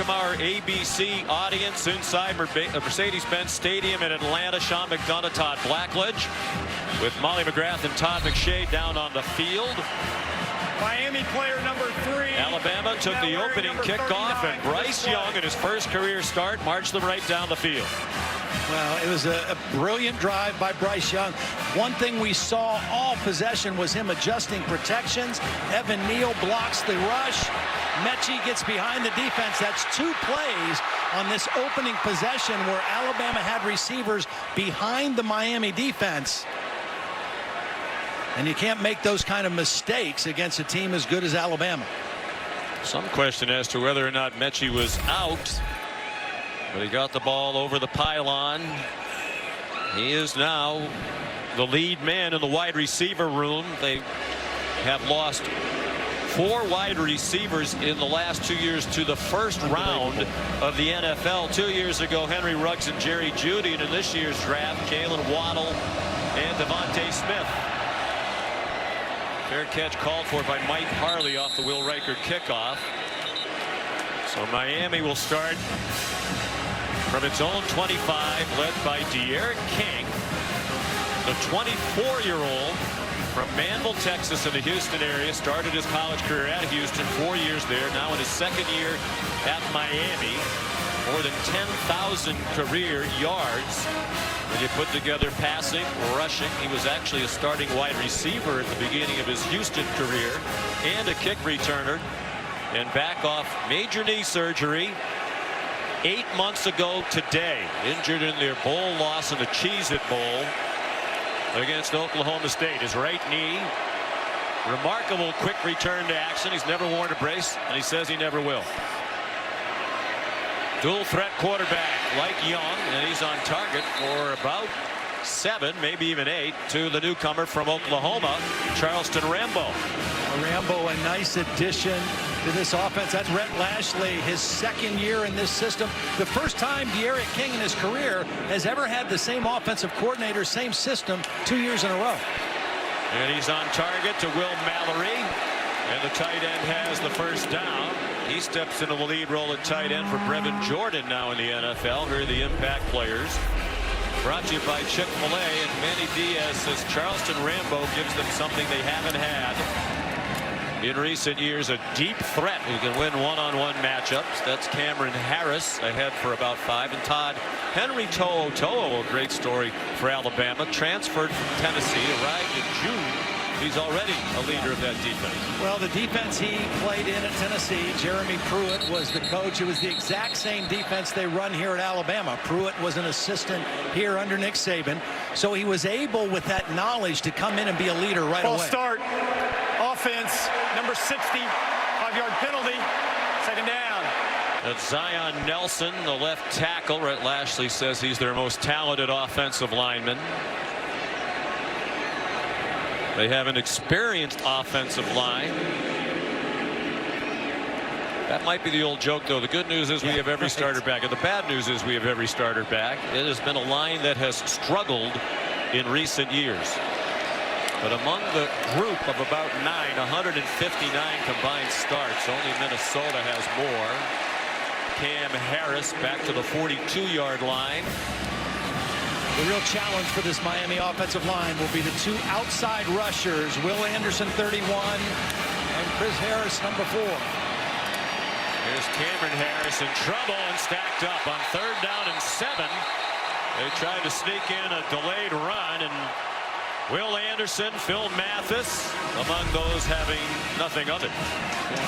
welcome our ABC audience inside Mercedes-Benz Stadium in Atlanta. Sean McDonough, Todd Blackledge, with Molly McGrath and Todd McShay down on the field. Miami player number 3. Alabama took the opening kickoff, and Bryce Young, in his first career start, marched them right down the field. Well, it was a brilliant drive by Bryce Young. One thing we saw all possession was him adjusting protections. Evan Neal blocks the rush. Mechie gets behind the defense. That's 2 plays on this opening possession where Alabama had receivers behind the Miami defense. And you can't make those kind of mistakes against a team as good as Alabama. Some question as to whether or not Mechie was out, but he got the ball over the pylon. He is now the lead man in the wide receiver room. They have lost 4 wide receivers in the last 2 years to the first round of the NFL. 2 years ago, Henry Ruggs and Jerry Jeudy, and in this year's draft, Jalen Waddle and Devontae Smith. Fair catch called for by Mike Harley off the Will Riker kickoff. So Miami will start from its own 25, led by De'Aaron King, the 24-year-old from Manville, Texas, in the Houston area. Started his college career at Houston, 4 years there. Now in his second year at Miami. More than 10,000 career yards. When you put together passing, rushing, he was actually a starting wide receiver at the beginning of his Houston career, and a kick returner. And back off major knee surgery 8 months ago today. Injured in their bowl loss in the Cheez-It Bowl against Oklahoma State. His right knee. Remarkable quick return to action. He's never worn a brace, and he says he never will. Dual threat quarterback like Young, and he's on target for about 7, maybe even 8, to the newcomer from Oklahoma, Charleston Rambo. Rambo, a nice addition to this offense. That's Rhett Lashley, his second year in this system. The first time De'Aaron King in his career has ever had the same offensive coordinator, same system, 2 years in a row. And he's on target to Will Mallory, and the tight end has the first down. He steps into the lead role at tight end for Brevin Jordan now in the NFL. Here are the impact players. Brought to you by Chick-fil-A, and Manny Diaz says Charleston Rambo gives them something they haven't had in recent years, a deep threat who can win one-on-one matchups. That's Cameron Harris ahead for about 5. And Todd Henry To'o, a great story for Alabama, transferred from Tennessee, arrived in June. He's already a leader of that defense. Well, the defense he played in at Tennessee, Jeremy Pruitt was the coach. It was the exact same defense they run here at Alabama. Pruitt was an assistant here under Nick Saban. So he was able, with that knowledge, to come in and be a leader right away. Ball start. Offense, number 60, 5-yard penalty, second down. That's Zion Nelson, the left tackle. Rhett Lashley says he's their most talented offensive lineman. They have an experienced offensive line. That might be the old joke, though. The good news is we have every starter back, and the bad news is we have every starter back. It has been a line that has struggled in recent years. But among the group of about 159 combined starts, only Minnesota has more. Cam Harris back to the 42-yard line. The real challenge for this Miami offensive line will be the 2 outside rushers, Will Anderson, 31, and Chris Harris, number 4. Here's Cameron Harris in trouble and stacked up on 3rd down and 7. They tried to sneak in a delayed run, and Will Anderson, Phil Mathis, among those having nothing of it.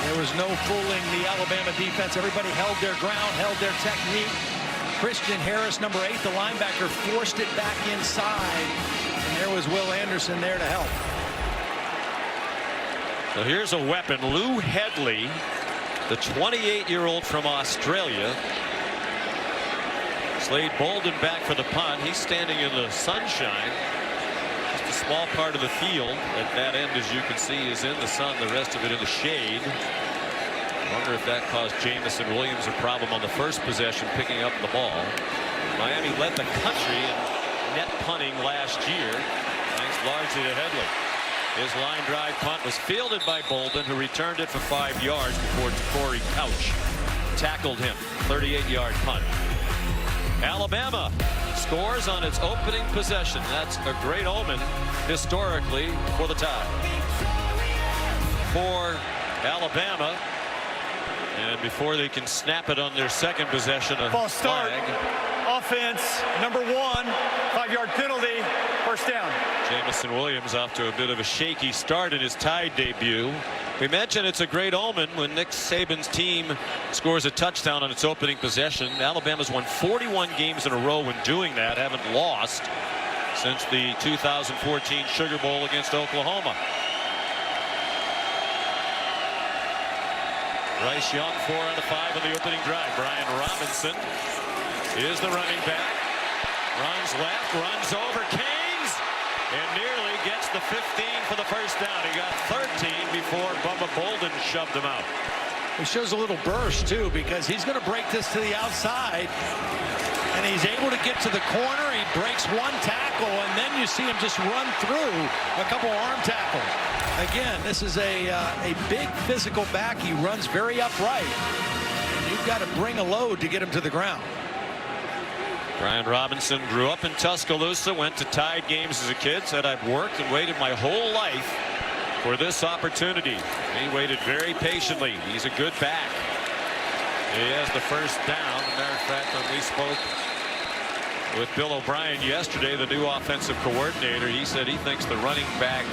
There was no fooling the Alabama defense. Everybody held their ground, held their technique. Christian Harris, number 8, the linebacker, forced it back inside. And there was Will Anderson there to help. So here's a weapon. Lou Hedley, the 28-year-old from Australia. Slade Bolden back for the punt. He's standing in the sunshine. Just a small part of the field at that end, as you can see, is in the sun. The rest of it in the shade. I wonder if that caused Jamison Williams a problem on the first possession picking up the ball. Miami led the country in net punting last year, thanks largely to Hedley. His line drive punt was fielded by Bolden, who returned it for 5 yards before Corey Couch tackled him. 38-yard punt. Alabama scores on its opening possession. That's a great omen historically for the Tide. For Alabama, and before they can snap it on their second possession, a False start. flag. Offense, number 1, 5-yard penalty, first down. Jameson Williams off to a bit of a shaky start in his Tide debut. We mentioned it's a great omen when Nick Saban's team scores a touchdown on its opening possession. Alabama's won 41 games in a row when doing that, haven't lost since the 2014 Sugar Bowl against Oklahoma. Bryce Young 4 out of 5 on the opening drive. Brian Robinson is the running back. Runs left, runs over Canes, and nearly gets the 15 for the first down. He got 13 before Bubba Bolden shoved him out. It shows a little burst too, because he's going to break this to the outside, and he's able to get to the corner. He breaks one tackle, and then you see him just run through a couple arm tackles. Again, this is a big physical back. He runs very upright, and you've got to bring a load to get him to the ground. Brian Robinson grew up in Tuscaloosa, went to Tide games as a kid, said, "I've worked and waited my whole life for this opportunity." He waited very patiently. He's a good back. He has the first down. As a matter of fact, when we spoke with Bill O'Brien yesterday, the new offensive coordinator, he said he thinks the running back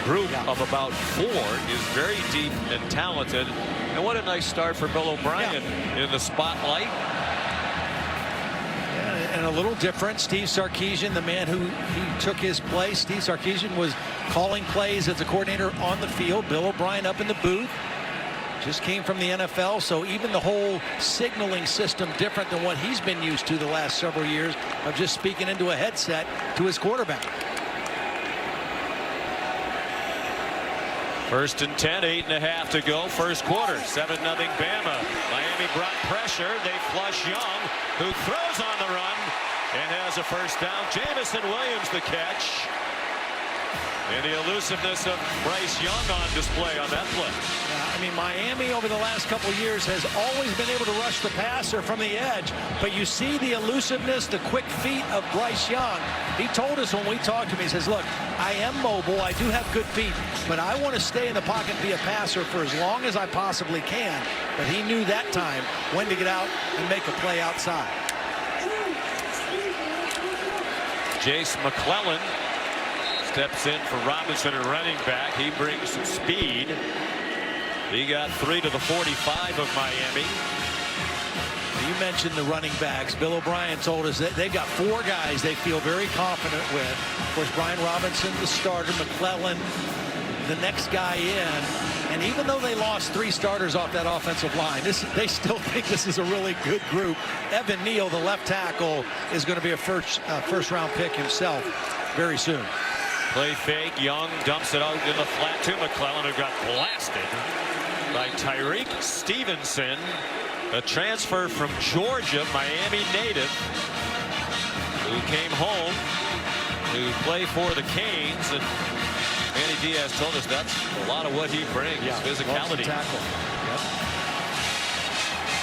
group of about 4 is very deep and talented. And what a nice start for Bill O'Brien in the spotlight. And a little different. Steve Sarkisian, the man who he took his place. Steve Sarkisian was calling plays as a coordinator on the field. Bill O'Brien up in the booth. Just came from the NFL, so even the whole signaling system different than what he's been used to the last several years of just speaking into a headset to his quarterback. 1st and 10, 8.5 to go. First quarter, 7-0 Bama. Miami brought pressure. They flush Young, who throws on the run and has a first down. Jameson Williams the catch. And the elusiveness of Bryce Young on display on that play. I mean, Miami over the last couple of years has always been able to rush the passer from the edge, but you see the elusiveness, the quick feet of Bryce Young. He told us when we talked to him, he says, "Look, I am mobile, I do have good feet, but I want to stay in the pocket and be a passer for as long as I possibly can." But he knew that time when to get out and make a play outside. Jace McClellan steps in for Robinson and running back. He brings some speed. He got 3 to the 45 of Miami. You mentioned the running backs. Bill O'Brien told us that they've got 4 guys they feel very confident with. Of course, Brian Robinson, the starter, McClellan, the next guy in. And even though they lost 3 starters off that offensive line, they still think this is a really good group. Evan Neal, the left tackle, is going to be a first round pick himself very soon. Play fake. Young dumps it out in the flat to McClellan, who got blasted by Tyreek Stevenson, a transfer from Georgia, Miami native, who came home to play for the Canes. And Manny Diaz told us that's a lot of what he brings, physicality. Tackle. Yep.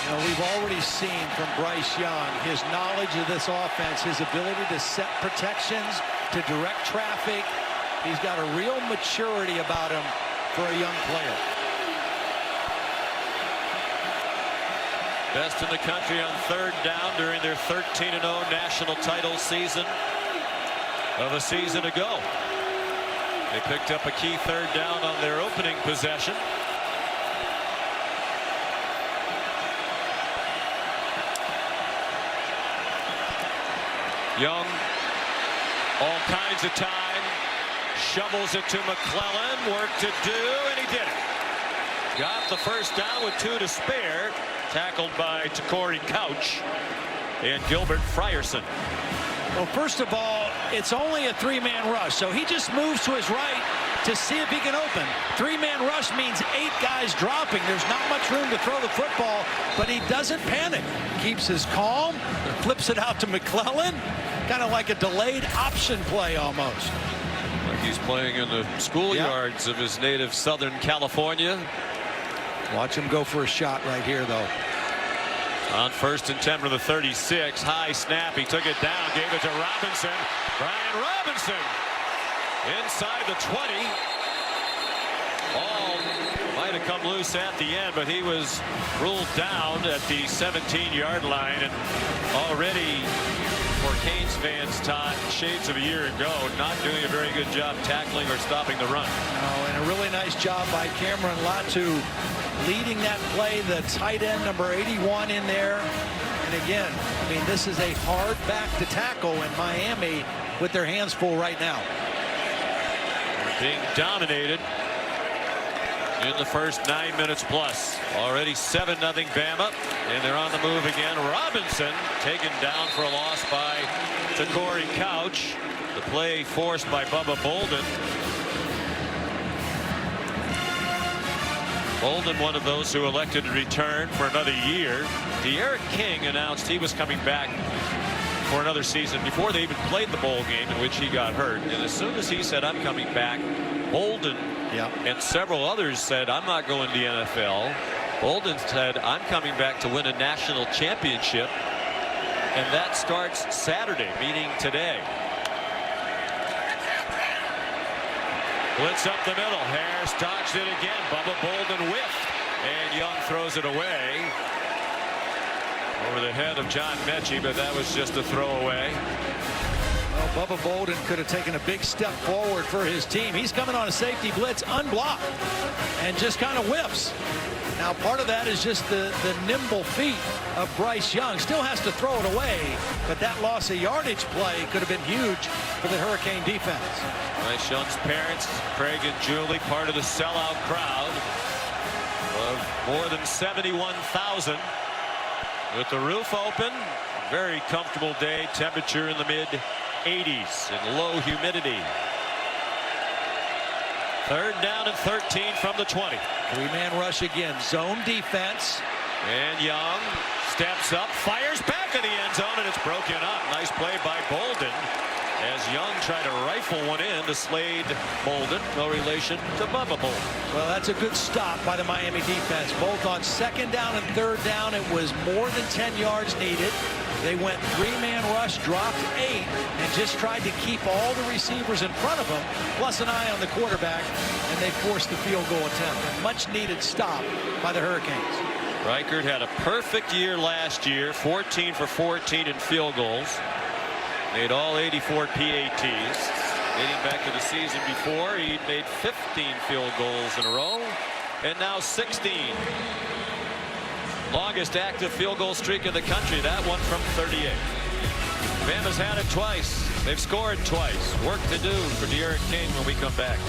You know, we've already seen from Bryce Young his knowledge of this offense, his ability to set protections, to direct traffic. He's got a real maturity about him for a young player. Best in the country on 3rd down during their 13-0 national title season of a season ago. They picked up a key 3rd down on their opening possession. Young, all kinds of time, shovels it to McClellan, work to do, and he did it. Got the first down with 2 to spare, tackled by Takori Couch and Gilbert Frierson. Well, first of all, it's only a 3-man rush, so he just moves to his right to see if he can open. 3-man rush means 8 guys dropping. There's not much room to throw the football, but he doesn't panic. Keeps his calm, flips it out to McClellan, kind of like a delayed option play almost. Like he's playing in the schoolyards of his native Southern California. Watch him go for a shot right here, though. On 1st and 10 from the 36. High snap. He took it down. Gave it to Robinson. Brian Robinson inside the 20. Ball might have come loose at the end, but he was ruled down at the 17-yard line. And already for Canes fans, Todd, shades of a year ago, not doing a very good job tackling or stopping the run. Oh, and a really nice job by Cameron Latu leading that play. The tight end number 81 in there. And again, I mean, this is a hard back to tackle, and Miami with their hands full right now. Being dominated in the first 9 minutes plus. Already 7-0 Bama, and they're on the move again. Robinson taken down for a loss by Corey Couch. The play forced by Bubba Bolden. Bolden, one of those who elected to return for another year. D'Eriq King announced he was coming back for another season before they even played the bowl game in which he got hurt. And as soon as he said, I'm coming back, Bolden and several others said, I'm not going to the NFL. Bolden said, I'm coming back to win a national championship. And that starts Saturday, meaning today. Blitz up the middle. Harris dodged it again. Bubba Bolden whiffed. And Young throws it away over the head of John Mechie, but that was just a throwaway. Well, Bubba Bolden could have taken a big step forward for his team. He's coming on a safety blitz unblocked and just kind of whiffs. Now, part of that is just the nimble feet of Bryce Young. Still has to throw it away, but that loss of yardage play could have been huge for the Hurricane defense. Bryce Young's parents, Craig and Julie, part of the sellout crowd of more than 71,000. With the roof open, very comfortable day, temperature in the mid-80s and low humidity. 3rd down and 13 from the 20. Three-man rush again, zone defense. And Young steps up, fires back in the end zone, and it's broken up. Nice play by Bolden as Young tried to rifle one in to Slade Bolden, no relation to Bubba Bolden. Well, that's a good stop by the Miami defense. Both on 2nd down and 3rd down, it was more than 10 yards needed. They went three-man rush, dropped 8, and just tried to keep all the receivers in front of them, plus an eye on the quarterback, and they forced the field goal attempt. A much-needed stop by the Hurricanes. Reichert had a perfect year last year, 14 for 14 in field goals. Made all 84 PATs. Dating back to the season before, he made 15 field goals in a row, and now 16. Longest active field goal streak in the country. That one from 38. Bama's had it twice. They've scored twice. Work to do for D'Eriq King when we come back.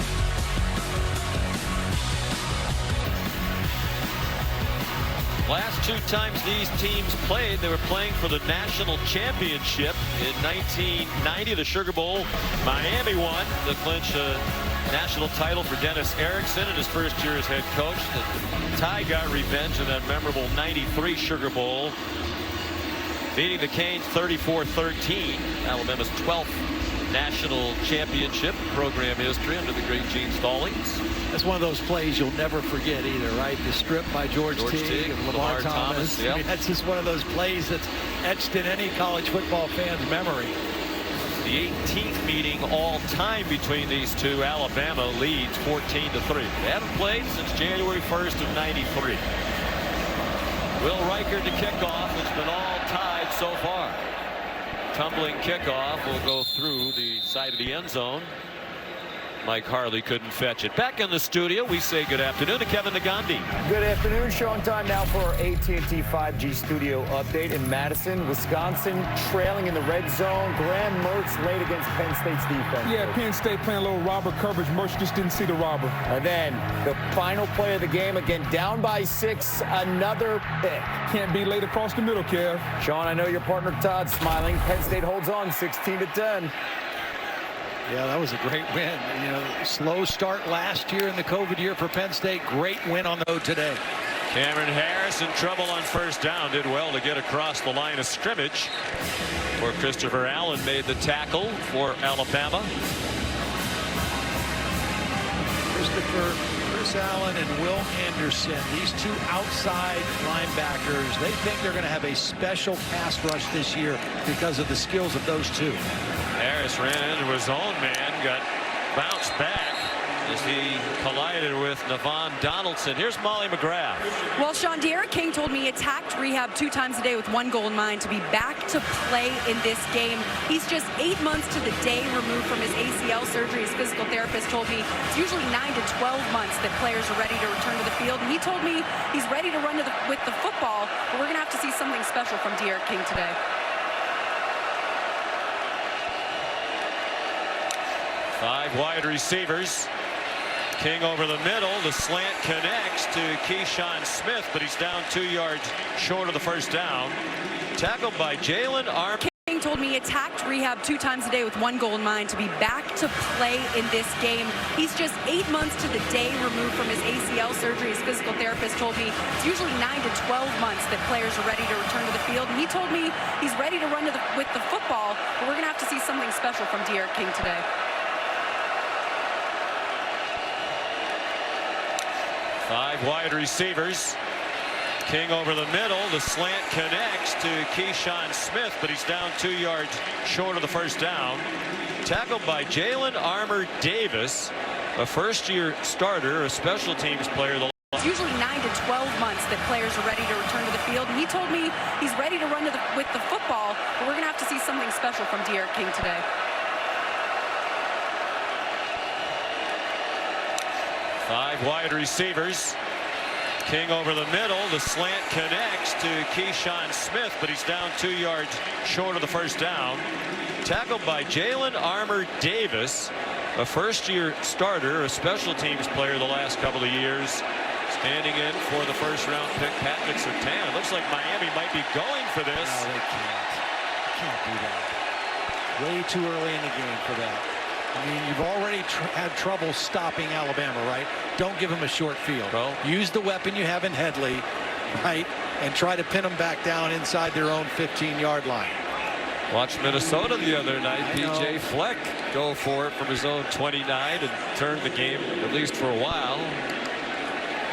Last 2 times these teams played, they were playing for the national championship. In 1990, the Sugar Bowl, Miami won to clinch a national title for Dennis Erickson in his first year as head coach. The Tide got revenge in that memorable 93 Sugar Bowl, beating the Canes 34-13. Alabama's 12th national championship program history under the great Gene Stallings. That's one of those plays you'll never forget either, right? The strip by George Teague and Lamar Thomas. Yep. I mean, that's just one of those plays that's etched in any college football fan's memory. The 18th meeting all time between these two. Alabama leads 14-3. They haven't played since January 1st of 93. Will Reichert to kick off. It's been all tied so far. Tumbling kickoff will go through the side of the end zone. Mike Harley couldn't fetch it. Back in the studio, we say good afternoon to Kevin Negandhi. Good afternoon. Showing time now for our AT&T 5G studio update in Madison, Wisconsin, trailing in the red zone. Graham Mertz late against Penn State's defense. Yeah, Penn State playing a little robber coverage. Mertz just didn't see the robber. And then the final play of the game, again down by 6, another pick. Can't be laid across the middle, Kev. Sean, I know your partner Todd's smiling. Penn State holds on 16-10. Yeah, that was a great win. You know, slow start last year in the COVID year for Penn State. Great win on the road today. Cameron Harris in trouble on 1st down. Did well to get across the line of scrimmage. Where Christopher Allen made the tackle for Alabama. Chris Marcus Allen and Will Anderson, these two outside linebackers, they think they're going to have a special pass rush this year because of the skills of those two. Harris ran into his own man, got bounced back as he collided with Navon Donaldson. Here's Molly McGrath. Well, Sean, D'Eriq King told me he attacked rehab 2 times a day with 1 goal in mind, to be back to play in this game. He's just 8 months to the day removed from his ACL surgery. His physical therapist told me it's usually 9 to 12 months that players are ready to return to the field. And he told me he's ready to run with the football, but we're going to have to see something special from D'Eriq King today. Five wide receivers. King over the middle. The slant connects to Keyshawn Smith, but he's down 2 yards short of the first down. Tackled by Jalen Arm. King told me he attacked rehab 2 times a day with 1 goal in mind, to be back to play in this game. He's just 8 months to the day removed from his ACL surgery. His physical therapist told me it's usually 9 to 12 months that players are ready to return to the field. And he told me he's ready to run with the football, but we're going to have to see something special from D'Eriq King today. Five wide receivers. King over the middle. The slant connects to Keyshawn Smith, but he's down 2 yards short of the first down. Tackled by Jalen Armour Davis, a first-year starter, a special teams player. It's usually 9 to 12 months that players are ready to return to the field. And he told me he's ready to run with the football, but we're going to have to see something special from D'Eriq King today. Five wide receivers. King over the middle. The slant connects to Keyshawn Smith, but he's down 2 yards short of the first down. Tackled by Jalen Armour Davis, a first-year starter, a special teams player the last couple of years. Standing in for the first-round pick, Patrick Surtain. It looks like Miami might be going for this. No, they can't. Can't do that. Way too early in the game for that. I mean, you've already had trouble stopping Alabama, right? Don't give them a short field. Well, use the weapon you have in Headley, right? And try to pin them back down inside their own 15-yard line. Watch Minnesota the other night. PJ Fleck go for it from his own 29 and turn the game, at least for a while.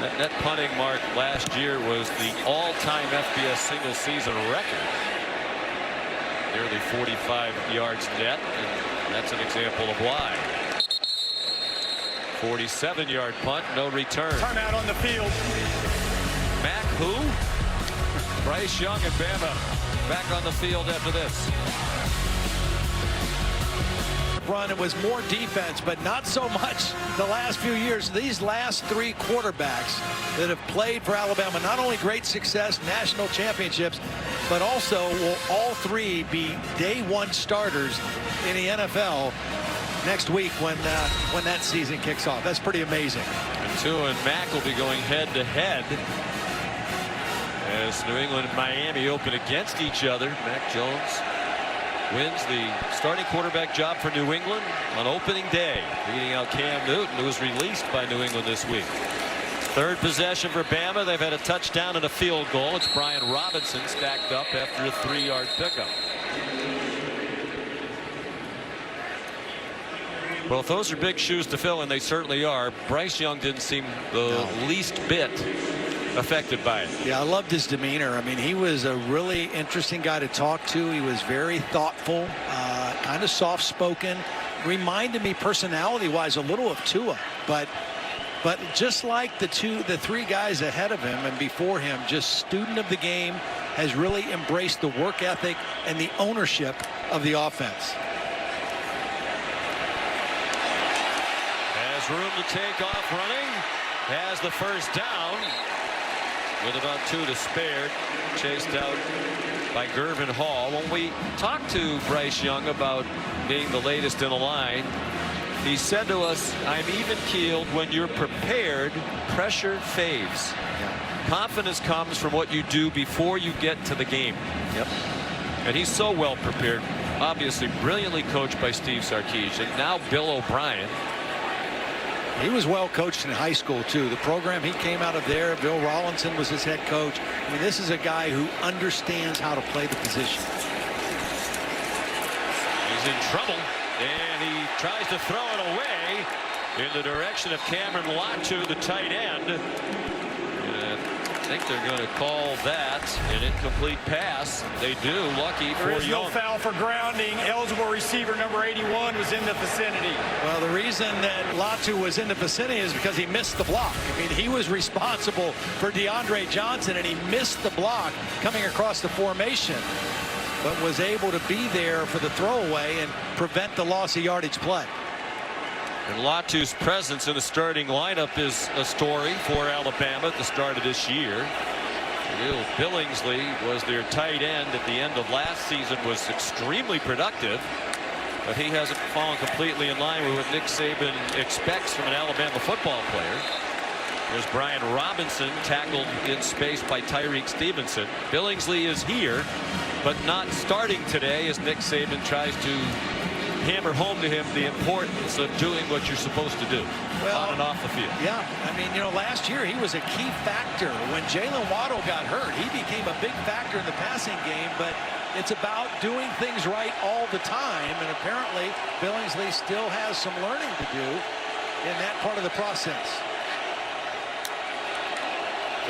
That net punting mark last year was the all-time FBS single season record. Nearly 45 yards net. And that's an example of why. 47-yard punt, no return. Timeout on the field. Mac who? Bryce Young and Bama back on the field after this. Run, it was more defense, but not so much the last few years. These last 3 quarterbacks that have played for Alabama, not only great success, national championships, but also will all 3 be day 1 starters in the NFL next week when that season kicks off. That's pretty amazing. And Tua and Mac will be going head-to-head as New England and Miami open against each other. Mac Jones wins the starting quarterback job for New England on opening day, beating out Cam Newton, who was released by New England this week. Third possession for Bama. They've had a touchdown and a field goal. It's Brian Robinson stacked up after a 3-yard pickup. Well, if those are big shoes to fill, and they certainly are, Bryce Young didn't seem the least bit affected by it. Yeah, I loved his demeanor. I mean, he was a really interesting guy to talk to. He was very thoughtful, kind of soft-spoken. Reminded me personality-wise a little of Tua, but just like the 3 guys ahead of him and before him, just student of the game, has really embraced the work ethic and the ownership of the offense. Has room to take off running. Has the first down with about 2 to spare. Chased out by Gervin Hall. When we talked to Bryce Young about being the latest in the line, he said to us, "I'm even keeled. When you're prepared, pressure fades. Confidence comes from what you do before you get to the game." Yep. And he's so well prepared. Obviously brilliantly coached by Steve Sarkisian. Now Bill O'Brien. He was well coached in high school too. The program he came out of there, Bill Rawlinson was his head coach. I mean, this is a guy who understands how to play the position. He's in trouble, and he tries to throw it away. in the direction of Cameron Latu, the tight end. I think they're going to call that an incomplete pass. They do. Lucky for There is no Young. foul for grounding. Eligible receiver number 81 was in the vicinity. Well, the reason that Latu was in the vicinity is because he missed the block. I mean, he was responsible for DeAndre Johnson, and he missed the block coming across the formation, but was able to be there for the throwaway and prevent the loss of yardage play. And Latu's presence in the starting lineup is a story for Alabama at the start of this year. Will Billingsley was their tight end at the end of last season, was extremely productive, but he hasn't fallen completely in line with what Nick Saban expects from an Alabama football player. There's Brian Robinson tackled in space by Tyreek Stevenson. Billingsley is here, but not starting today as Nick Saban tries to hammer home to him the importance of doing what you're supposed to do on and off the field. Yeah, I mean, you know, last year he was a key factor. When Jalen Waddle got hurt, he became a big factor in the passing game, but it's about doing things right all the time, and apparently Billingsley still has some learning to do in that part of the process.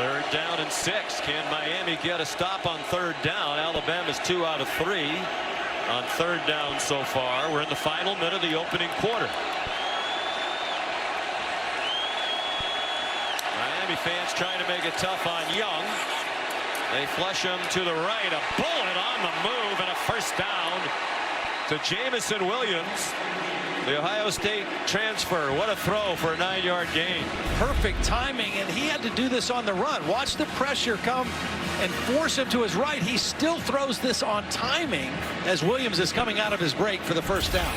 3rd down and 6. Can Miami get a stop on 3rd down? Alabama's 2 out of 3 on 3rd down so far. We're in the final minute of the opening quarter. Miami fans trying to make it tough on Young. They flush him to the right. A bullet on the move and a first down to Jamison Williams, the Ohio State transfer. What a throw for a 9-yard gain. Perfect timing, and he had to do this on the run. Watch the pressure come and force him to his right. He still throws this on timing as Williams is coming out of his break for the first down.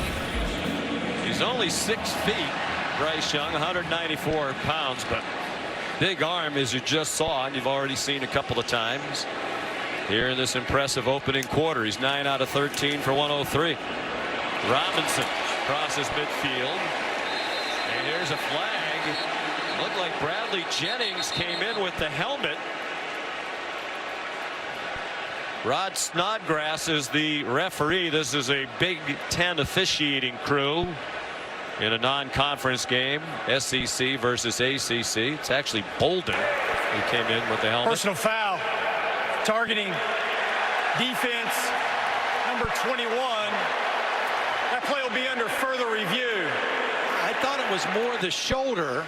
He's only 6 feet, Bryce Young, 194 pounds, but big arm, as you just saw, and you've already seen a couple of times here in this impressive opening quarter. He's 9 out of 13 for 103. Robinson crosses midfield, and here's a flag. Looked like Bradley Jennings came in with the helmet. Rod Snodgrass is the referee. This is a Big Ten officiating crew in a non-conference game, SEC versus ACC. It's actually Bolden who came in with the helmet. Personal foul. Targeting defense number 21. That play will be under further review. I thought it was more the shoulder.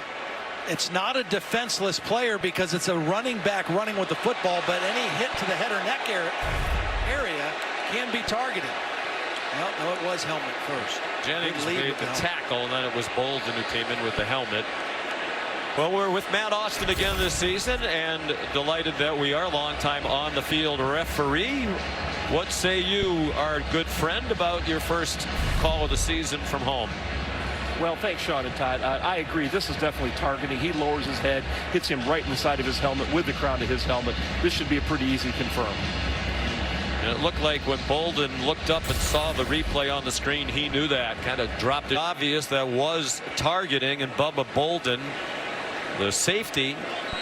It's not a defenseless player because it's a running back running with the football, but any hit to the head or neck area can be targeted. No, it was helmet first. Jennings made the tackle, and then it was Bolden who came in with the helmet. Well, we're with Matt Austin again this season, and delighted that we are longtime on-the-field referee. What say you, our good friend, about your first call of the season from home? Well, thanks, Sean and Todd. I agree. This is definitely targeting. He lowers his head, hits him right in the side of his helmet with the crown of his helmet. This should be a pretty easy confirm. And it looked like when Bolden looked up and saw the replay on the screen, he knew that. Kind of dropped it. Obvious that was targeting, and Bubba Bolden, the safety,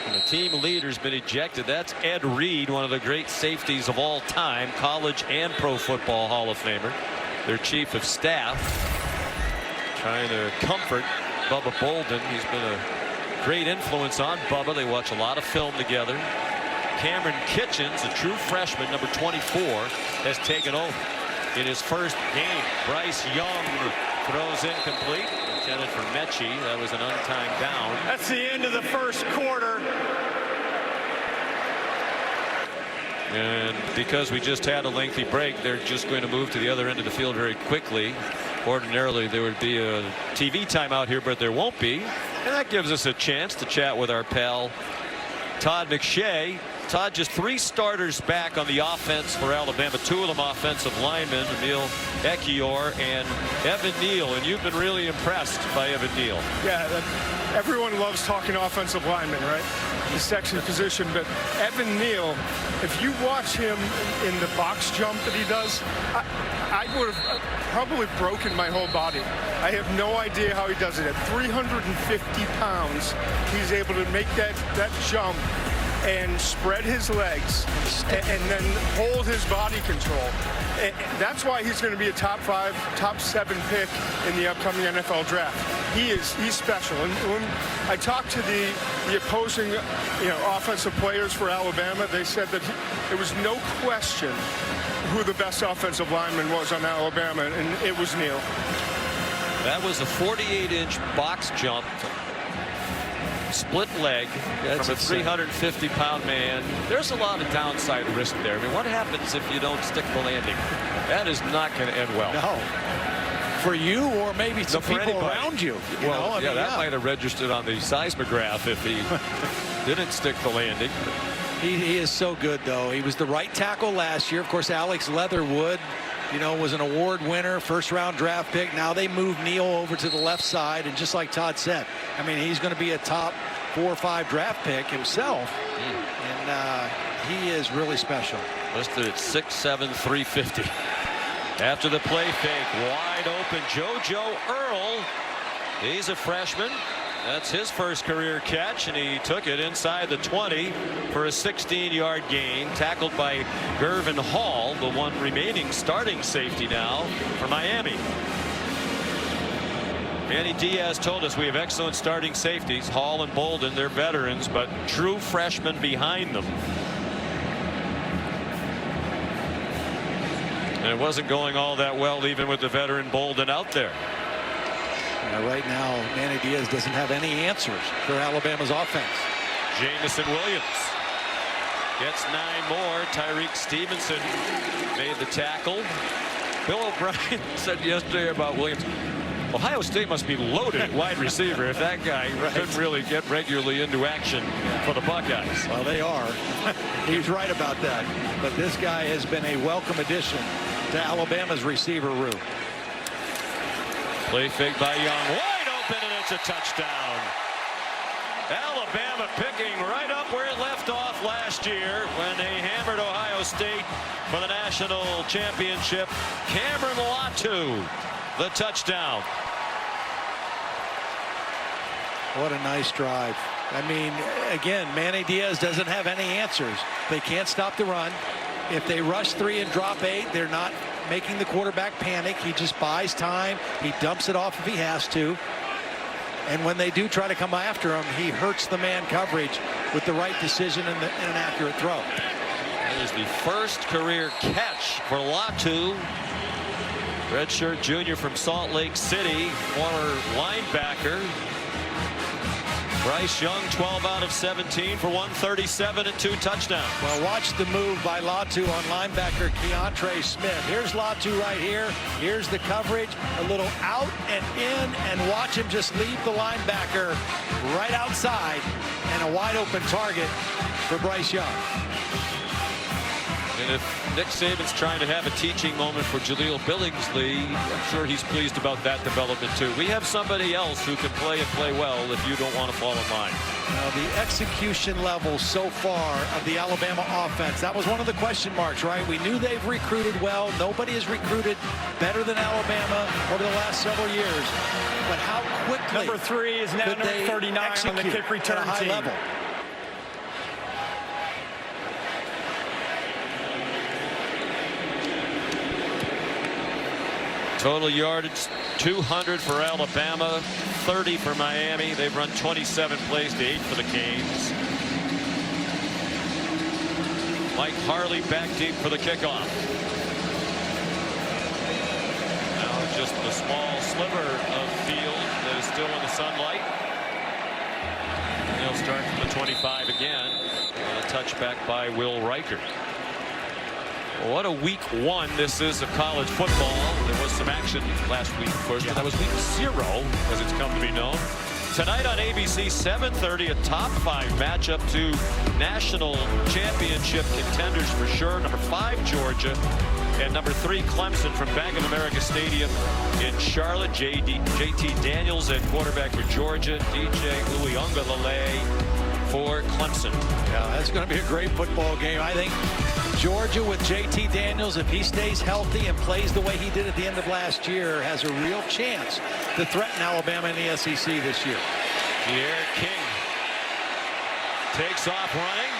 and the team leader's been ejected. That's Ed Reed, one of the great safeties of all time, college and pro football Hall of Famer, their chief of staff. Trying to comfort Bubba Bolden. He's been a great influence on Bubba. They watch a lot of film together. Cameron Kitchens, a true freshman, number 24, has taken over in his first game. Bryce Young throws incomplete. Intended for Mechie. That was an untimed down. That's the end of the first quarter. And because we just had a lengthy break, they're just going to move to the other end of the field very quickly. Ordinarily there would be a TV timeout here, but there won't be, and that gives us a chance to chat with our pal Todd McShay. Todd, just 3 starters back on the offense for Alabama, 2 of them offensive linemen, Emil Ekiyor and Evan Neal, and you've been really impressed by Evan Neal. Yeah, everyone loves talking offensive linemen, right? The sexy position, but Evan Neal, if you watch him in the box jump that he does, I would have probably broken my whole body. I have no idea how he does it. At 350 pounds, he's able to make that jump and spread his legs and then hold his body control. And that's why he's going to be a top 5, top 7 pick in the upcoming NFL draft. he's special. And when I talked to the opposing offensive players for Alabama, they said that it was no question who the best offensive lineman was on Alabama, and it was Neal. That was a 48-inch box jump, split leg from a 350-pound man. There's a lot of downside risk there. I mean, what happens if you don't stick the landing? That is not going to end well. No. For you or maybe some people around you. That might have registered on the seismograph if he didn't stick the landing. He is so good, though. He was the right tackle last year. Of course, Alex Leatherwood, was an award winner, first-round draft pick. Now they move Neal over to the left side, and just like Todd said, I mean, he's going to be a top 4 or 5 draft pick himself, and he is really special. Listed at 6'7", 350. After the play fake, wide open, JoJo Earl. He's a freshman. That's his first career catch, and he took it inside the 20 for a 16-yard gain. Tackled by Gervin Hall, the one remaining starting safety now for Miami. Manny Diaz told us we have excellent starting safeties. Hall and Bolden, they're veterans, but true freshmen behind them. And it wasn't going all that well, even with the veteran Bolden out there. Right now, Manny Diaz doesn't have any answers for Alabama's offense. Jamison Williams gets 9 more. Tyreek Stevenson made the tackle. Bill O'Brien said yesterday about Williams, Ohio State must be loaded at wide receiver if that guy couldn't really get regularly into action for the Buckeyes. Well, they are. He's right about that. But this guy has been a welcome addition to Alabama's receiver room. Play fake by Young, wide open, and it's a touchdown. Alabama picking right up where it left off last year when they hammered Ohio State for the national championship. Cameron Latu, the touchdown. What a nice drive. I mean, again, Manny Diaz doesn't have any answers. They can't stop the run. If they rush 3 and drop 8, they're not making the quarterback panic. He just buys time. He dumps it off if he has to. And when they do try to come after him, he hurts the man coverage with the right decision and an accurate throw. That is the first career catch for Latu. Redshirt junior from Salt Lake City, former linebacker. Bryce Young, 12 out of 17 for 137 and 2 touchdowns. Well, watch the move by Latu on linebacker Keontre Smith. Here's Latu right here. Here's the coverage. A little out and in, and watch him just leave the linebacker right outside, and a wide open target for Bryce Young. And if Nick Saban's trying to have a teaching moment for Jaleel Billingsley, I'm sure he's pleased about that development too. We have somebody else who can play and play well if you don't want to fall in line. Now, the execution level so far of the Alabama offense, that was one of the question marks, right? We knew they've recruited well. Nobody has recruited better than Alabama over the last several years. But how quickly number 3 is now number 39 on the kick return at a high team. level. Total yardage 200 for Alabama, 30 for Miami. They've run 27 plays to 8 for the Canes. Mike Harley back deep for the kickoff. Now just the small sliver of field that is still in the sunlight. And they'll start from the 25 again. And a touchback by Will Riker. What a week 1 this is of college football. There was some action last week, of course, but that was week 0, as it's come to be known. Tonight on ABC, 7:30, a top 5 matchup, 2 national championship contenders for sure. Number 5, Georgia, and number 3, Clemson from Bank of America Stadium in Charlotte. JT Daniels at quarterback for Georgia, DJ Uiagalelei for Clemson. Yeah, that's going to be a great football game. I think Georgia with JT Daniels, if he stays healthy and plays the way he did at the end of last year, has a real chance to threaten Alabama in the SEC this year. D'Eriq King takes off running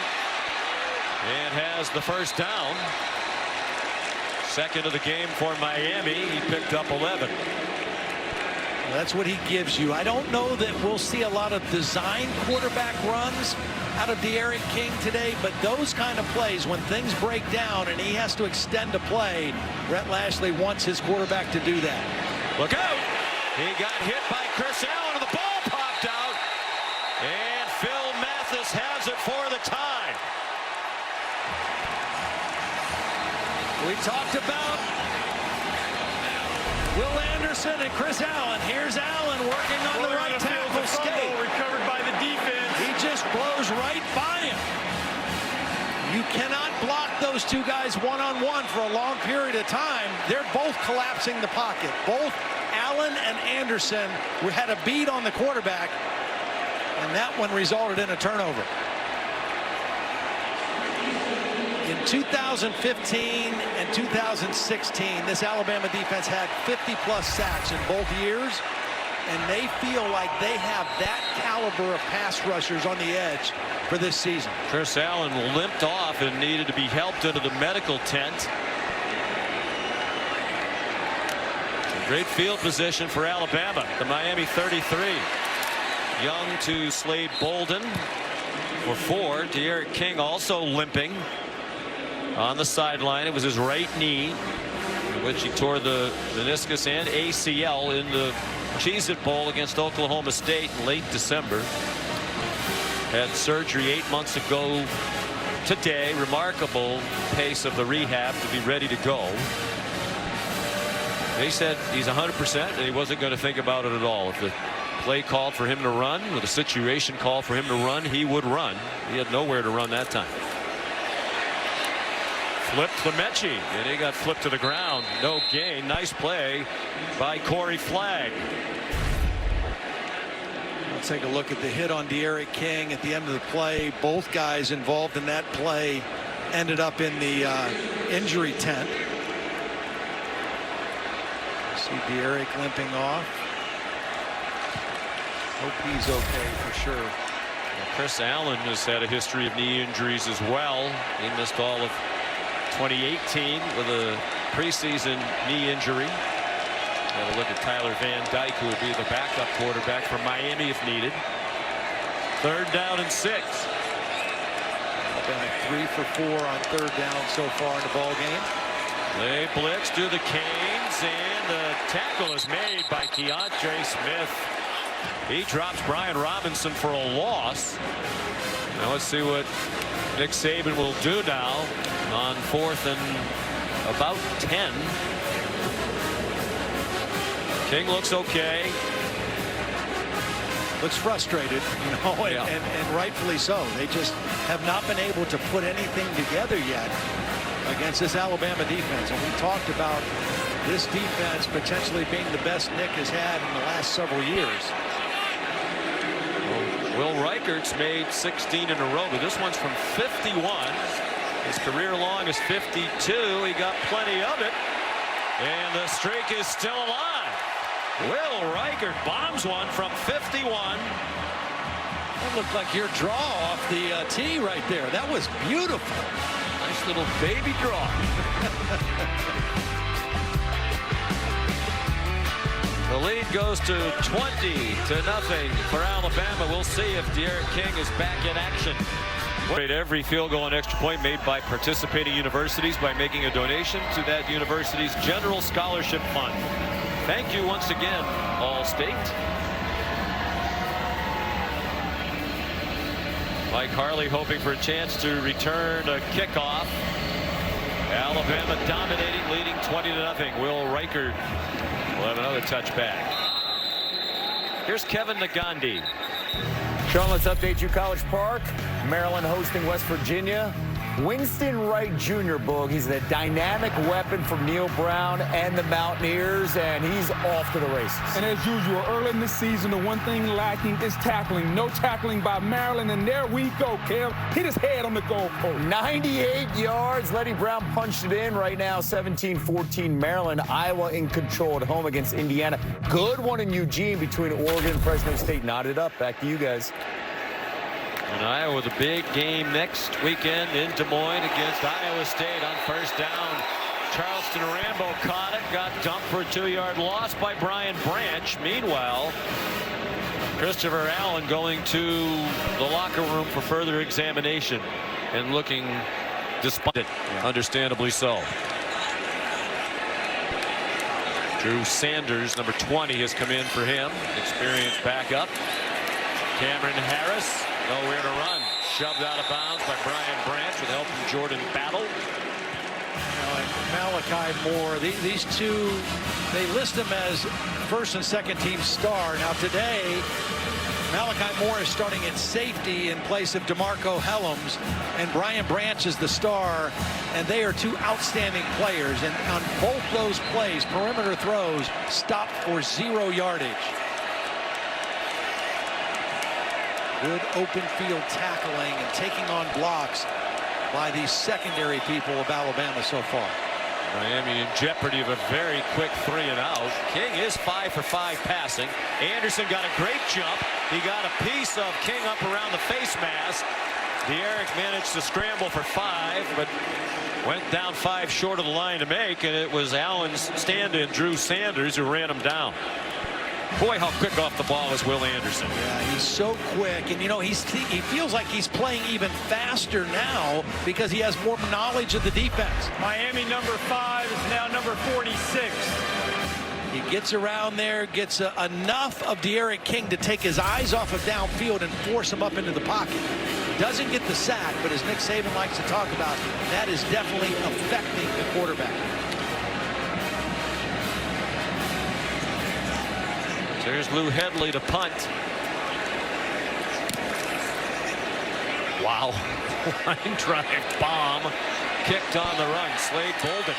and has the first down. Second of the game for Miami. He picked up 11. That's what he gives you. I don't know that we'll see a lot of design quarterback runs out of D'Eriq King today, but those kind of plays, when things break down and he has to extend a play, Brett Lashley wants his quarterback to do that. Look out! He got hit by Chris Allen, and the ball popped out. And Phil Mathis has it for the tie. We talked about Will Anderson and Chris Allen. Here's Allen working on the right tackle skate. Recovered by the defense. He just blows right by him. You cannot block those two guys one-on-one for a long period of time. They're both collapsing the pocket. Both Allen and Anderson had a beat on the quarterback, and that one resulted in a turnover. In 2015 and 2016, this Alabama defense had 50-plus sacks in both years, and they feel like they have that caliber of pass rushers on the edge for this season. Chris Allen limped off and needed to be helped into the medical tent. Great field position for Alabama. The Miami 33. Young to Slade Bolden for 4. D'Eriq King also limping on the sideline. It was his right knee, in which he tore the meniscus and ACL in the Cheez-It Bowl against Oklahoma State in late December. Had surgery 8 months ago today. Remarkable pace of the rehab to be ready to go. He said he's 100% and he wasn't going to think about it at all. If the play called for him to run, or the situation called for him to run, he would run. He had nowhere to run that time. Flipped to Mechie, and he got flipped to the ground. No gain. Nice play by Corey Flagg. Let's take a look at the hit on D'Eriq King at the end of the play. Both guys involved in that play ended up in the injury tent. See D'Eriq limping off. Hope he's okay for sure. Well, Chris Allen has had a history of knee injuries as well. He missed all of 2018 with a preseason knee injury. Have a look at Tyler Van Dyke, who would be the backup quarterback for Miami if needed. 3rd down and 6. Been 3 for 4 on 3rd down so far in the ball game. They blitz to the Canes, and the tackle is made by Keontre Smith. He drops Brian Robinson for a loss. Now let's see what Nick Saban will do now on 4th and about 10. King looks okay. Looks frustrated, you know, and rightfully so. They just have not been able to put anything together yet against this Alabama defense. And we talked about this defense potentially being the best Nick has had in the last several years. Will Reichert's made 16 in a row, but this one's from 51. His career long is 52. He got plenty of it, and the streak is still alive. Will Reichert bombs one from 51. That looked like your draw off the tee right there. That was beautiful. Nice little baby draw. The lead goes to 20-0 for Alabama. We'll see if D'Eriq King is back in action. Every field goal and extra point made by participating universities by making a donation to that university's general scholarship fund. Thank you once again, All-State. Mike Harley hoping for a chance to return a kickoff. Alabama dominating, leading 20-0. Will Reichert will have another touchback. Here's Kevin Nagandi. Sean, let's update you. College Park, Maryland hosting West Virginia. Winston Wright Jr. Boog. He's the dynamic weapon for Neil Brown and the Mountaineers, and he's off to the races. And as usual, early in the season, the one thing lacking is tackling. No tackling by Maryland, and there we go, Kev. Hit his head on the goalpost. 98 yards. Letty Brown punched it in. Right now, 17-14 Maryland. Iowa in control at home against Indiana. Good one in Eugene between Oregon and Fresno State. Knotted up. Back to you guys. And Iowa with a big game next weekend in Des Moines against Iowa State on 1st down. Charleston Rambo caught it, got dumped for a 2-yard loss by Brian Branch. Meanwhile, Christopher Allen going to the locker room for further examination and looking despondent, understandably so. Drew Sanders, number 20, has come in for him. Experienced backup. Cameron Harris, nowhere to run. Shoved out of bounds by Brian Branch with help from Jordan Battle. Malachi Moore, these two, they list him as first and second team star. Now today, Malachi Moore is starting at safety in place of DeMarco Helms, and Brian Branch is the star, and they are two outstanding players. And on both those plays, perimeter throws stopped for 0 yardage. Good open field tackling and taking on blocks by the secondary people of Alabama so far. Miami in jeopardy of a very quick 3-and-out. King is 5 for 5 passing. Anderson got a great jump. He got a piece of King up around the face mask. D'Eriq managed to scramble for 5, but went down 5 short of the line to make, and it was Allen's stand-in, Drew Sanders, who ran him down. Boy, how quick off the ball is Will Anderson. Yeah, he's so quick, and you know, he feels like he's playing even faster now because he has more knowledge of the defense. Miami number 5 is now number 46. He gets around there, gets enough of D'Eriq King to take his eyes off of downfield and force him up into the pocket. Doesn't get the sack, but as Nick Saban likes to talk about, that is definitely affecting the quarterback. There's Lou Hedley to punt. Wow. Line drive bomb kicked on the run. Slade Bolden.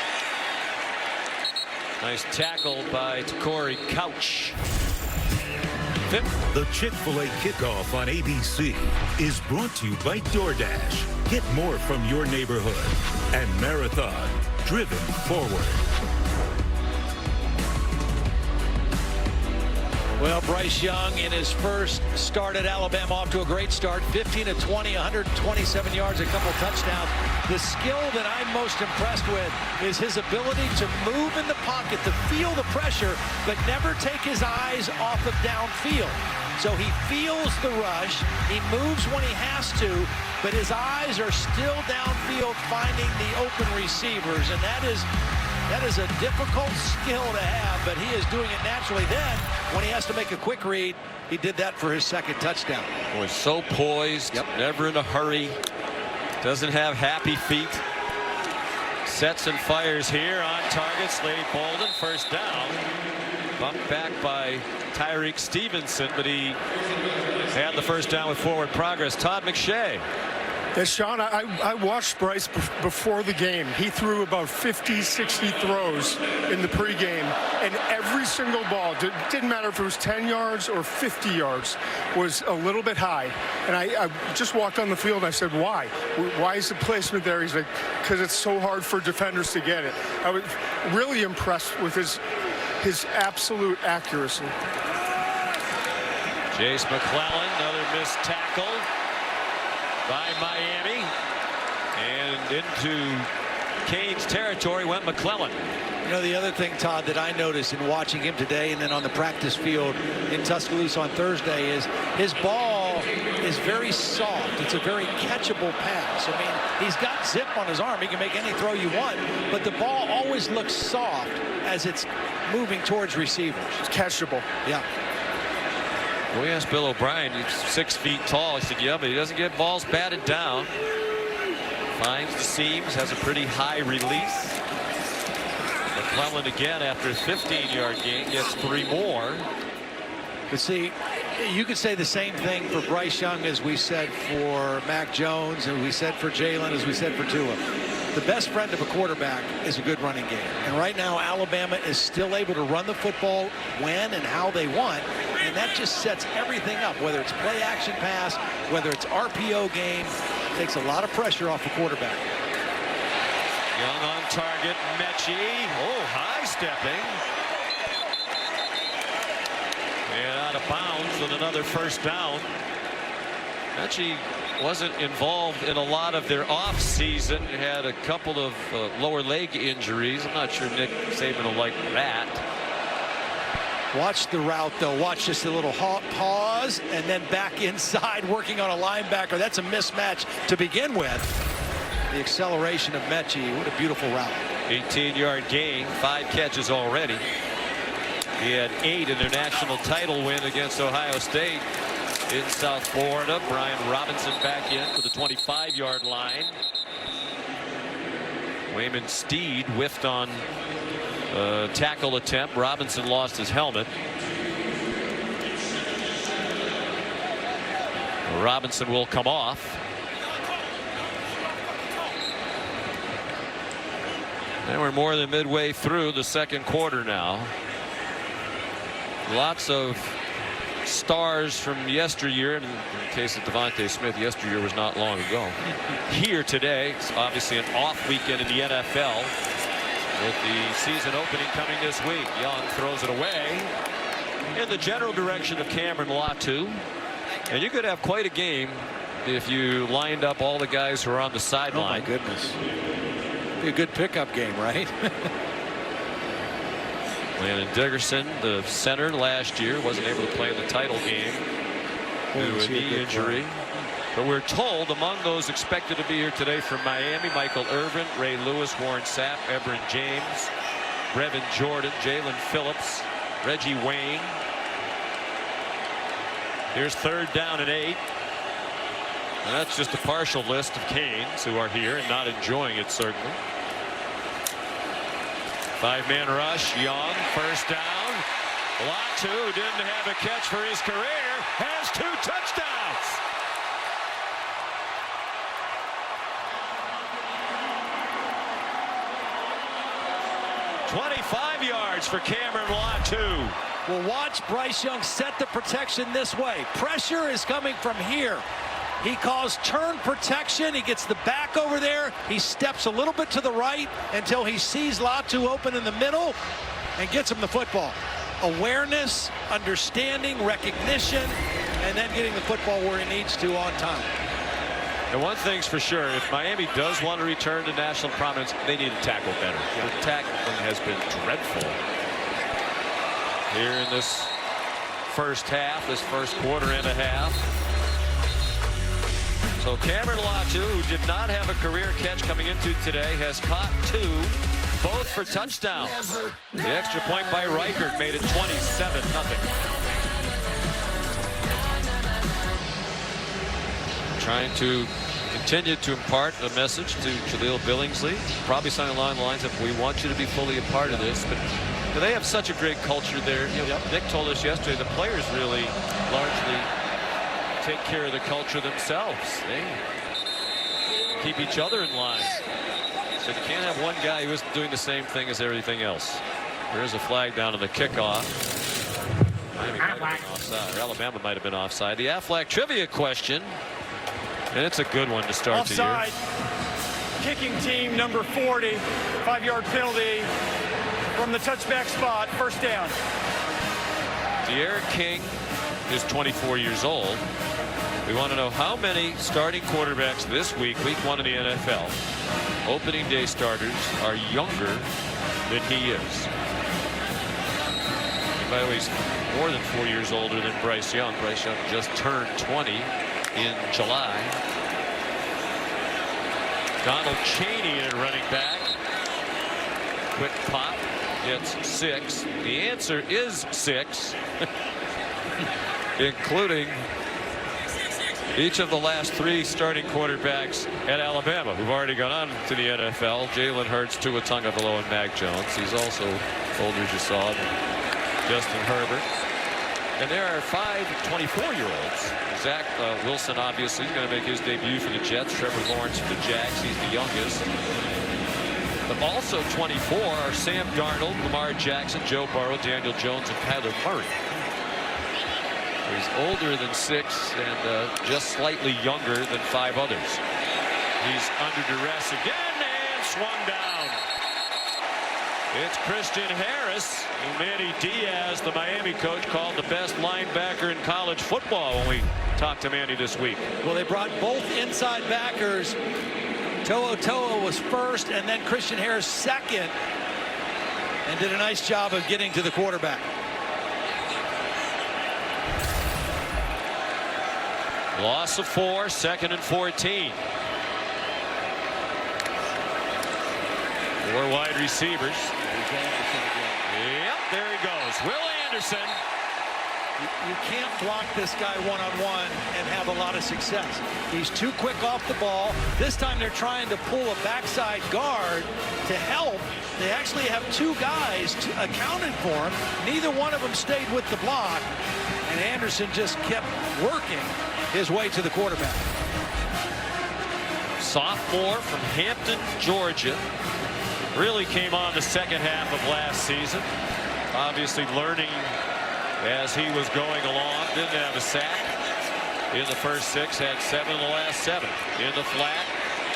Nice tackle by Corey Couch. The Chick-fil-A kickoff on ABC is brought to you by DoorDash. Get more from your neighborhood. And Marathon, driven forward. Well, Bryce Young in his first start at Alabama off to a great start. 15 of 20, 127 yards, a couple touchdowns. The skill that I'm most impressed with is his ability to move in the pocket, to feel the pressure, but never take his eyes off of downfield. So he feels the rush, he moves when he has to, but his eyes are still downfield finding the open receivers, and that is a difficult skill to have, but he is doing it naturally. Then, when he has to make a quick read, he did that for his second touchdown. Boy, so poised, never in a hurry, doesn't have happy feet. Sets and fires here on target. Slade Bolden, first down. Bumped back by Tyreek Stevenson, but he had the first down with forward progress. Todd McShay. Yeah, Sean, I watched Bryce before the game. He threw about 50, 60 throws in the pregame, and every single ball, didn't matter if it was 10 yards or 50 yards, was a little bit high. And I just walked on the field and I said, why? Why is the placement there? He's like, because it's so hard for defenders to get it. I was really impressed with his absolute accuracy. Chase McClellan, another missed tackle by Miami, and into Canes territory went McClellan. You know, the other thing, Todd, that I noticed in watching him today and then on the practice field in Tuscaloosa on Thursday is his ball is very soft. It's a very catchable pass. I mean, he's got zip on his arm. He can make any throw you want, but the ball always looks soft as it's moving towards receivers. It's catchable. Yeah. We asked Bill O'Brien, he's 6 feet tall. He said, yeah, but he doesn't get balls batted down. Finds the seams, has a pretty high release. McClellan again after a 15-yard gain gets 3 more. But see, you could say the same thing for Bryce Young as we said for Mac Jones, and we said for Jalen, as we said for Tua. The best friend of a quarterback is a good running game. And right now, Alabama is still able to run the football when and how they want. And that just sets everything up, whether it's play action pass, whether it's RPO game. Takes a lot of pressure off the quarterback. Young on target, Mechie. Oh, high stepping. And out of bounds with another first down. Mechie wasn't involved in a lot of their off season. Had a couple of lower leg injuries. I'm not sure Nick Saban will like that. Watch the route, though. Watch just a little pause and then back inside working on a linebacker. That's a mismatch to begin with. The acceleration of Mechie. What a beautiful route. 18-yard gain, 5 catches already. He had 8 in their national title win against Ohio State in South Florida. Brian Robinson back in for the 25-yard line. Wayman Steed whiffed on tackle attempt. Robinson lost his helmet. Robinson will come off. And we're more than midway through the second quarter now. Lots of stars from yesteryear. In the case of Devontae Smith, yesteryear was not long ago. Here today, it's obviously an off weekend in the NFL with the season opening coming this week. Young throws it away in the general direction of Cameron Latu. And you could have quite a game if you lined up all the guys who are on the sideline. Oh, my goodness. Be a good pickup game, right? Landon Dickerson, the center last year, wasn't able to play in the title game due to a knee injury. But we're told among those expected to be here today from Miami, Michael Irvin, Ray Lewis, Warren Sapp, Ebron James, Brevin Jordan, Jalen Phillips, Reggie Wayne. Here's 3rd down and 8. And that's just a partial list of Canes who are here and not enjoying it, certainly. 5-man rush. Young, first down. Latu didn't have a catch for his career. Has 2 touchdowns. $25 yards for Cameron Latu. Well, watch Bryce Young set the protection this way. Pressure is coming from here. He calls turn protection. He gets the back over there. He steps a little bit to the right until he sees Latu open in the middle and gets him the football. Awareness, understanding, recognition, and then getting the football where he needs to on time. And one thing's for sure, if Miami does want to return to national prominence, they need to tackle better. The tackling has been dreadful here in this first half, this first quarter and a half. So Cameron Latu, who did not have a career catch coming into today, has caught 2, both for touchdowns. The extra point by Reichert made it 27-0. Trying to continue to impart a message to Jaleel Billingsley. Probably something along the lines of, we want you to be fully a part of this. But they have such a great culture there. You know, Nick told us yesterday the players really largely take care of the culture themselves. They keep each other in line. So you can't have one guy who isn't doing the same thing as everything else. There's a flag down on the kickoff. Miami might have been offside, or Alabama might have been offside. The Aflac trivia question, and it's a good one to start offside. The year. Kicking team number 40, 5-yard penalty from the touchback spot, first down. D'Eriq King is 24 years old. We want to know how many starting quarterbacks this week, week 1 in the NFL, opening day starters, are younger than he is. And by the way, he's more than 4 years older than Bryce Young. Bryce Young just turned 20 in July. Donald Chaney at running back. Quick pop, gets 6. The answer is 6. Including each of the last 3 starting quarterbacks at Alabama who've already gone on to the NFL. Jalen Hurts, Tua Tagovailoa, and Mac Jones. He's also older, as you saw, than Justin Herbert. And there are 5 24-year-olds. Zach Wilson, obviously, is going to make his debut for the Jets. Trevor Lawrence for the Jags. He's the youngest. But also 24 are Sam Darnold, Lamar Jackson, Joe Burrow, Daniel Jones, and Kyler Murray. He's older than 6 and just slightly younger than 5 others. He's under duress again and swung down. It's Christian Harris, who Manny Diaz, the Miami coach, called the best linebacker in college football when we talked to Manny this week. Well, they brought both inside backers. Toa was first, and then Christian Harris second, and did a nice job of getting to the quarterback. Loss of 4, 2nd and 14. 4 wide receivers. Yep, there he goes. Will Anderson. You can't block this guy one-on-one and have a lot of success. He's too quick off the ball. This time they're trying to pull a backside guard to help. They actually have 2 guys accounted for him. Neither one of them stayed with the block, and Anderson just kept working his way to the quarterback. Sophomore from Hampton, Georgia. Really came on the second half of last season. Obviously learning as he was going along. Didn't have a sack in the first 6, had 7 in the last 7. In the flat,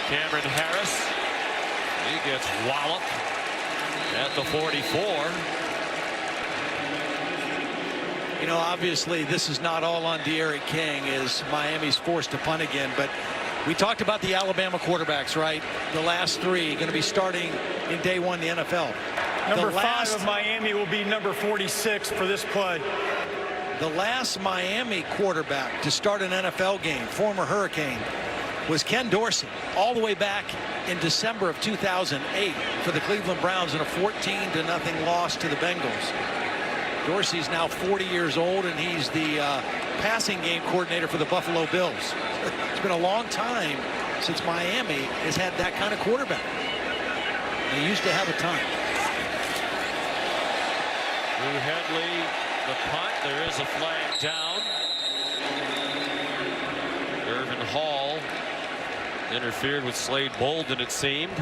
Cameron Harris. He gets walloped at the 44. You know, obviously this is not all on D'Eriq King as Miami's forced to punt again, but we talked about the Alabama quarterbacks, right? The last 3 going to be starting in day 1 in the NFL. Number 5 of Miami will be number 46 for this play. The last Miami quarterback to start an NFL game, former Hurricane, was Ken Dorsey, all the way back in December of 2008 for the Cleveland Browns in a 14-0 loss to the Bengals. Dorsey's now 40 years old, and he's the passing game coordinator for the Buffalo Bills. It's been a long time since Miami has had that kind of quarterback. They used to have a ton. Lou Hedley, the punt. There is a flag down. Irvin Hall interfered with Slade Bolden, it seemed.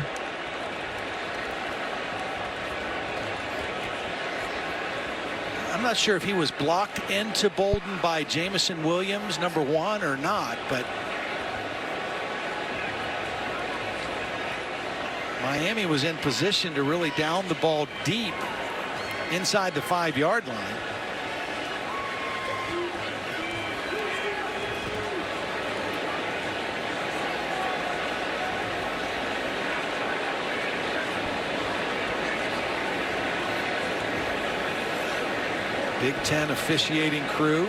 I'm not sure if he was blocked into Bolden by Jameson Williams, number 1, or not, but Miami was in position to really down the ball deep inside the 5-yard line. Big Ten officiating crew.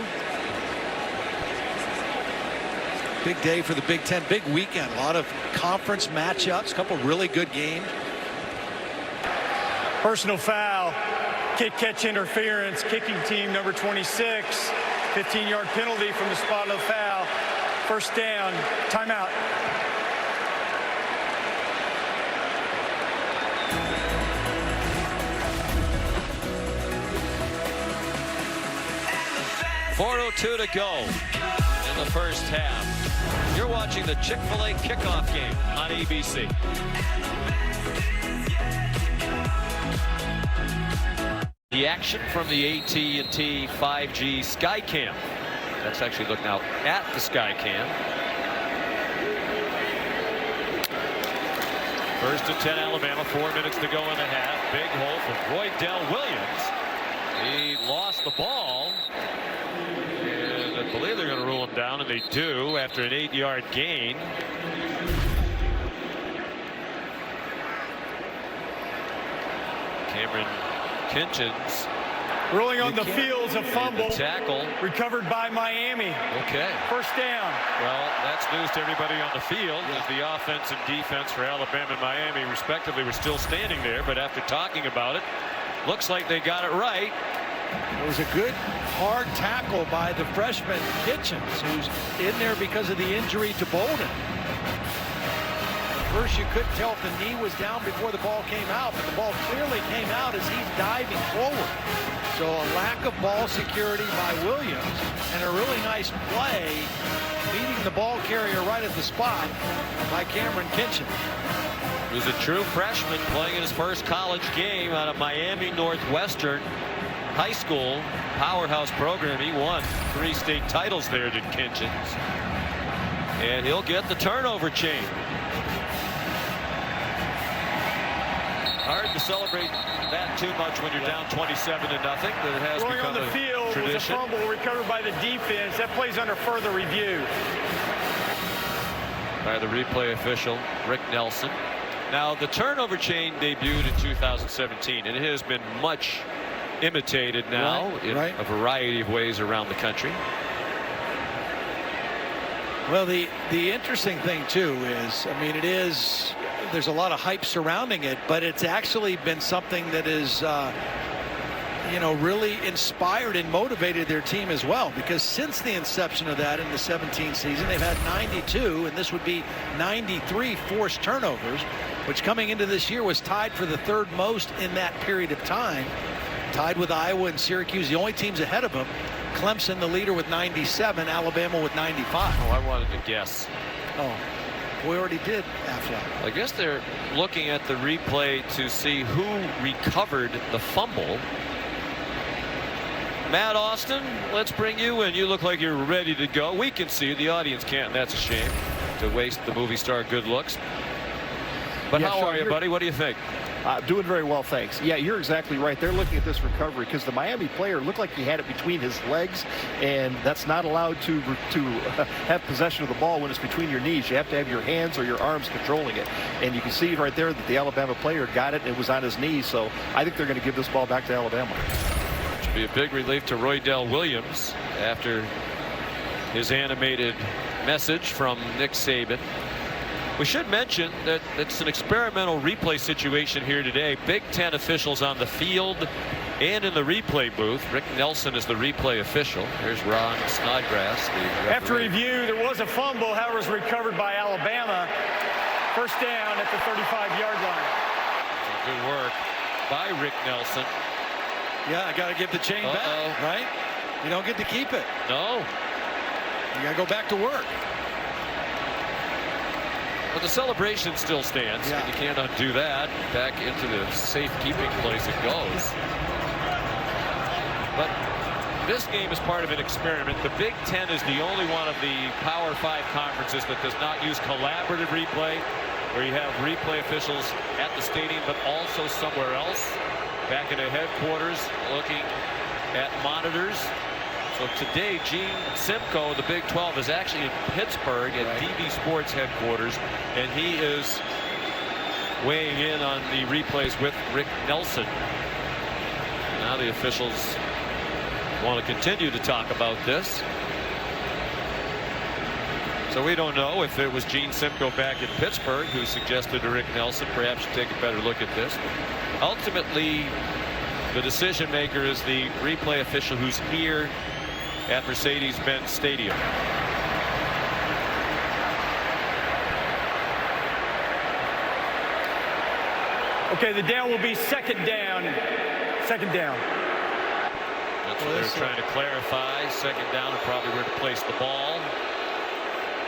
Big day for the Big Ten. Big weekend. A lot of conference matchups. A couple really good games. Personal foul. Kick catch interference. Kicking team number 26. 15-yard penalty from the spot of the foul. First down. Timeout. .402 to go in the first half. You're watching the Chick-fil-A kickoff game on ABC. The action from the AT&T 5G Skycam. That's actually looking out at the Skycam. First and 10 Alabama, 4 minutes to go in the half. Big hole for Roydell Williams. He lost the ball. And I believe they're going to rule him down, and they do after an 8-yard gain. Cameron Kinchins rolling on the field, a fumble. Tackle recovered by Miami. Okay. First down. Well, that's news to everybody on the field as the offense and defense for Alabama and Miami respectively were still standing there, but after talking about it, looks like they got it right. It was a good hard tackle by the freshman Kitchens, who's in there because of the injury to Bolden. At first you couldn't tell if the knee was down before the ball came out, but the ball clearly came out as he's diving forward. So a lack of ball security by Williams, and a really nice play beating the ball carrier right at the spot by Cameron Kitchens. He was a true freshman playing in his first college game out of Miami Northwestern High School powerhouse program. He won 3 state titles there, did Kitchens. And he'll get the turnover chain. Hard to celebrate that too much when you're down 27-0, but it has Going become on the a field tradition. was a fumble recovered by the defense. That plays under further review. By the replay official, Rick Nelson. Now, the turnover chain debuted in 2017, and it has been much imitated now in a variety of ways around the country. Well, the interesting thing, too, is, I mean, there's a lot of hype surrounding it, but it's actually been something that is, you know, really inspired and motivated their team as well, because since the inception of that in the 17 season, they've had 92, and this would be 93 forced turnovers, which coming into this year was tied for the third most in that period of time, tied with Iowa and Syracuse, the only teams ahead of them. Clemson, the leader, with 97, Alabama with 95. Oh, I wanted to guess. Oh, we already did, Aflac. I guess they're looking at the replay to see who recovered the fumble. Matt Austin, let's bring you in. You look like you're ready to go. We can see you. The audience can't, and that's a shame to waste the movie star good looks. But Yeah, how Sean, are you, buddy? What do you think? Doing very well, thanks. Yeah, you're exactly right. They're looking at this recovery because the Miami player looked like he had it between his legs, and that's not allowed to have possession of the ball when it's between your knees. You have to have your hands or your arms controlling it. And you can see right there that the Alabama player got it. It was on his knees, so I think they're going to give this ball back to Alabama. Should be a big relief to Roydell Williams after his animated message from Nick Saban. We should mention that it's an experimental replay situation here today. Big Ten officials on the field and in the replay booth. Rick Nelson is the replay official. Here's Ron Snodgrass, the referee. After review, there was a fumble. However, it was recovered by Alabama. First down at the 35-yard line. Good work by Rick Nelson. Yeah, I got to give the chain back, right? You don't get to keep it. No. You got to go back to work. But the celebration still stands. Yeah. And you can't undo that. Back into the safekeeping place it goes. But this game is part of an experiment. The Big Ten is the only one of the Power 5 conferences that does not use collaborative replay, where you have replay officials at the stadium, but also somewhere else, back in the headquarters, looking at monitors. So today, Gene Simcoe, the Big 12, is actually in Pittsburgh at DB Sports headquarters, and he is weighing in on the replays with Rick Nelson. Now the officials want to continue to talk about this. So we don't know if it was Gene Simcoe back in Pittsburgh who suggested to Rick Nelson perhaps take a better look at this. Ultimately, the decision maker is the replay official who's here at Mercedes-Benz Stadium. Okay, the down will be second down. Second down. That's what they're trying to clarify. Second down and probably where to place the ball.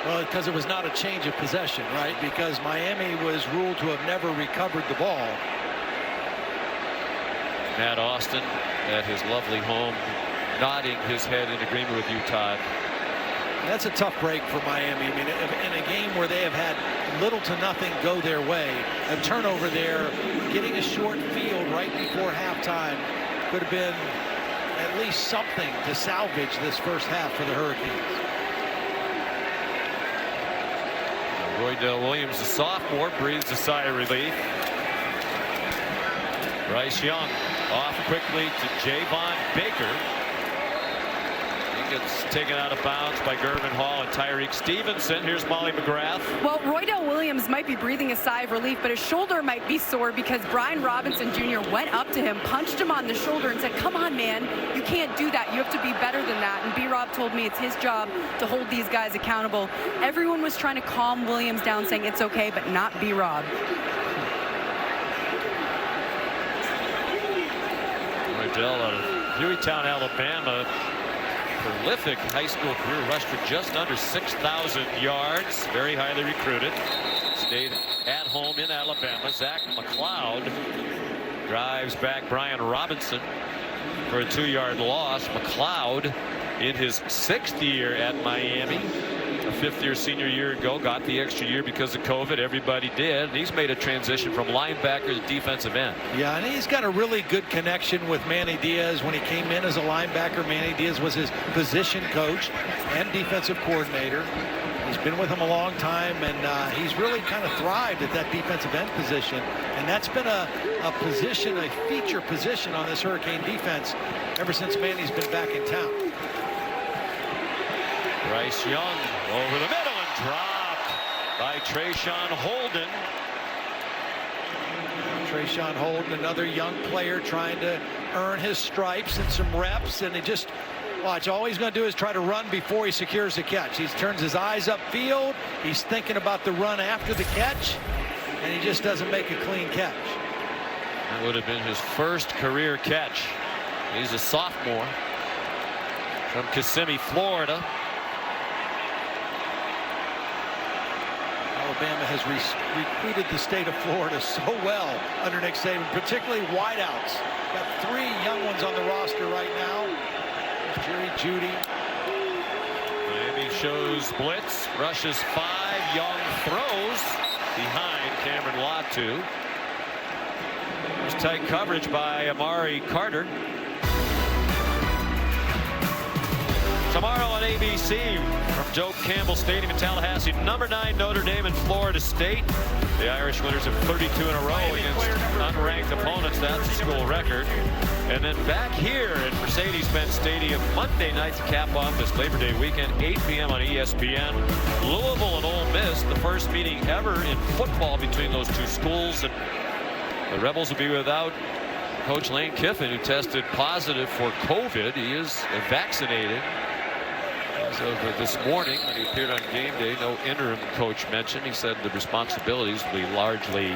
Well, because it was not a change of possession, right? Because Miami was ruled to have never recovered the ball. Matt Austin at his lovely home, nodding his head in agreement with you, Todd. That's a tough break for Miami. I mean, in a game where they have had little to nothing go their way, a turnover there, getting a short field right before halftime could have been at least something to salvage this first half for the Hurricanes. Roydell Williams, the sophomore, breathes a sigh of relief. Bryce Young off quickly to Javon Baker. He gets taken out of bounds by Gervin Hall and Tyreek Stevenson. Here's Molly McGrath. Well, Roydell Williams might be breathing a sigh of relief, but his shoulder might be sore because Brian Robinson Jr. went up to him, punched him on the shoulder and said, "Come on, man, you can't do that. You have to be better than that." And B-Rob told me it's his job to hold these guys accountable. Everyone was trying to calm Williams down, saying it's okay, but not B-Rob. Roydell out of Hueytown, Alabama. Prolific high school career, rushed for just under 6,000 yards. Very highly recruited. Stayed at home in Alabama. Zach McLeod drives back Brian Robinson for a 2-yard loss. McLeod in his 6th year at Miami. a fifth-year senior year ago, got the extra year because of COVID. Everybody did. And he's made a transition from linebacker to defensive end. Yeah, and he's got a really good connection with Manny Diaz. When he came in as a linebacker, Manny Diaz was his position coach and defensive coordinator. He's been with him a long time, and he's really kind of thrived at that defensive end position. And that's been a position, a feature position on this Hurricane defense ever since Manny's been back in town. Bryce Young over the middle and dropped by Trayshawn Holden. Trayshawn Holden, another young player trying to earn his stripes and some reps, and he just watch. All he's going to do is try to run before he secures the catch. He turns his eyes upfield. He's thinking about the run after the catch, and he just doesn't make a clean catch. That would have been his first career catch. He's a sophomore from Kissimmee, Florida. Alabama has recruited the state of Florida so well under Nick Saban, particularly wideouts. Got 3 young ones on the roster right now. Jerry Jeudy. Miami shows blitz, rushes 5, Young throws behind Cameron Latu. There's tight coverage by Amari Carter. Tomorrow on ABC from Joe Campbell Stadium in Tallahassee, number 9 Notre Dame and Florida State. The Irish winners of 32 in a row against unranked opponents. That's a school record. And then back here at Mercedes-Benz Stadium Monday night to cap off this Labor Day weekend, 8 p.m. on ESPN. Louisville and Ole Miss, the first meeting ever in football between those two schools. And the Rebels will be without Coach Lane Kiffin, who tested positive for COVID. He is vaccinated. As of this morning, when he appeared on game day, no interim coach mentioned. He said the responsibilities will be largely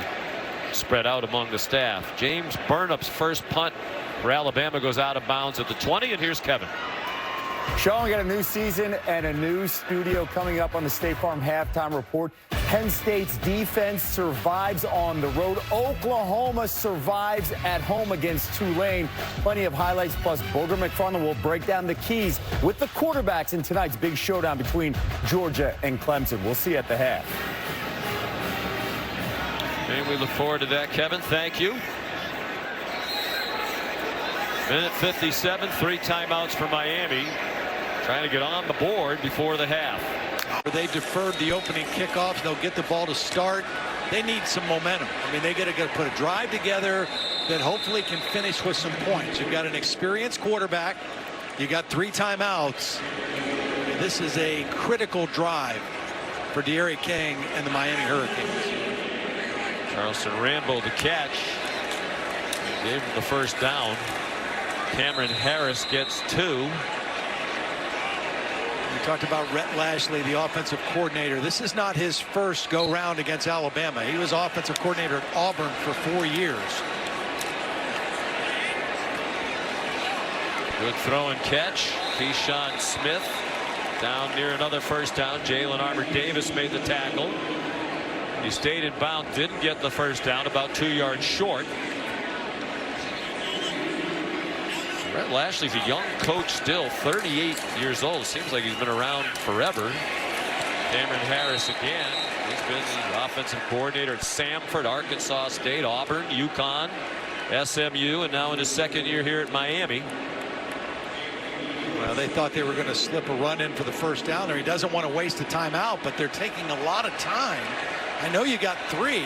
spread out among the staff. James Burnup's first punt for Alabama goes out of bounds at the 20, and here's Kevin. Sean, we got a new season and a new studio coming up on the State Farm Halftime Report. Penn State's defense survives on the road. Oklahoma survives at home against Tulane. Plenty of highlights, plus Booger McFarland will break down the keys with the quarterbacks in tonight's big showdown between Georgia and Clemson. We'll see you at the half. And we look forward to that, Kevin. Thank you. Minute 57, 3 timeouts for Miami. Trying to get on the board before the half. They deferred the opening kickoff. They'll get the ball to start. They need some momentum. I mean, they got to put a drive together that hopefully can finish with some points. You've got an experienced quarterback. You got 3 timeouts. This is a critical drive for De'Aaron King and the Miami Hurricanes. Charleston Rambo the catch. Gave him the first down. Cameron Harris gets 2. We talked about Rhett Lashley, the offensive coordinator. This is not his first go-round against Alabama. He was offensive coordinator at Auburn for 4 years. Good throw and catch. Keyshawn Smith down near another first down. Jalen Armour-Davis made the tackle. He stayed in bounds, didn't get the first down, about 2 yards short. Rhett Lashley's a young coach still, 38 years old. Seems like he's been around forever. Cameron Harris again. He's been the offensive coordinator at Samford, Arkansas State, Auburn, UConn, SMU, and now in his second year here at Miami. Well, they thought they were going to slip a run in for the first down there. He doesn't want to waste a timeout, but they're taking a lot of time. I know you got 3,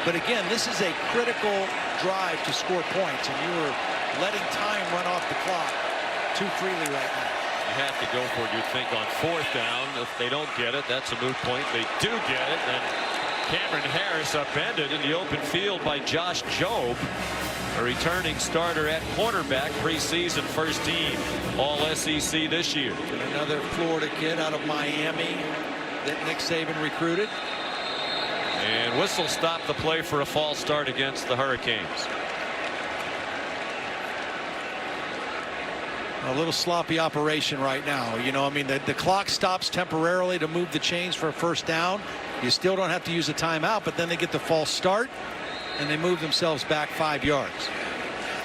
but again, this is a critical drive to score points, and you were letting time run off the clock too freely right now. You have to go for it, you'd think, on 4th down. If they don't get it, that's a moot point. They do get it, and Cameron Harris upended in the open field by Josh Jobe, a returning starter at cornerback, preseason first team All-SEC this year. And another Florida kid out of Miami that Nick Saban recruited. And whistle stopped the play for a false start against the Hurricanes. A little sloppy operation right now. You know, I mean, the clock stops temporarily to move the chains for a first down. You still don't have to use a timeout, but then they get the false start and they move themselves back 5 yards.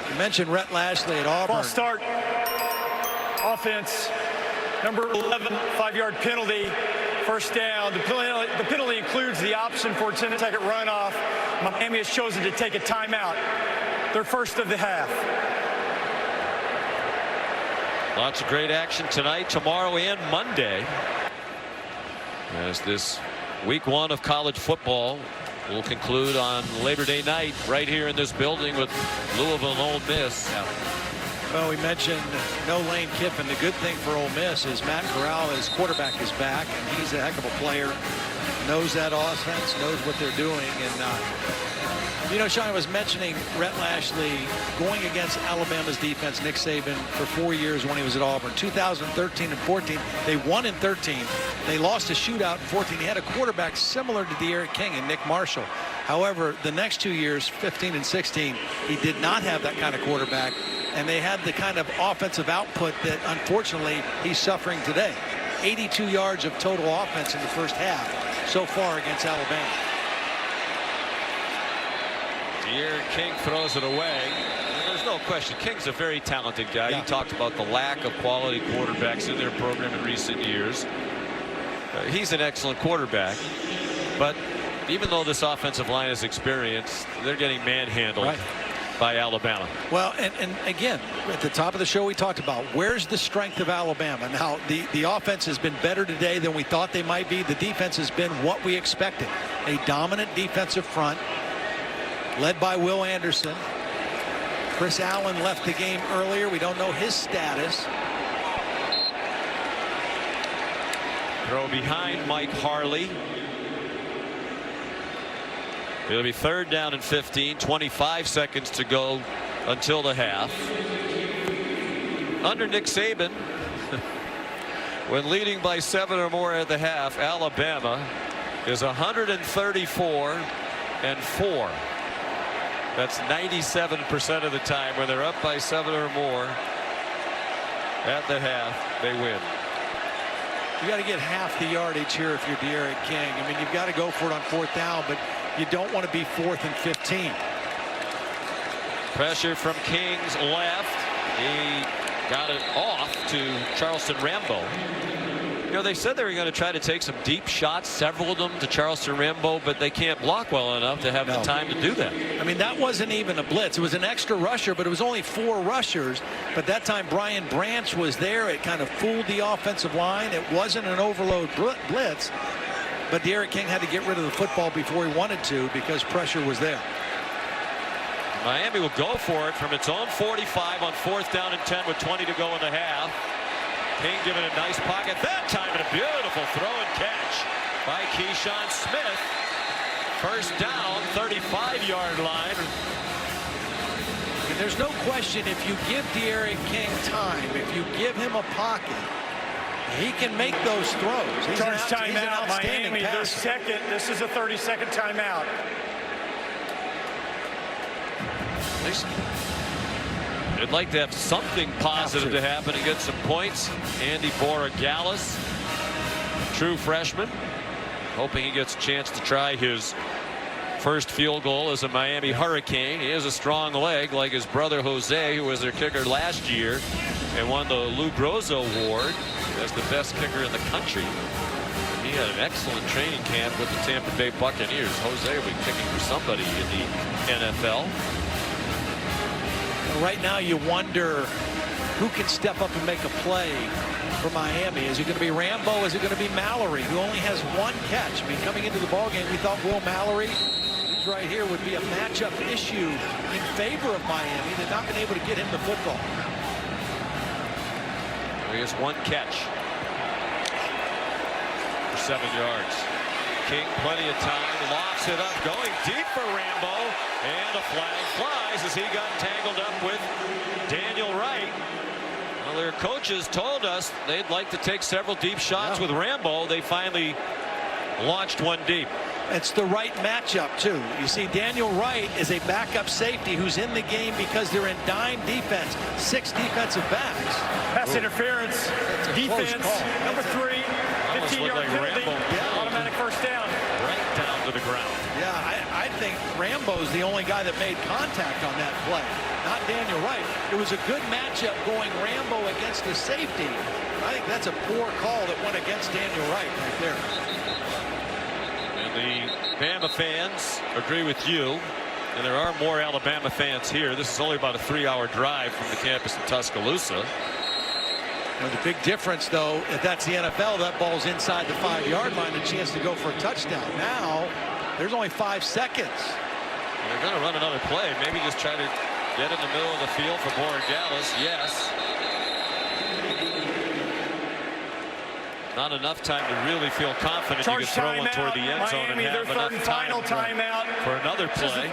You mentioned Rhett Lashley at Auburn. False start. Offense. Number 11, 5-yard penalty. First down. The penalty includes the option for a 10-second runoff. Miami has chosen to take a timeout. Their first of the half. Lots of great action tonight, tomorrow, and Monday. As this week 1 of college football will conclude on Labor Day night right here in this building with Louisville and Ole Miss. Well, we mentioned no Lane Kiffin. The good thing for Ole Miss is Matt Corral, his quarterback, is back, and he's a heck of a player. Knows that offense, knows what they're doing. And, you know, Sean, I was mentioning Rhett Lashley going against Alabama's defense, Nick Saban, for 4 years when he was at Auburn. 2013 and 14, they won in 13. They lost a shootout in 14. He had a quarterback similar to De'Aaron King and Nick Marshall. However, the next 2 years, 15 and 16, he did not have that kind of quarterback. And they had the kind of offensive output that, unfortunately, he's suffering today. 82 yards of total offense in the first half so far against Alabama. De'Aaron King throws it away. There's no question. King's a very talented guy. Yeah. You talked about the lack of quality quarterbacks in their program in recent years. He's an excellent quarterback. But even though this offensive line is experienced, they're getting manhandled. Right. By Alabama. Well, and again, at the top of the show, we talked about where's the strength of Alabama. Now, the offense has been better today than we thought they might be. The defense has been what we expected. A dominant defensive front led by Will Anderson. Chris Allen left the game earlier. We don't know his status. Throw behind Mike Harley. It'll be 3rd down and 15, 25 seconds to go until the half. Under Nick Saban, when leading by 7 or more at the half, Alabama is 134 and 4. That's 97% of the time when they're up by 7 or more at the half, they win. You got to get half the yardage here if you're De'Aaron King. I mean, you've got to go for it on 4th down, but you don't want to be 4th and 15. Pressure from King's left. He got it off to Charleston Rambo. You know, they said they were going to try to take some deep shots, several of them to Charleston Rambo, but they can't block well enough to have the time to do that. I mean, that wasn't even a blitz. It was an extra rusher, but it was only 4 rushers. But that time, Brian Branch was there. It kind of fooled the offensive line. It wasn't an overload blitz, but De'Aaron King had to get rid of the football before he wanted to because pressure was there. Miami will go for it from its own 45 on 4th down and 10 with 20 to go in the half. King giving a nice pocket that time, and a beautiful throw and catch by Keyshawn Smith. 1st down, 35-yard line. And there's no question, if you give De'Aaron King time, if you give him a pocket, he can make those throws. He's Charge he's an timeout, outstanding Miami. Their passer. second. This is a 30-second timeout. They'd like to have something positive to happen and get some points. Andy Borregales, true freshman, hoping he gets a chance to try his first field goal as a Miami Hurricane. He has a strong leg like his brother Jose, who was their kicker last year and won the Lou Groza Award as the best kicker in the country. He had an excellent training camp with the Tampa Bay Buccaneers. Jose will be kicking for somebody in the NFL. Right now, you wonder who can step up and make a play for Miami. Is it going to be Rambo? Is it going to be Mallory, who only has 1 catch? I mean, coming into the ballgame, we thought Will Mallory, who's right here, would be a matchup issue in favor of Miami. They've not been able to get him the football. He has 1 catch for 7 yards. King, plenty of time, lofts it up, going deep for Rambo, and a flag flies as he got tangled up with Daniel Wright. Well, their coaches told us they'd like to take several deep shots with Rambo. They finally launched 1 deep. It's the right matchup, too. You see, Daniel Wright is a backup safety who's in the game because they're in dime defense. 6 defensive backs. Pass interference. Defense. Number 3. 15-yard penalty. Rambo. Automatic 1st down. Right down to the ground. Yeah, I think Rambo's the only guy that made contact on that play, not Daniel Wright. It was a good matchup going Rambo against the safety. I think that's a poor call that went against Daniel Wright right there. And the Bama fans agree with you. And there are more Alabama fans here. This is only about a 3-hour drive from the campus in Tuscaloosa. The big difference, though, if that's the NFL, that ball's inside the 5-yard line, a chance to go for a touchdown. Now, there's only 5 seconds. And they're going to run another play. Maybe just try to get in the middle of the field for Borregales. Yes. Not enough time to really feel confident you can throw one toward the end zone and have enough time for another play.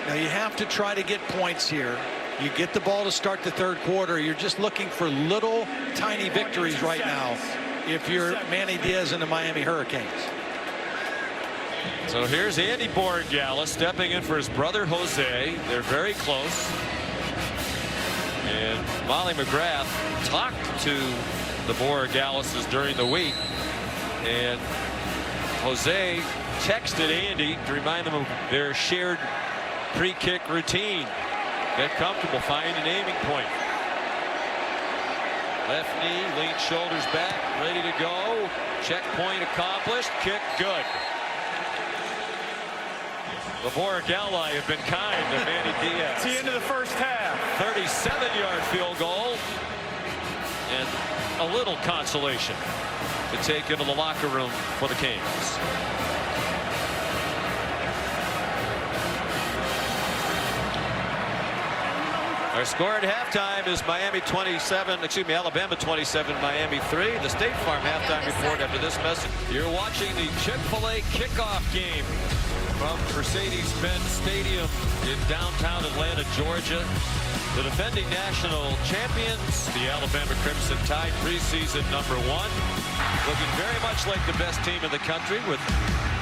Now you have to try to get points here. You get the ball to start the third quarter. You're just looking for little tiny victories right now if you're Manny Diaz and the Miami Hurricanes. So here's Andy Borregales stepping in for his brother Jose. They're very close. And Molly McGrath talked to the Borregaleses during the week. And Jose texted Andy to remind them of their shared pre-kick routine. Get comfortable, find an aiming point. Left knee, lean shoulders back, ready to go. Checkpoint accomplished, kick good. The Borregale have been kind to Manny Diaz. It's the end of the first half. 37-yard field goal. And a little consolation to take into the locker room for the Kings. Our score at halftime is Alabama 27, Miami 3. The State Farm halftime report after this message. You're watching the Chick-fil-A kickoff game from Mercedes-Benz Stadium in downtown Atlanta, Georgia. The defending national champions, the Alabama Crimson Tide, preseason #1. Looking very much like the best team in the country, with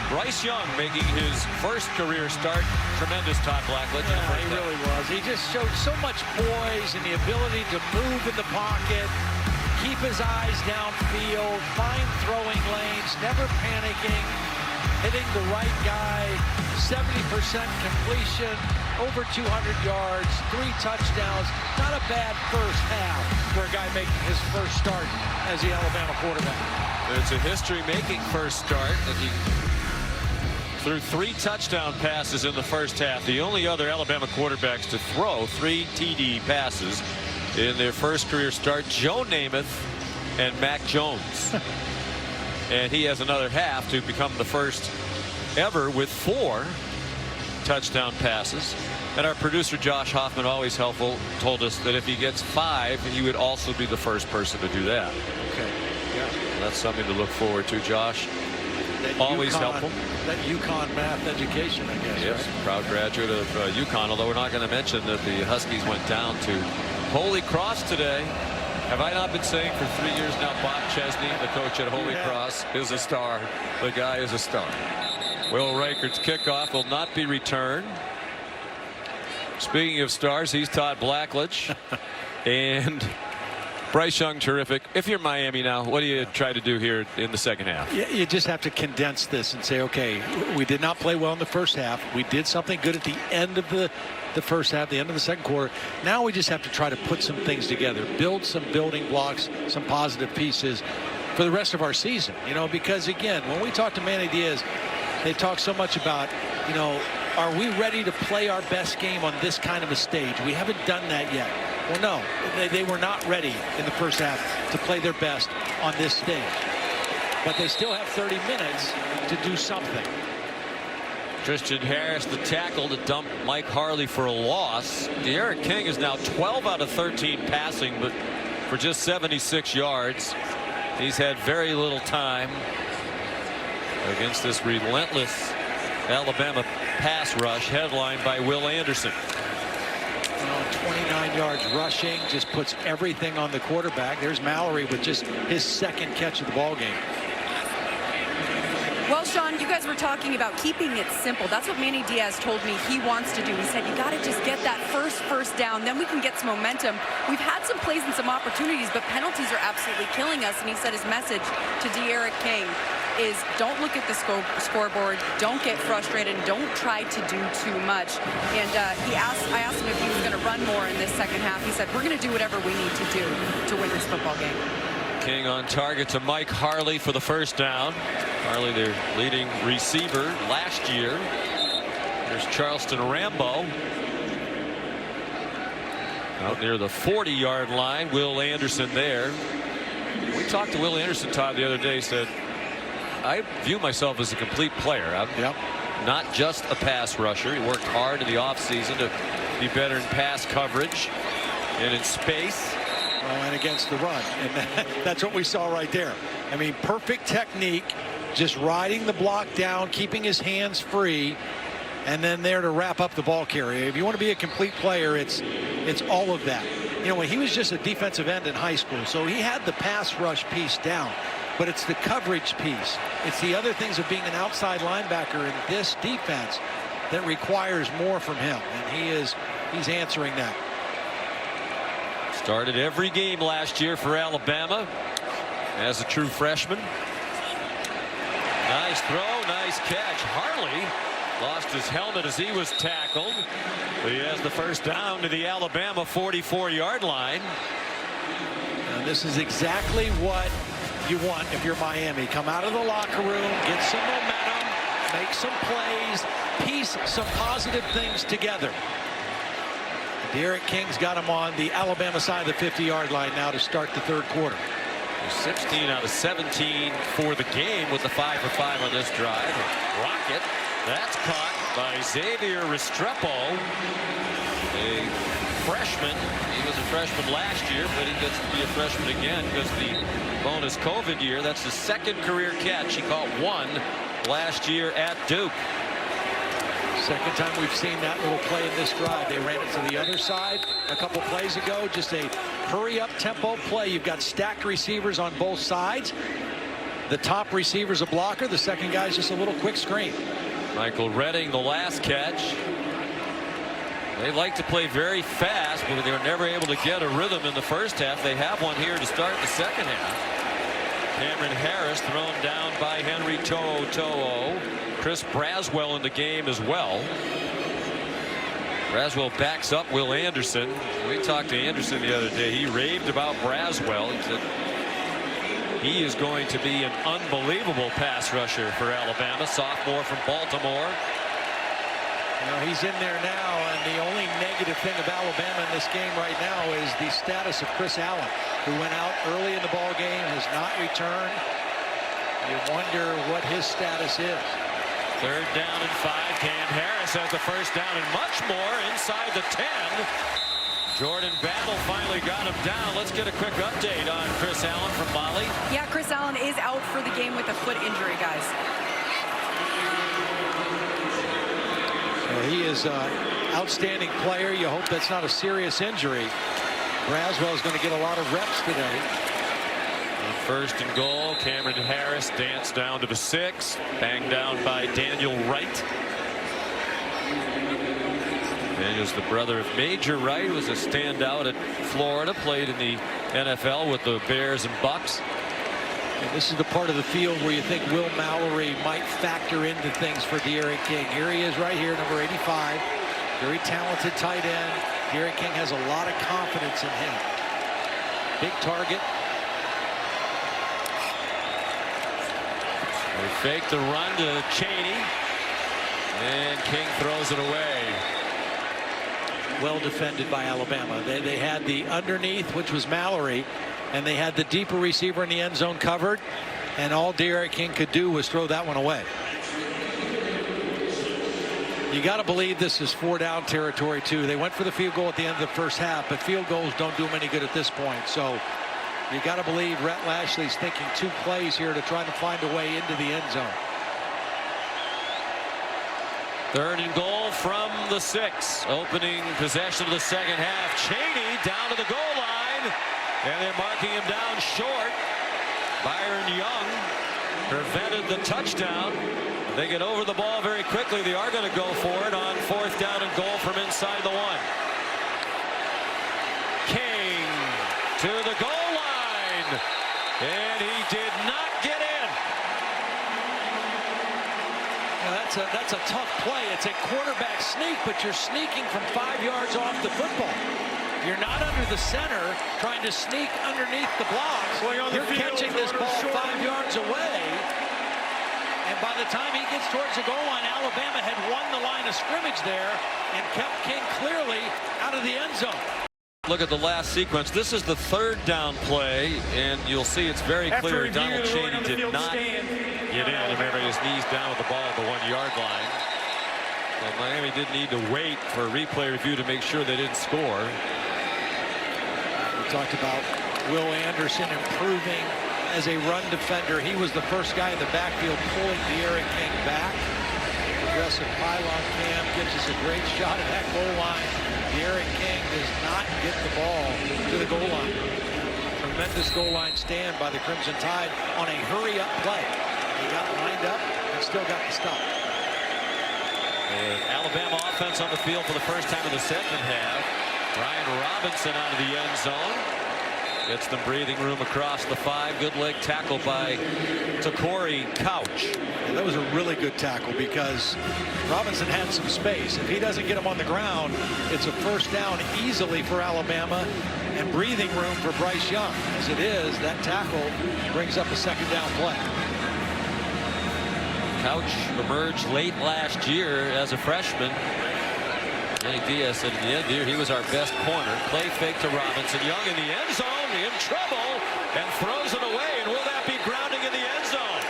Bryce Young making his first career start. Tremendous, Todd Blackledge. Yeah, he really was. He just showed so much poise and the ability to move in the pocket, keep his eyes downfield, find throwing lanes, never panicking, hitting the right guy, 70% completion, over 200 yards, 3 touchdowns. Not a bad first half for a guy making his first start as the Alabama quarterback. It's a history-making first start. And he threw 3 touchdown passes in the first half. The only other Alabama quarterbacks to throw 3 TD passes in their first career start, Joe Namath and Mac Jones. And he has another half to become the first ever with 4 touchdown passes. And our producer Josh Hoffman, always helpful, told us that if he gets 5, he would also be the first person to do that. Okay. Yeah. That's something to look forward to, Josh. Always helpful. That UConn math education, I guess. Yes, right? proud graduate of UConn, although we're not going to mention that the Huskies went down to Holy Cross today. Have I not been saying for 3 years now, Bob Chesney, the coach at Holy Cross, is a star. The guy is a star. Will Reichard's kickoff will not be returned. Speaking of stars, he's Todd Blackledge. And Bryce Young, terrific. If you're Miami now, what do you try to do here in the second half? You just have to condense this and say, okay, we did not play well in the first half. We did something good at the end of the first half, the end of the second quarter. Now we just have to try to put some things together, build some building blocks, some positive pieces for the rest of our season. You know, because again, when we talk to Manny Diaz, they talk so much about, you know, are we ready to play our best game on this kind of a stage? We haven't done that yet. Well, no, they were not ready in the first half to play their best on this stage. But they still have 30 minutes to do something. Christian Harris, the tackle to dump Mike Harley for a loss. D'Eriq King is now 12 out of 13 passing, but for just 76 yards. He's had very little time against this relentless Alabama pass rush headlined by Will Anderson. 29 yards rushing, just puts everything on the quarterback. There's Mallory with just his second catch of the ball game. Well, Sean, you guys were talking about keeping it simple. That's what Manny Diaz told me he wants to do. He said, you got to just get that first down, then we can get some momentum. We've had some plays and some opportunities, but penalties are absolutely killing us. And he said his message to D'Eriq King, is don't look at the scoreboard, don't get frustrated, and don't try to do too much. And I asked him if he was going to run more in this second half. He said, we're going to do whatever we need to do to win this football game. King on target to Mike Harley for the first down. Harley, their leading receiver last year. There's Charleston Rambo out near the 40-yard line. Will Anderson there. We talked to Will Anderson, Todd, the other day. He said, I view myself as a complete player. I'm not just a pass rusher. He worked hard in the offseason to be better in pass coverage and in space. And against the run. And that's what we saw right there. I mean, perfect technique, just riding the block down, keeping his hands free, and then there to wrap up the ball carrier. If you want to be a complete player, it's all of that. You know, when he was just a defensive end in high school, so he had the pass rush piece down, but it's the coverage piece. It's the other things of being an outside linebacker in this defense that requires more from him, and he's answering that. Started every game last year for Alabama as a true freshman. Nice throw, nice catch. Harley lost his helmet as he was tackled, but he has the first down to the Alabama 44-yard line. And this is exactly what you want if you're Miami. Come out of the locker room, get some momentum, make some plays, piece some positive things together. D'Eriq King's got him on the Alabama side of the 50-yard line now to start the third quarter. 16 out of 17 for the game with the 5 for 5 on this drive. Rocket, that's caught by Xavier Restrepo, a freshman. He was a freshman last year, but he gets to be a freshman again because the bonus COVID year. That's his second career catch. He caught one last year at Duke. Second time we've seen that little play in this drive. They ran it to the other side a couple plays ago. Just a hurry-up tempo play. You've got stacked receivers on both sides. The top receiver's a blocker. The second guy's just a little quick screen. Michael Redding, the last catch. They like to play very fast, but they were never able to get a rhythm in the first half. They have one here to start the second half. Cameron Harris thrown down by Henry To'o. Chris Braswell in the game as well. Braswell backs up Will Anderson. We talked to Anderson the other day. He raved about Braswell. He said he is going to be an unbelievable pass rusher for Alabama. Sophomore from Baltimore. You know, he's in there now, and the only negative thing of Alabama in this game right now is the status of Chris Allen, who went out early in the ball game, has not returned. You wonder what his status is. Third down and 5. Cam Harris has the first down and much more inside the 10. Jordan Battle finally got him down. Let's get a quick update on Chris Allen from Molly. Yeah, Chris Allen is out for the game with a foot injury, guys. He is an outstanding player. You hope that's not a serious injury. Braswell is going to get a lot of reps today. First and goal. Cameron Harris danced down to the 6. Banged down by Daniel Wright. Daniel's the brother of Major Wright, who was a standout at Florida. Played in the NFL with the Bears and Bucks. And this is the part of the field where you think Will Mallory might factor into things for D'Eriq King. Here he is right here, number 85. Very talented tight end. D'Eriq King has a lot of confidence in him. Big target. They fake the run to Chaney. And King throws it away. Well defended by Alabama. They had the underneath, which was Mallory, and they had the deeper receiver in the end zone covered, and all D'Eriq King could do was throw that one away. You got to believe this is 4-down territory too. They went for the field goal at the end of the first half, but field goals don't do them any good at this point. So you got to believe Rhett Lashley's thinking 2 plays here to try to find a way into the end zone. Third and goal from the 6. Opening possession of the second half. Chaney down to the goal line. And they're marking him down short. Byron Young prevented the touchdown. They get over the ball very quickly. They are going to go for it on 4th down and goal from inside the 1. King to the goal line. And he did not get in. that's a tough play. It's a quarterback sneak, but you're sneaking from 5 yards off the football. You're not under the center trying to sneak underneath the blocks. You're catching this ball 5 yards away. And by the time he gets towards the goal line, Alabama had won the line of scrimmage there and kept King clearly out of the end zone. Look at the last sequence. This is the third down play, and you'll see it's very clear Donald Chaney did not get in. Remember, his knees down with the ball at the 1 yard line. Well, Miami did need to wait for a replay review to make sure they didn't score. We talked about Will Anderson improving as a run defender. He was the first guy in the backfield pulling De'Aaron King back. Aggressive pylon cam gives us a great shot at that goal line. De'Aaron King does not get the ball to the goal line. Tremendous goal line stand by the Crimson Tide on a hurry-up play. He got lined up and still got the stop. Alabama offense on the field for the first time in the second half. Brian Robinson out of the end zone. Gets them breathing room across the 5. Good leg tackle by Corey Couch. Yeah, that was a really good tackle because Robinson had some space. If he doesn't get him on the ground, it's a first down easily for Alabama and breathing room for Bryce Young. As it is, that tackle brings up a second down play. Couch emerged late last year as a freshman. Manny Diaz said at the end here he was our best corner. Play fake to Robinson. Young in the end zone, in trouble, and throws it away. And will that be grounding in the end zone?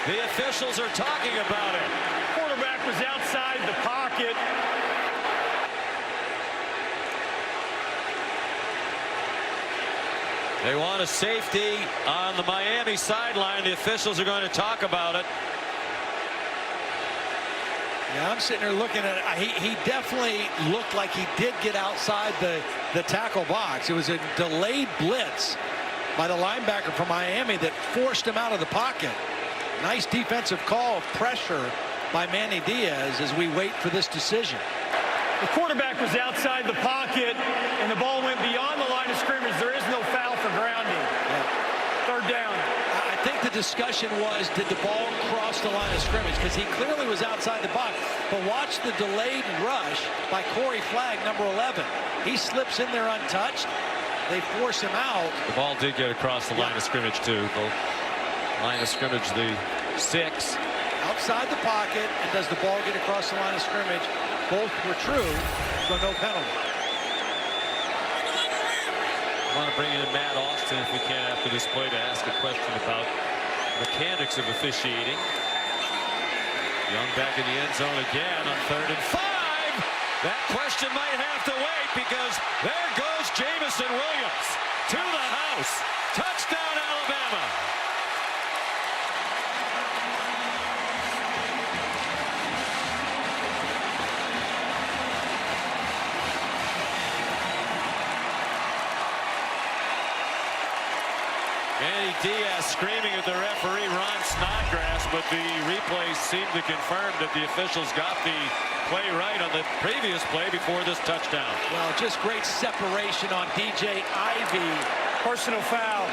The officials are talking about it. Quarterback was outside the pocket. They want a safety on the Miami sideline. The officials are going to talk about it. Yeah, I'm sitting there looking at it. He definitely looked like he did get outside the tackle box. It was a delayed blitz by the linebacker from Miami that forced him out of the pocket. Nice defensive call of pressure by Manny Diaz as we wait for this decision. The quarterback was outside the pocket, and the ball went beyond the line of scrimmage. There is no foul for grounding. Yeah. Third down. I think the discussion was, did the ball cross the line of scrimmage? Because he clearly was outside the box. But watch the delayed rush by Corey Flagg, number 11. He slips in there untouched. They force him out. The ball did get across the line of scrimmage, too. The line of scrimmage, the 6. Outside the pocket, and does the ball get across the line of scrimmage? Both were true, so no penalty. I want to bring in Matt Austin, if we can, after this play to ask a question about mechanics of officiating. Young back in the end zone again on 3rd and 5. That question might have to wait because there goes Jameson Williams to the house. Touchdown, Alabama. Manny Diaz screaming at the referee, Ron Snodgrass, but the replays seem to confirm that the officials got the play right on the previous play before this touchdown. Well, just great separation on DJ Ivey. Personal foul.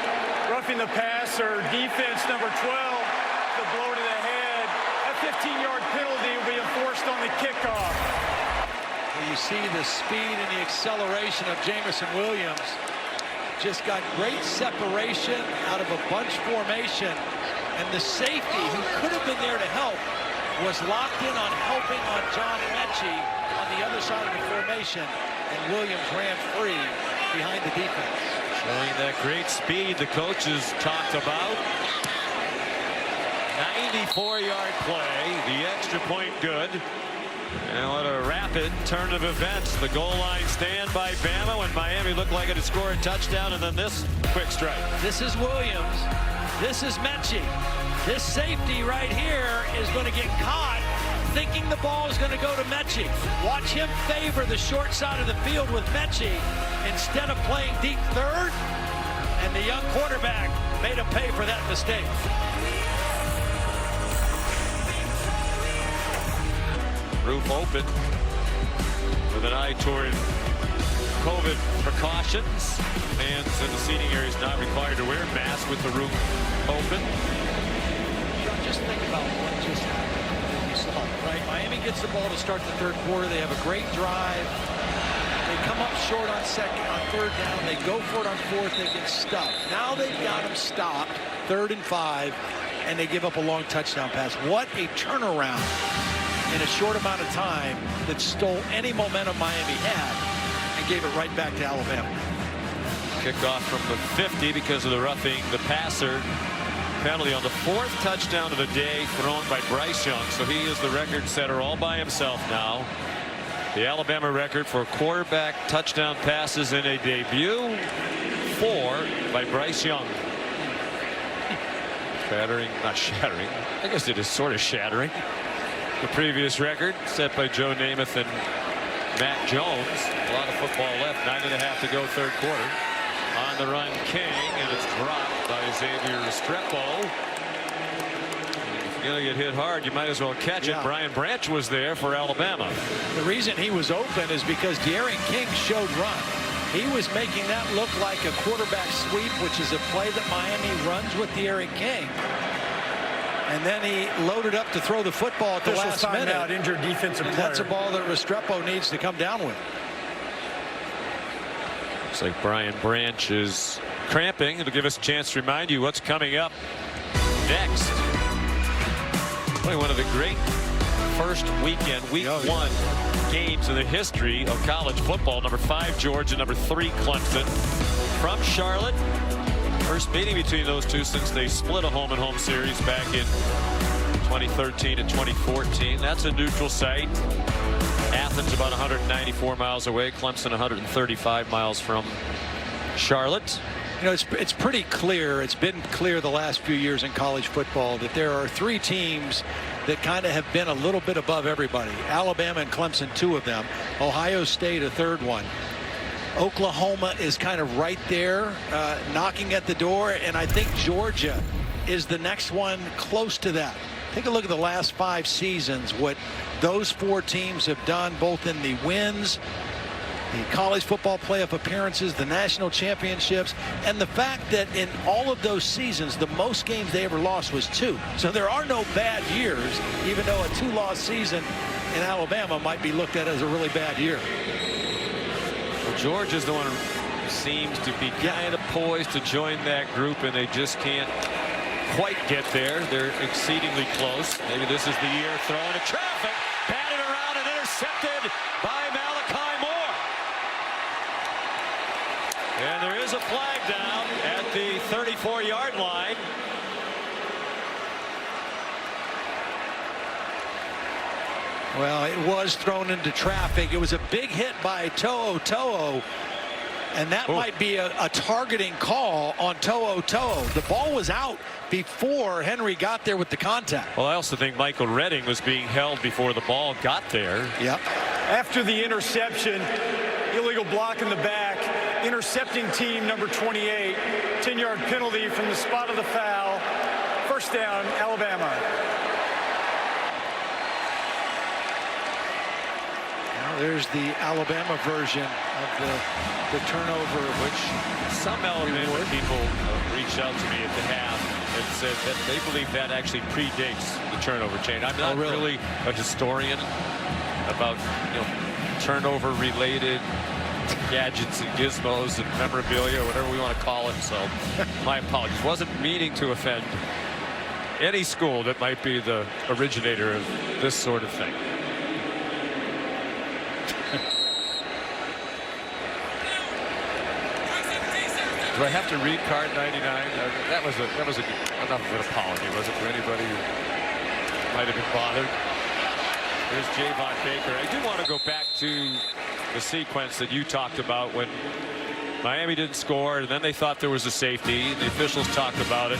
Roughing the passer. Defense number 12. The blow to the head. A 15-yard penalty will be enforced on the kickoff. You see the speed and the acceleration of Jameson Williams. Just got great separation out of a bunch formation. And the safety, who could have been there to help, was locked in on helping on John Mechie on the other side of the formation. And Williams ran free behind the defense. Showing that great speed the coaches talked about. 94-yard play. The extra point good. And what a rapid turn of events. The goal line stand by Bama when Miami looked like it had scored a touchdown, and then this quick strike. This is Williams. This is Mechie. This safety right here is going to get caught thinking the ball is going to go to Mechie. Watch him favor the short side of the field with Mechie instead of playing deep third. And the young quarterback made him pay for that mistake. Roof open with an eye toward COVID precautions. Fans in the seating area is not required to wear masks with the roof open. Just think about what just happened. You saw Right, Miami gets the ball to start the third quarter. They have a great drive. They come up short on third down. They go for it on fourth. They get stuck. Now they've got them stopped, 3rd and 5, and they give up a long touchdown pass. What a turnaround in a short amount of time that stole any momentum Miami had and gave it right back to Alabama. Kickoff from the 50 because of the roughing the passer penalty on the 4th touchdown of the day thrown by Bryce Young. So he is the record setter all by himself now. The Alabama record for quarterback touchdown passes in a debut, 4 by Bryce Young. Not shattering. I guess it is sort of shattering the previous record set by Joe Namath and Matt Jones. A lot of football left. 9.5 to go, third quarter. On the run, King, and it's dropped by Xavier Restrepo. If you're going to get hit hard, you might as well catch it. Brian Branch was there for Alabama. The reason he was open is because De'Aaron King showed run. He was making that look like a quarterback sweep, which is a play that Miami runs with De'Aaron King. And then he loaded up to throw the football at the last minute. Injured defensive player. That's a ball that Restrepo needs to come down with. Looks like Brian Branch is cramping. It'll give us a chance to remind you what's coming up next. Probably one of the great first weekend, week 1 games in the history of college football. Number 5 Georgia, number 3 Clemson from Charlotte. First meeting between those two since they split a home-and-home series back in 2013 and 2014. That's a neutral site. Athens about 194 miles away. Clemson 135 miles from Charlotte. You know, it's pretty clear. It's been clear the last few years in college football that there are 3 teams that kind of have been a little bit above everybody. Alabama and Clemson, 2 of them. Ohio State, a 3rd one. Oklahoma is kind of right there, knocking at the door, and I think Georgia is the next one close to that. Take a look at the last 5 seasons, what those 4 teams have done, both in the wins, the college football playoff appearances, the national championships, and the fact that in all of those seasons, the most games they ever lost was 2. So there are no bad years, even though a 2-loss season in Alabama might be looked at as a really bad year. Well, Georgia's the one who seems to be kind of poised to join that group, and they just can't quite get there. They're exceedingly close. Maybe this is the year. Throwing to traffic, batted around and intercepted by Malachi Moore. And there is a flag down at the 34-yard line. Well, it was thrown into traffic. It was a big hit by To'o, and that might be a targeting call on To'o. The ball was out before Henry got there with the contact. Well, I also think Michael Redding was being held before the ball got there. Yep. After the interception, illegal block in the back, intercepting team number 28, 10-yard penalty from the spot of the foul. First down, Alabama. There's the Alabama version of the turnover, which some Alabama people reached out to me at the half and said that they believe that actually predates the turnover chain. I'm not really a historian about turnover-related gadgets and gizmos and memorabilia, whatever we want to call it. So my apologies. Wasn't meaning to offend any school that might be the originator of this sort of thing. Do I have to read card 99? That was enough of an apology, was it, for anybody who might have been bothered? There's Javon Baker. I do want to go back to the sequence that you talked about when Miami didn't score, and then they thought there was a safety, and the officials talked about it,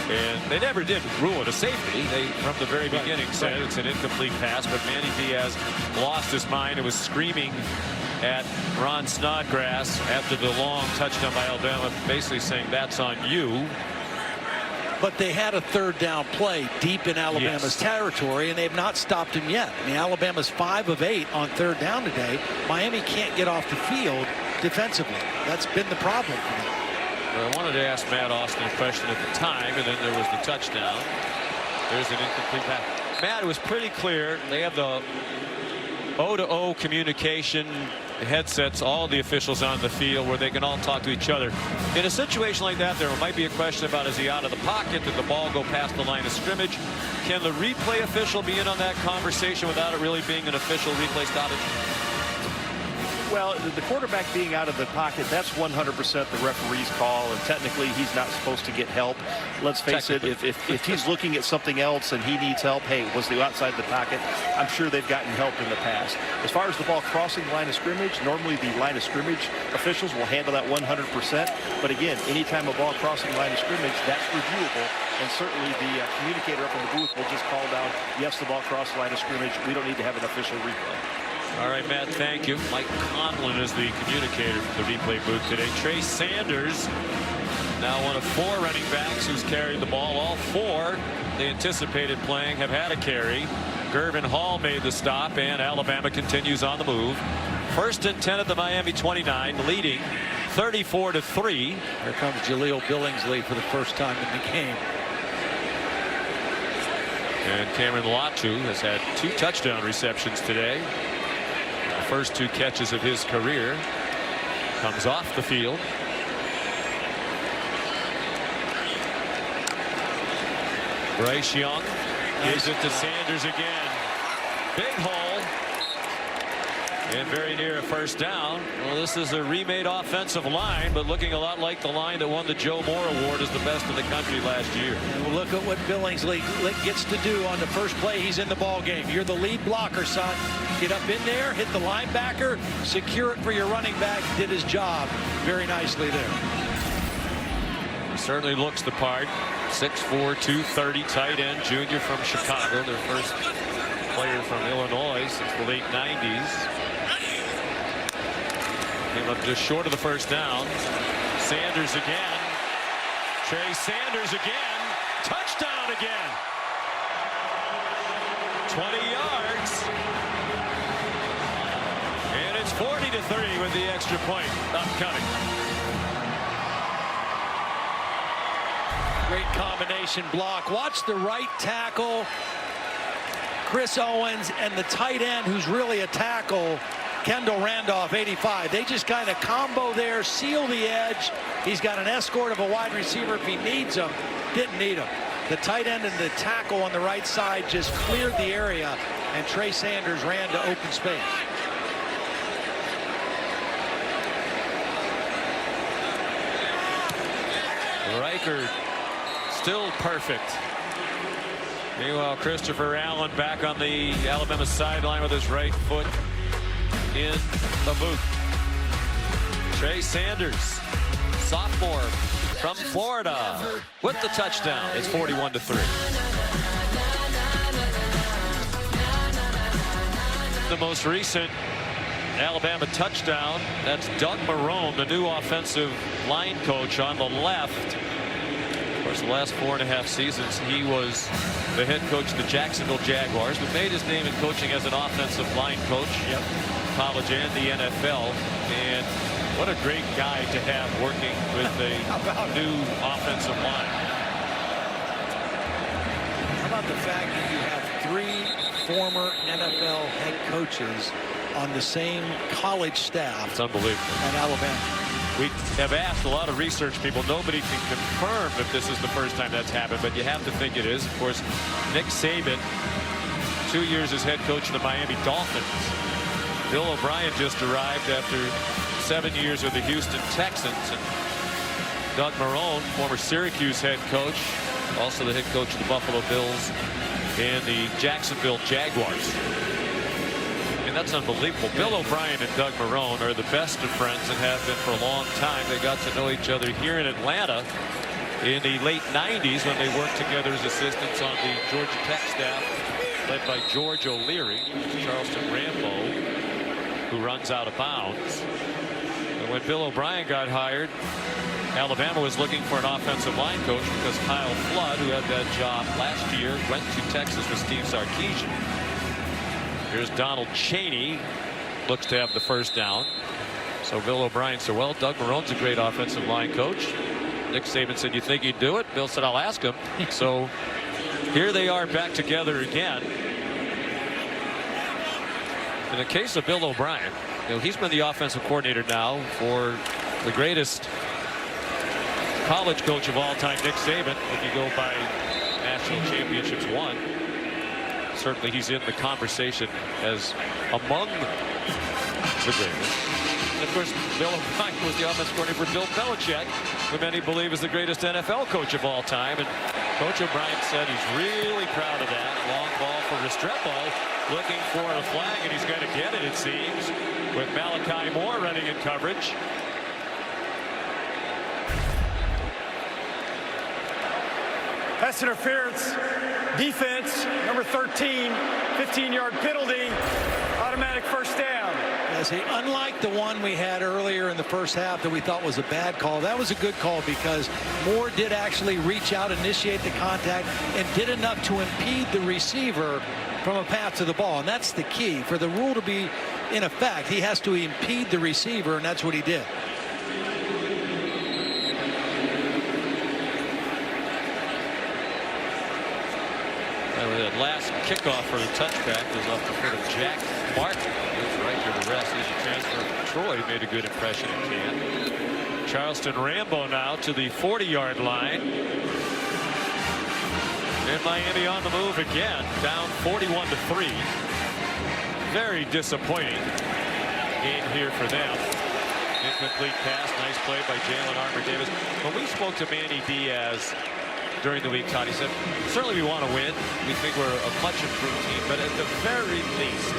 and they never did rule it a safety. They, from the very beginning, said it's an incomplete pass, but Manny Diaz lost his mind and was screaming at Ron Snodgrass after the long touchdown by Alabama, basically saying that's on you. But they had a 3rd down play deep in Alabama's territory, and they've not stopped him yet. I mean, Alabama's 5 of 8 on 3rd down today. Miami can't get off the field defensively. That's been the problem for them. Well, I wanted to ask Matt Austin a question at the time, and then there was the touchdown. There's an incomplete pass. Matt, it was pretty clear. They have the O-to-O communication headsets, all the officials on the field, where they can all talk to each other. In a situation like that, there might be a question about, is he out of the pocket? Did the ball go past the line of scrimmage? Can the replay official be in on that conversation without it really being an official replay stoppage? Well, the quarterback being out of the pocket, that's 100% the referee's call, and technically he's not supposed to get help. Let's face it, if he's looking at something else and he needs help, hey, was he outside the pocket? I'm sure they've gotten help in the past. As far as the ball crossing the line of scrimmage, normally the line of scrimmage officials will handle that 100%. But again, anytime a ball crossing the line of scrimmage, that's reviewable. And certainly the communicator up in the booth will just call down, yes, the ball crossed the line of scrimmage. We don't need to have an official replay. All right, Matt, thank you. Mike Conlon is the communicator for the replay booth today. Trey Sanders, now one of 4 running backs who's carried the ball. All 4 they anticipated playing have had a carry. Gervin Hall made the stop, and Alabama continues on the move. 1st and 10 at the Miami 29, leading 34-3. Here comes Jaleel Billingsley for the first time in the game. And Cameron Latu has had 2 touchdown receptions today. The first 2 catches of his career. Comes off the field. Bryce Young gives it to Sanders again. Big hole. And very near a first down. Well, this is a remade offensive line, but looking a lot like the line that won the Joe Moore Award as the best in the country last year. And we'll look at what Billingsley gets to do on the first play. He's in the ball game. You're the lead blocker, son. Get up in there, hit the linebacker, secure it for your running back. Did his job very nicely there. He certainly looks the part. 6'4", 230 tight end, junior from Chicago, their first player from Illinois since the late 90s. Came up just short of the first down. Sanders again. Trey Sanders again. Touchdown again. 20 yards. And it's 40-3 with the extra point upcoming. Great combination block. Watch the right tackle, Chris Owens, and the tight end, who's really a tackle, Kendall Randolph, 85. They just kind of combo there, seal the edge. He's got an escort of a wide receiver if he needs him. Didn't need him. The tight end and the tackle on the right side just cleared the area, and Trey Sanders ran to open space. Reichard still perfect. Meanwhile, Christopher Allen back on the Alabama sideline with his right foot in the booth. Trey Sanders, sophomore from Florida, with the touchdown. It's 41-3. The most recent Alabama touchdown, that's Doug Marrone, the new offensive line coach on the left. Of course, the last 4.5 seasons, he was the head coach of the Jacksonville Jaguars, but made his name in coaching as an offensive line coach. Yep. College and the NFL, and what a great guy to have working with a new offensive line. How about the fact that you have 3 former NFL head coaches on the same college staff? It's unbelievable. At Alabama. We have asked a lot of research people. Nobody can confirm if this is the first time that's happened, but you have to think it is. Of course, Nick Saban, 2 years as head coach of the Miami Dolphins. Bill O'Brien just arrived after 7 years with the Houston Texans. And Doug Marrone, former Syracuse head coach, also the head coach of the Buffalo Bills and the Jacksonville Jaguars. And that's unbelievable. Bill O'Brien and Doug Marrone are the best of friends and have been for a long time. They got to know each other here in Atlanta in the late 90s when they worked together as assistants on the Georgia Tech staff, led by George O'Leary, Charleston Rambo, who runs out of bounds. And when Bill O'Brien got hired, Alabama was looking for an offensive line coach because Kyle Flood, who had that job last year, went to Texas with Steve Sarkisian. Here's Donald Chaney, looks to have the first down. So Bill O'Brien said, well, Doug Marrone's a great offensive line coach. Nick Saban said, you think he'd do it? Bill said, I'll ask him. So here they are back together again. In the case of Bill O'Brien, he's been the offensive coordinator now for the greatest college coach of all time, Nick Saban, if you go by national championships won. Certainly he's in the conversation as among the greatest. And of course, Bill O'Brien was the offensive coordinator for Bill Belichick, who many believe is the greatest NFL coach of all time. And Coach O'Brien said he's really proud of that. Long ball for Restrepo, looking for a flag, and he's going to get it seems, with Malachi Moore running in coverage. Pass interference, defense, number 13, 15-yard penalty, automatic first down. See, unlike the one we had earlier in the first half that we thought was a bad call, that was a good call because Moore did actually reach out, initiate the contact, and did enough to impede the receiver from a path to the ball. And that's the key. For the rule to be in effect, he has to impede the receiver, and that's what he did. That last kickoff for the touchback was off the foot of Jack Martin. He was right to the rest. He's a transfer from Troy. Made a good impression in camp. Charleston Rambo now to the 40-yard line. And Miami on the move again, down 41-3. Very disappointing game here for them. Incomplete pass, nice play by Jalen Armour-Davis. When we spoke to Manny Diaz during the week, Todd, he said, certainly we want to win. We think we're a much improved team, but at the very least,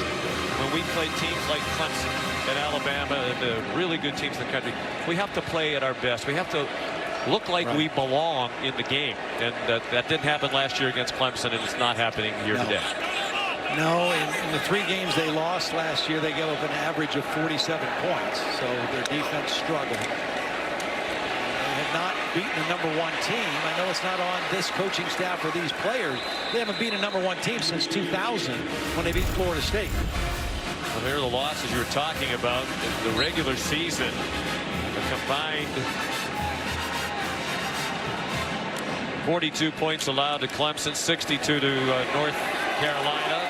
when we play teams like Clemson and Alabama and the really good teams in the country, we have to play at our best. We have to look like we belong in the game. And that didn't happen last year against Clemson, and it's not happening here today. No, in the 3 games they lost last year, they gave up an average of 47 points. So their defense struggled. Not beaten the #1 team. I know it's not on this coaching staff or these players. They haven't beaten a #1 team since 2000 when they beat Florida State. Well, there are the losses you were talking about in the regular season. A combined 42 points allowed to Clemson, 62 to North Carolina.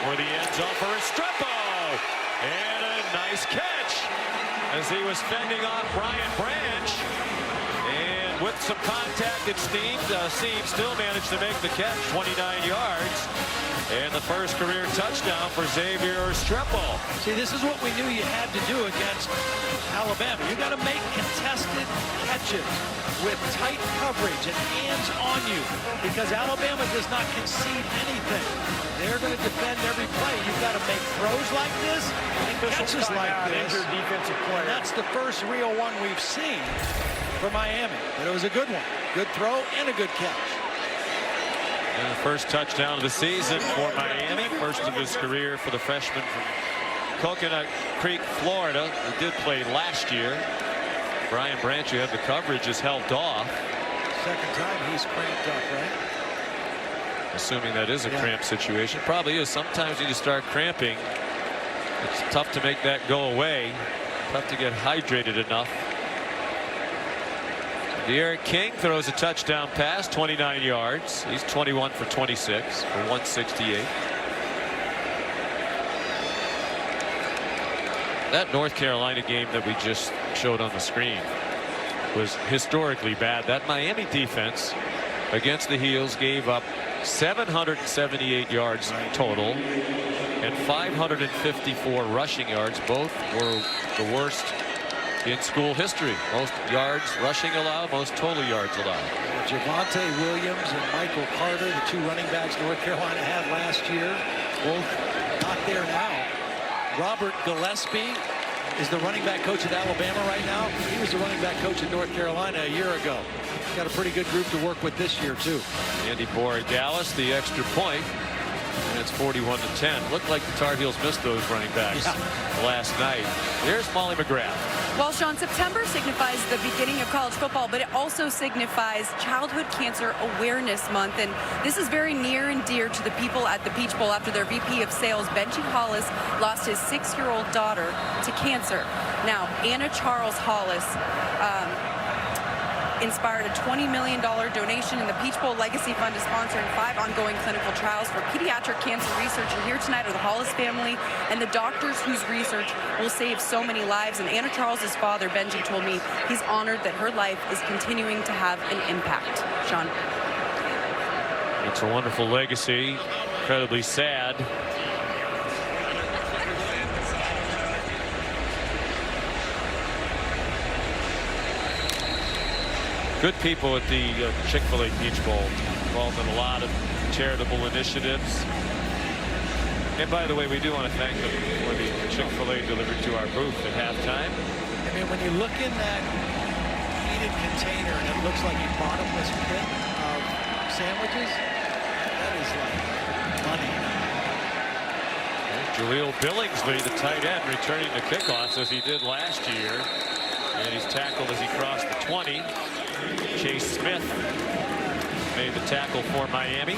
For the end zone for Restrepo. And a nice catch as he was fending off Brian Branch. With some contact, it seemed, Seam still managed to make the catch, 29 yards. And the first career touchdown for Xavier Restrepo. See, this is what we knew you had to do against Alabama. You got to make contested catches with tight coverage and hands on you because Alabama does not concede anything. They're going to defend every play. You've got to make throws like this and catches like this. Defensive player. And that's the first real one we've seen for Miami, but it was a good one. Good throw and a good catch. And the first touchdown of the season for Miami, first of his career for the freshman from Coconut Creek, Florida, who did play last year. Brian Branch, who had the coverage, is helped off. Second time he's cramped up, right? Assuming that is a cramp situation. Probably is. Sometimes you just start cramping. It's tough to make that go away. Tough to get hydrated enough. D'Eriq King throws a touchdown pass, 29 yards. He's 21 for 26 for 168. That North Carolina game that we just showed on the screen was historically bad. That Miami defense against the Heels gave up 778 yards total and 554 rushing yards. Both were the worst in school history. Most yards rushing allowed, most total yards allowed. Javonte Williams and Michael Carter, the 2 running backs North Carolina had last year, both not there now. Robert Gillespie is the running back coach at Alabama right now. He was the running back coach at North Carolina a year ago. Got a pretty good group to work with this year too. Andy Borregales, the extra point, and it's 41-10. Looked like the Tar Heels missed those running backs last night. There's Molly McGrath. Well, Sean, September signifies the beginning of college football, but it also signifies Childhood Cancer Awareness Month. And this is very near and dear to the people at the Peach Bowl after their VP of Sales, Benji Hollis, lost his 6-year-old daughter to cancer. Now, Anna Charles Hollis inspired a $20 million donation in the Peach Bowl Legacy Fund is sponsoring 5 ongoing clinical trials for pediatric cancer research. And here tonight are the Hollis family and the doctors whose research will save so many lives. And Anna Charles's father, Benji, told me he's honored that her life is continuing to have an impact. Sean. It's a wonderful legacy. Incredibly sad. Good people at the Chick-fil-A Peach Bowl, involved in a lot of charitable initiatives. And by the way, we do want to thank them for the Chick-fil-A delivered to our booth at halftime. I mean, when you look in that heated container and it looks like a bottomless pit of sandwiches, that is like money. Jaleel Billingsley, the tight end, returning the kickoffs as he did last year. And he's tackled as he crossed the 20. Chase Smith made the tackle for Miami.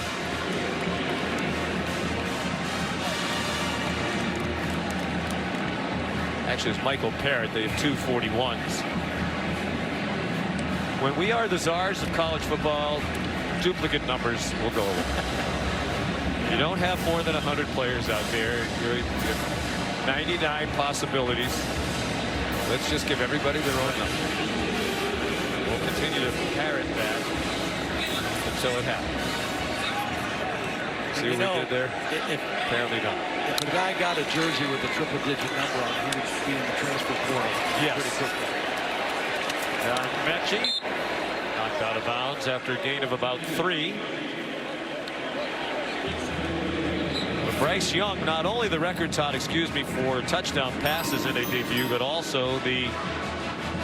Actually, it's Michael Parrott. They have 2 41s. When we are the czars of college football, duplicate numbers will go away. You don't have more than 100 players out there. You're 99 possibilities. Let's just give everybody their own number. We'll continue to parrot that until it happens. See what we did there? Apparently not. If the guy got a jersey with a triple-digit number on, he would be in the transfer portal pretty quickly. John Mechie knocked out of bounds after a gain of about 3. But Bryce Young, not only the record, Todd, for touchdown passes in a debut, but also the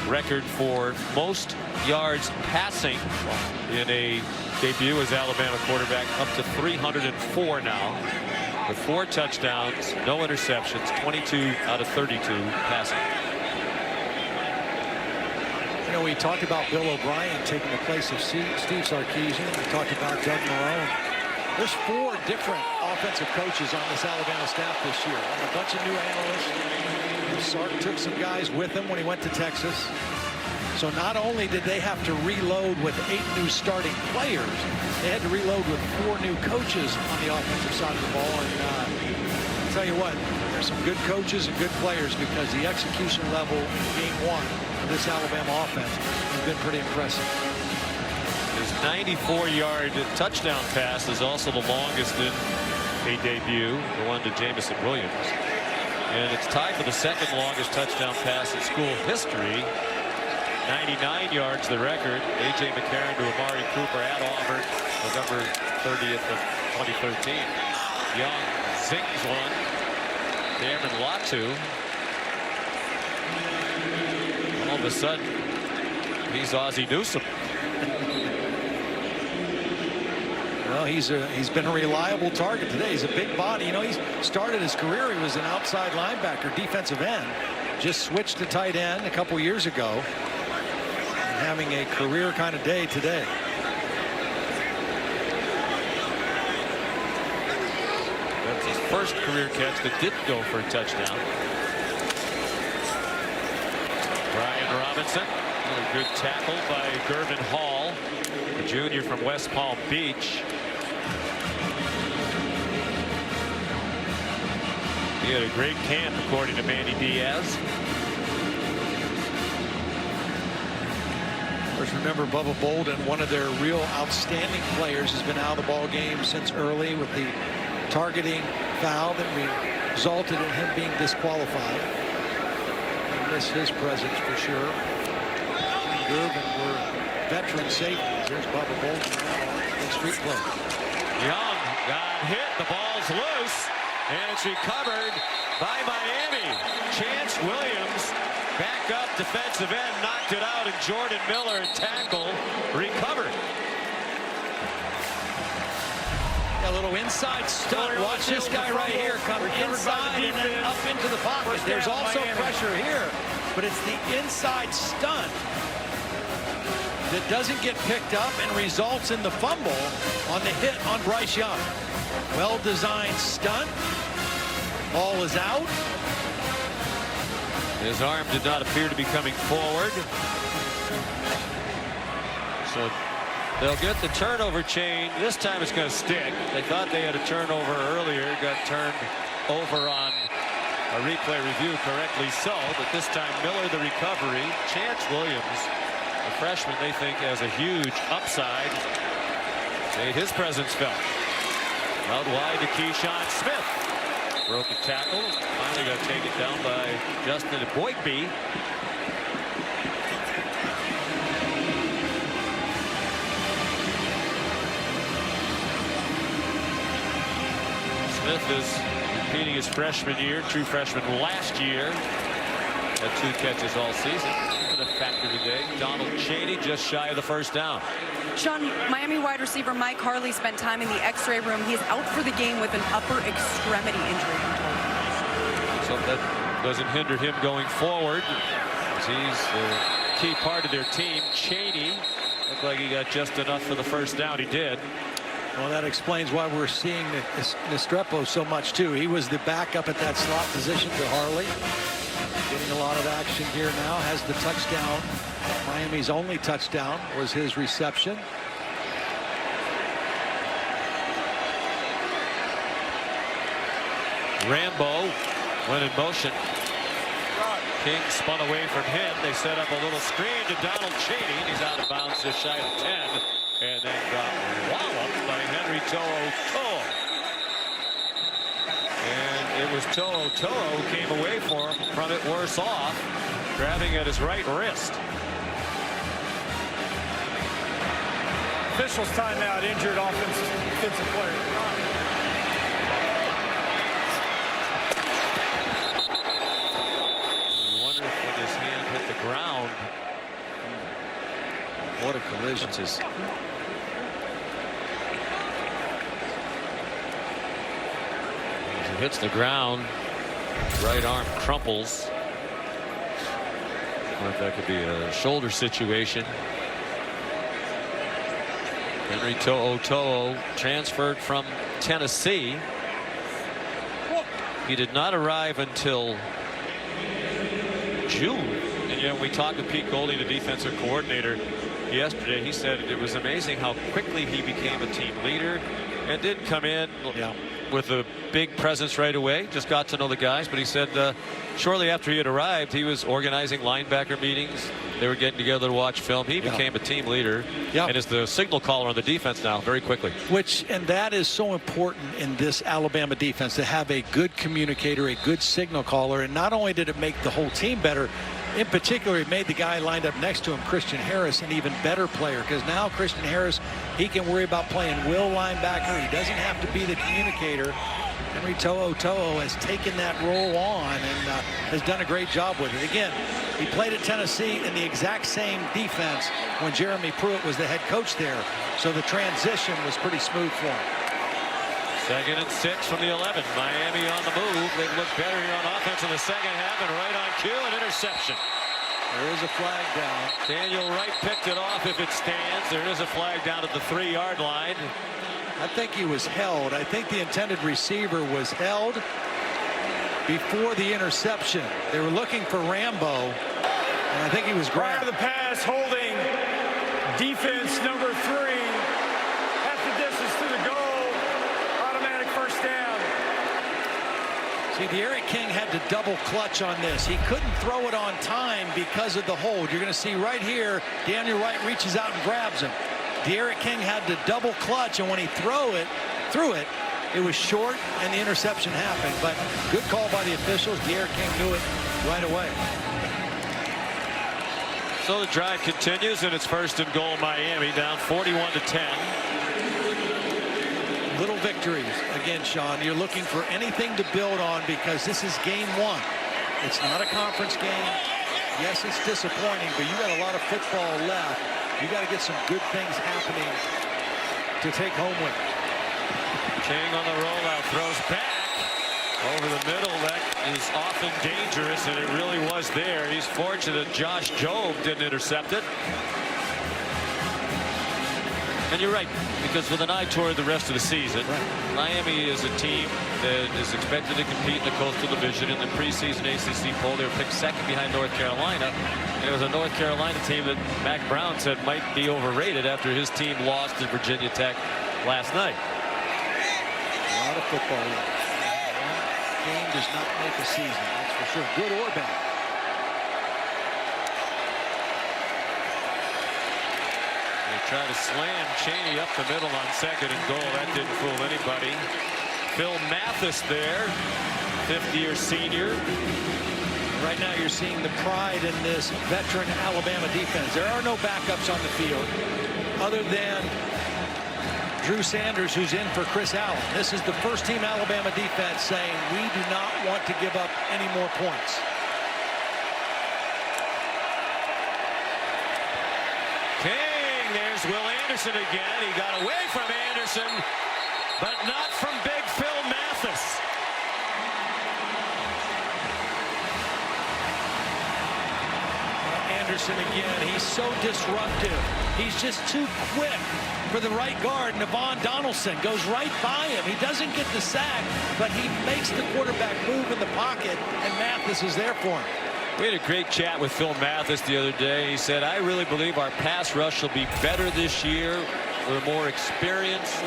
record for most yards passing in a debut as Alabama quarterback, up to 304 now, with 4 touchdowns, no interceptions, 22 out of 32 passing. You know, we talked about Bill O'Brien taking the place of Steve Sarkisian. We talked about Doug Marrone. There's 4 different offensive coaches on this Alabama staff this year, and a bunch of new analysts. Sark took some guys with him when he went to Texas. So not only did they have to reload with 8 new starting players, they had to reload with 4 new coaches on the offensive side of the ball. And I'll tell you what, there's some good coaches and good players, because the execution level in game 1 of this Alabama offense has been pretty impressive. His 94-yard touchdown pass is also the longest in a debut, the one to Jamison Williams. And it's tied for the second longest touchdown pass in school history. 99 yards, the record. A.J. McCarron to Amari Cooper at Auburn, November 30th of 2013. Young zings one. Cameron Latu. All of a sudden, he's Ozzie Newsome. Well, he's been a reliable target today. He's a big body. You know, he started his career, he was an outside linebacker, defensive end. Just switched to tight end a couple years ago. Having a career kind of day today. That's his first career catch that didn't go for a touchdown. Brian Robinson, a good tackle by Gervin Hall, a junior from West Palm Beach. He had a great camp, according to Manny Diaz. Remember, Bubba Bolden, one of their real outstanding players, has been out of the ball game since early with the targeting foul that resulted in him being disqualified. I miss his presence for sure. Gervin were veteran safeties. There's Bubba Bolden in street play. Young got hit. The ball's loose, and it's recovered by Miami. Chance Williams, back up defensive end, knocked it out, and Jordan Miller, tackle, recovered. A little inside stunt. Watch this guy right here come inside and then up into the pocket. There's also pressure here, but it's the inside stunt that doesn't get picked up and results in the fumble on the hit on Bryce Young. Well-designed stunt. Ball is out. His arm did not appear to be coming forward. So they'll get the turnover chain. This time it's going to stick. They thought they had a turnover earlier. Got turned over on a replay review, correctly so. But this time Miller the recovery. Chance Williams, the freshman, they think has a huge upside. Made his presence felt. Out wide to Keyshawn Smith. Broke a tackle. Finally got taken down by Justin Boygby. Smith is repeating his freshman year, true freshman last year. Had 2 catches all season. A factor today. Donald Chaney just shy of the first down. Sean, Miami wide receiver Mike Harley spent time in the X-ray room. He is out for the game with an upper extremity injury. So that doesn't hinder him going forward, as he's the key part of their team. Chaney looked like he got just enough for the first down. He did. Well, that explains why we're seeing Restrepo so much too. He was the backup at that slot position to Harley. Getting a lot of action here now. Has the touchdown. Miami's only touchdown was his reception. Rambo went in motion. King spun away from him. They set up a little screen to Donald Chaney. He's out of bounds just shy of 10. And then got walloped by Henry To'oTo'o. And it was To'oTo'o who came away from it worse off, grabbing at his right wrist. Officials timeout, injured offensive player. I wonder if when his hand hit the ground. What a collision. As he hits the ground, right arm crumples. I wonder if that could be a shoulder situation. Henry To'oTo'o transferred from Tennessee. He did not arrive until June. And yet we talked to Pete Golding, the defensive coordinator, yesterday. He said it was amazing how quickly he became a team leader and did come in with a big presence right away. Just got to know the guys. But he said shortly after he had arrived, he was organizing linebacker meetings. They were getting together to watch film. He became a team leader and is the signal caller on the defense now very quickly. And that is so important in this Alabama defense, to have a good communicator, a good signal caller. And not only did it make the whole team better, in particular, it made the guy lined up next to him, Christian Harris, an even better player, because now Christian Harris, he can worry about playing will linebacker. He doesn't have to be the communicator. Henry To'oTo'o has taken that role on and has done a great job with it. Again, he played at Tennessee in the exact same defense when Jeremy Pruitt was the head coach there. So the transition was pretty smooth for him. 2nd and 6 from the 11. Miami on the move. They've looked better here on offense in the second half, and right on cue, an interception. There is a flag down. Daniel Wright picked it off if it stands. There is a flag down at the 3-yard line. I think he was held. I think the intended receiver was held before the interception. They were looking for Rambo, and I think he was Prior grabbed. to the pass, holding defense number 3. Half the distance to the goal. Automatic first down. See, D'Eriq King had to double clutch on this. He couldn't throw it on time because of the hold. You're going to see right here, Daniel Wright reaches out and grabs him. D'Eriq King had to double clutch, and when he threw it, it was short, and the interception happened. But good call by the officials. D'Eriq King knew it right away. So the drive continues, and it's 1st and goal Miami, down 41-10. Little victories. Again, Sean, you're looking for anything to build on because this is game 1. It's not a conference game. Yes, it's disappointing, but you got a lot of football left. You got to get some good things happening to take home with. King on the rollout, throws back over the middle. That is often dangerous, and it really was there. He's fortunate Josh Jobe didn't intercept it. And you're right, because with an eye toward the rest of the season, Miami is a team that is expected to compete in the Coastal Division. In the preseason ACC poll, they were picked second behind North Carolina. And it was a North Carolina team that Mac Brown said might be overrated after his team lost to Virginia Tech last night. A lot of football left. One game does not make a season, that's for sure, good or bad. Try to slam Chaney up the middle on 2nd and goal. That didn't fool anybody. Phil Mathis there, 5th-year senior. Right now you're seeing the pride in this veteran Alabama defense. There are no backups on the field other than Drew Sanders, who's in for Chris Allen. This is the first-team Alabama defense saying we do not want to give up any more points. There's Will Anderson again. He got away from Anderson, but not from big Phil Mathis. Anderson again. He's so disruptive. He's just too quick for the right guard. Navon Donaldson goes right by him. He doesn't get the sack, but he makes the quarterback move in the pocket, and Mathis is there for him. We had a great chat with Phil Mathis the other day. He said, I really believe our pass rush will be better this year. We're more experienced.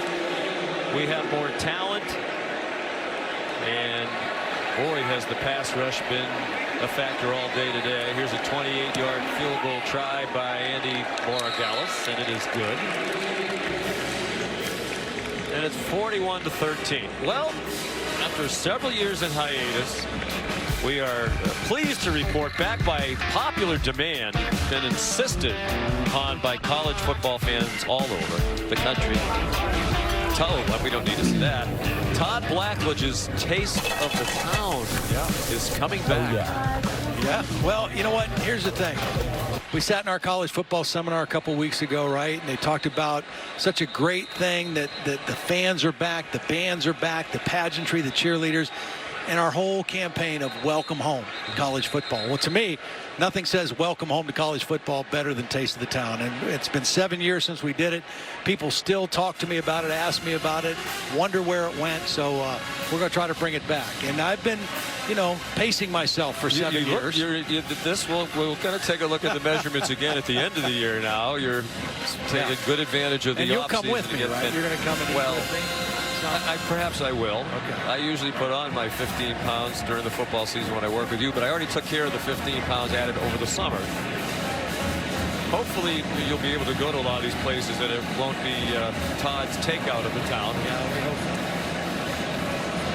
We have more talent. And boy, has the pass rush been a factor all day today. Here's a 28-yard field goal try by Andy Borregales, and it is good. And it's 41-13. Well, after several years in hiatus, we are pleased to report, back by popular demand, been insisted upon by college football fans all over the country. We don't need to see that. Todd Blackledge's Taste of the Town is coming back. Yeah, well, you know what? Here's the thing. We sat in our college football seminar a couple weeks ago, right? And they talked about such a great thing that the fans are back, the bands are back, the pageantry, the cheerleaders, and our whole campaign of welcome home to college football. Well, to me, nothing says welcome home to college football better than Taste of the Town. And it's been 7 years since we did it. People still talk to me about it, ask me about it, wonder where it went. So we're going to try to bring it back. And I've been, you know, pacing myself for 7 years. We're going to take a look at the measurements again at the end of the year now. You're taking good advantage of the offseason. And you'll come with me, right? You're going to come in with me? Perhaps I will. Okay. I usually put on my 15 pounds during the football season when I work with you, but I already took care of the 15 pounds added over the summer. Hopefully you'll be able to go to a lot of these places and it won't be Todd's takeout of the town. Yeah, we hope so.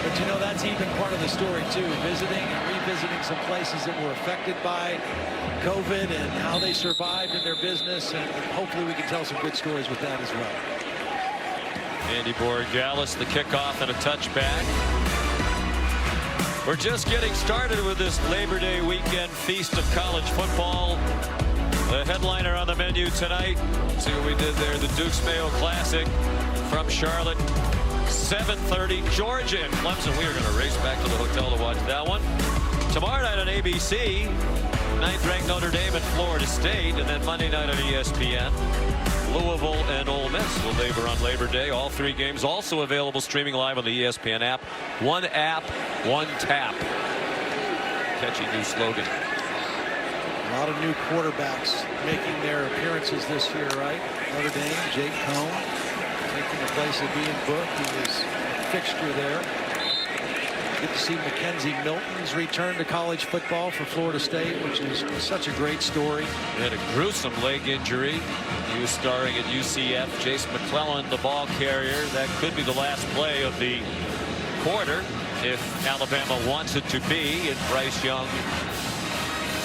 But you know, that's even part of the story too, visiting and revisiting some places that were affected by COVID and how they survived in their business, and hopefully we can tell some good stories with that as well. Andy Borregales, the kickoff and a touchback. We're just getting started with this Labor Day weekend feast of college football. The headliner on the menu tonight. See what we did there. The Dukes Mayo Classic from Charlotte. 7:30. Georgia and Clemson. We are going to race back to the hotel to watch that one. Tomorrow night on ABC, 9th-ranked Notre Dame and Florida State, and then Monday night on ESPN. Louisville and Ole Miss will labor on Labor Day. All three games also available streaming live on the ESPN app. One app, one tap. Catchy new slogan. A lot of new quarterbacks making their appearances this year, right? Notre Dame, Jake Cohn taking the place of Ian Book, who was a fixture there. Good to see Mackenzie Milton's return to college football for Florida State, which is such a great story. He had a gruesome leg injury. He was starring at UCF. Jace McClellan, the ball carrier. That could be the last play of the quarter if Alabama wants it to be. And Bryce Young,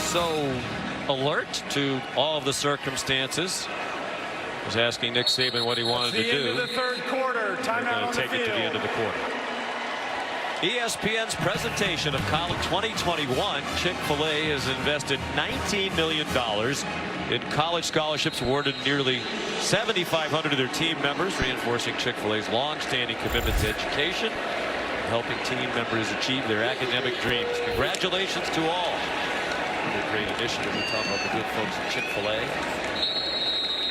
so alert to all of the circumstances, was asking Nick Saban what he wanted to do. End of the third quarter. Timeout on the field. Take it to the end of the quarter. ESPN's presentation of College 2021. Chick-fil-A has invested $19 million in college scholarships, awarded nearly 7,500 of their team members, reinforcing Chick-fil-A's long-standing commitment to education and helping team members achieve their academic dreams. Congratulations to all. What a great initiative. We talk about the good folks at Chick-fil-A.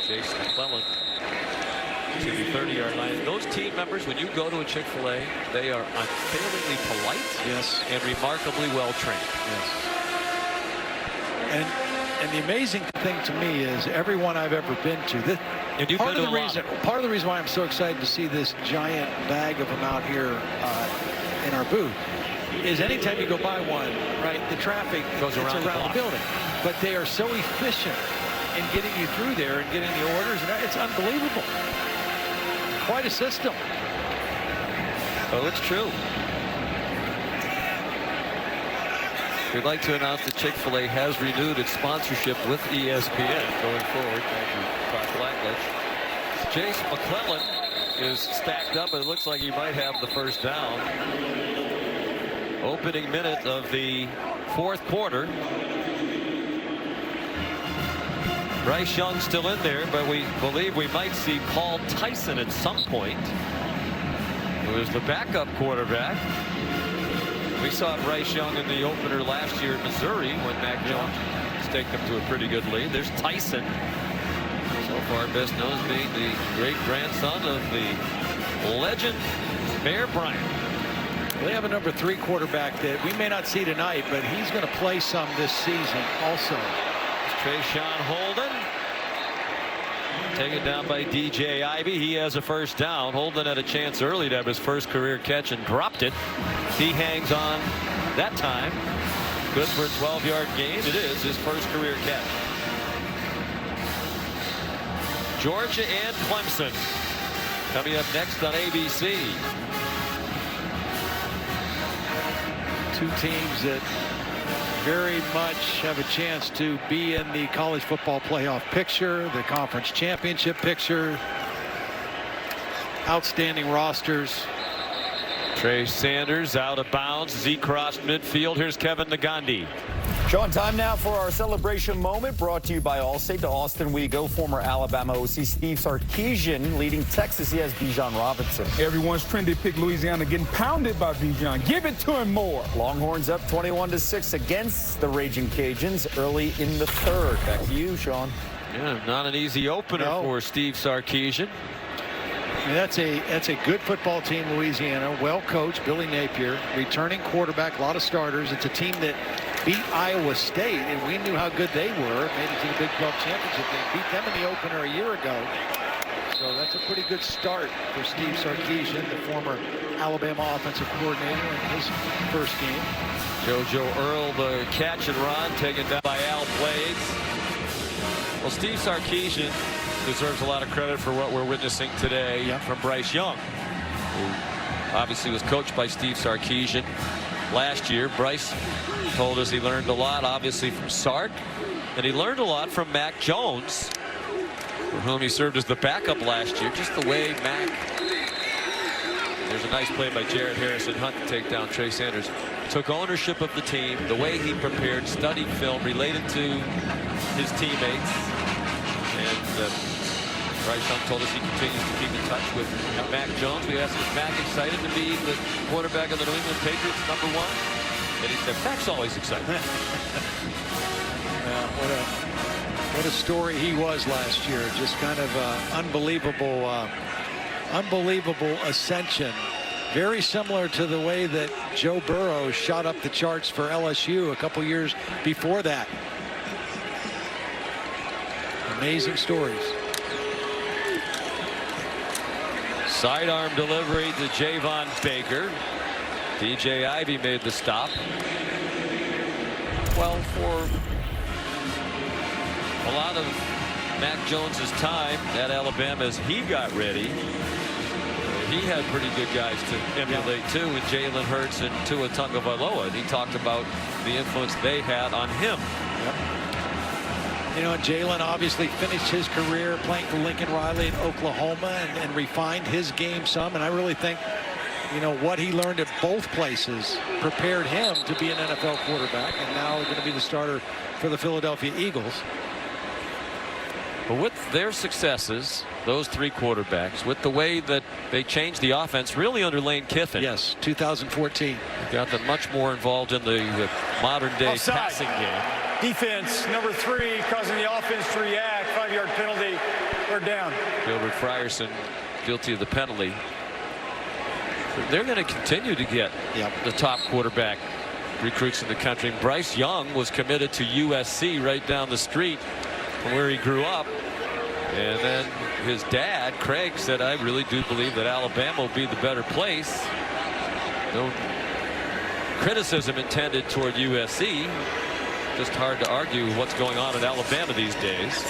Jason McClellan to the 30-yard line. Those team members, when you go to a Chick-fil-A, they are unfailingly polite. Yes. And remarkably well trained. Yes. And the amazing thing to me is everyone I've ever been to. Part of the reason why I'm so excited to see this giant bag of them out here in our booth is anytime you go by one, right, the traffic goes around the building. But they are so efficient in getting you through there and getting the orders. And it's unbelievable. Quite a system. Oh, it's true. We'd like to announce that Chick-fil-A has renewed its sponsorship with ESPN going forward. Thank you, Clark Blackledge. Chase McClellan is stacked up, and it looks like he might have the first down. Opening minute of the fourth quarter. Bryce Young still in there, but we believe we might see Paul Tyson at some point, who is the backup quarterback. We saw Bryce Young in the opener last year in Missouri when Mac Jones staked them to a pretty good lead. There's Tyson, so far best known as being the great grandson of the legend Bear Bryant. They have a number 3 quarterback that we may not see tonight, but he's going to play some this season also. Trayshawn Holden taken down by DJ Ivey. He has a first down. Holden had a chance early to have his first career catch and dropped it. He hangs on that time. Good for a 12-yard gain. It is his first career catch. Georgia and Clemson coming up next on ABC. Two teams that very much have a chance to be in the college football playoff picture, the conference championship picture. Outstanding rosters. Trey Sanders out of bounds. Z crossed midfield. Here's Kevin Nagandi. Sean, time now for our celebration moment, brought to you by Allstate. To Austin we go. Former Alabama OC Steve Sarkisian leading Texas. He has Bijan Robinson. Everyone's trendy pick Louisiana getting pounded by Bijan. Give it to him more. Longhorns up 21-6 against the Raging Cajuns early in the third. Back to you, Sean. Yeah, not an easy opener for Steve Sarkisian. I mean, that's a good football team, Louisiana. Well coached, Billy Napier, returning quarterback, a lot of starters. It's a team that beat Iowa State, and we knew how good they were. Made it to the Big 12 championship game. Beat them in the opener a year ago. So that's a pretty good start for Steve Sarkisian, the former Alabama offensive coordinator, in his first game. JoJo Earl, the catch and run, taken down by Al Blades. Well, Steve Sarkisian deserves a lot of credit for what we're witnessing today from Bryce Young, who obviously was coached by Steve Sarkisian last year. Bryce told us he learned a lot, obviously, from Sark, and he learned a lot from Mac Jones, for whom he served as the backup last year. Just the way Mac, there's a nice play by Jared Harrison Hunt to take down Trey Sanders, took ownership of the team, the way he prepared, studied film related to his teammates. And Bryce Young told us he continues to keep in touch with Mac Jones. We asked, is Mac excited to be the quarterback of the New England Patriots, #1? And he said, Mac's always excited. What a story he was last year. Just kind of unbelievable ascension. Very similar to the way that Joe Burrow shot up the charts for LSU a couple years before that. Amazing stories. Sidearm delivery to Javon Baker. DJ Ivey made the stop. Well, for a lot of Mac Jones's time at Alabama as he got ready, he had pretty good guys to emulate too, with Jalen Hurts and Tua Tagovailoa. And he talked about the influence they had on him. You know, Jalen obviously finished his career playing for Lincoln Riley in Oklahoma and refined his game some. And I really think, you know, what he learned at both places prepared him to be an NFL quarterback, and now going to be the starter for the Philadelphia Eagles. But with their successes, those three quarterbacks, with the way that they changed the offense, really under Lane Kiffin. Yes, 2014. Got them much more involved in the modern day passing game. Defense, number 3, causing the offense to react. 5-yard penalty. Third down. Gilbert Frierson guilty of the penalty. They're going to continue to get the top quarterback recruits in the country. Bryce Young was committed to USC right down the street from where he grew up. And then his dad, Craig, said, I really do believe that Alabama will be the better place. No criticism intended toward USC. Just hard to argue what's going on in Alabama these days.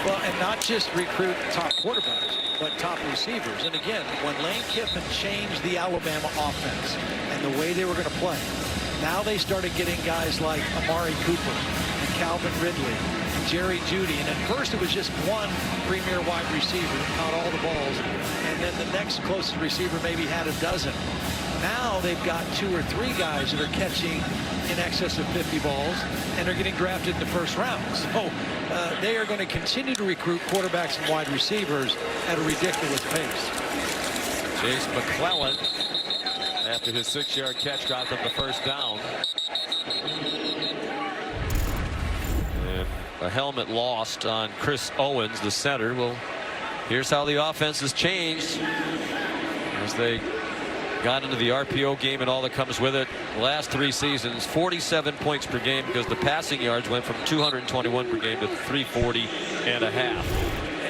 Well, and not just recruit top quarterbacks, but top receivers. And again, when Lane Kiffin changed the Alabama offense and the way they were going to play, now they started getting guys like Amari Cooper and Calvin Ridley and Jerry Jeudy. And at first it was just one premier wide receiver who caught all the balls. And then the next closest receiver maybe had a dozen. Now they've got 2 or 3 guys that are catching in excess of 50 balls, and they're getting drafted in the first round. So they are going to continue to recruit quarterbacks and wide receivers at a ridiculous pace. Chase McClellan, after his 6-yard catch, got them the first down. And a helmet lost on Chris Owens, the center. Well, here's how the offense has changed as they got into the RPO game and all that comes with it. The last 3 seasons, 47 points per game, because the passing yards went from 221 per game to 340.5.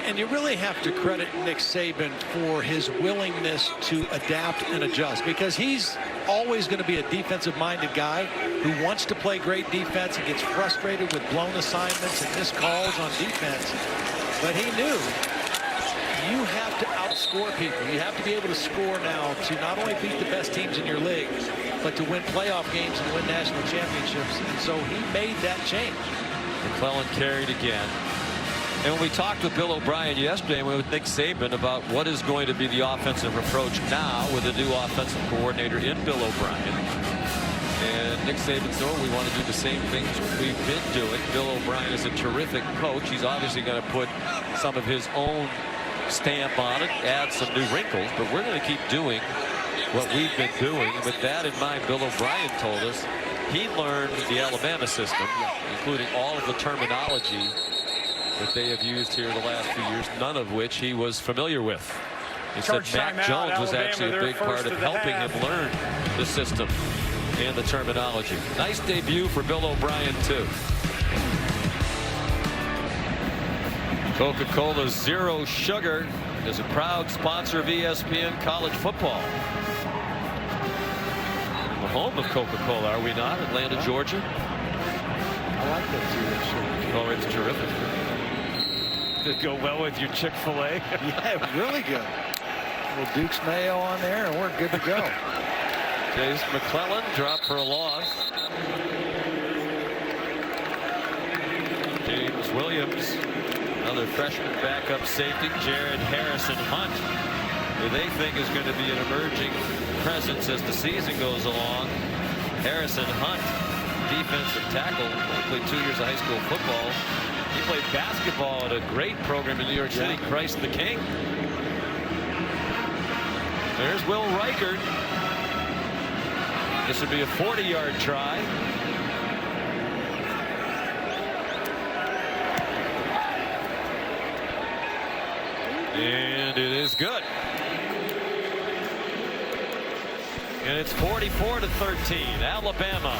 And you really have to credit Nick Saban for his willingness to adapt and adjust, because he's always going to be a defensive-minded guy who wants to play great defense and gets frustrated with blown assignments and missed calls on defense. But he knew you have to outscore people. You have to be able to score now to not only beat the best teams in your league, but to win playoff games and win national championships. And so he made that change. McClellan carried again. And when we talked with Bill O'Brien yesterday and with Nick Saban about what is going to be the offensive approach now with the new offensive coordinator in Bill O'Brien, and Nick Saban said, oh, we want to do the same things we've been doing. Bill O'Brien is a terrific coach. He's obviously going to put some of his own stamp on it, add some new wrinkles, but we're going to keep doing what we've been doing. With that in mind, Bill O'Brien told us he learned the Alabama system, including all of the terminology that they have used here the last few years, none of which he was familiar with. He said Mac Jones was actually a big part of helping him learn the system and the terminology. Nice debut for Bill O'Brien, too. Coca-Cola Zero Sugar is a proud sponsor of ESPN College Football. The home of Coca-Cola, are we not? Atlanta, Georgia. I like that Zero Sugar. Oh, it's terrific. Did go well with your Chick-fil-A. Yeah, really good. A little Duke's mayo on there, and we're good to go. Chase McClellan dropped for a loss. James Williams, another freshman backup safety. Jared Harrison Hunt, who they think is going to be an emerging presence as the season goes along. Harrison Hunt, defensive tackle, played 2 years of high school football. He played basketball at a great program in New York City, Christ the King. There's Will Reichard. This would be a 40-yard try. And it is good. And it's 44-13. Alabama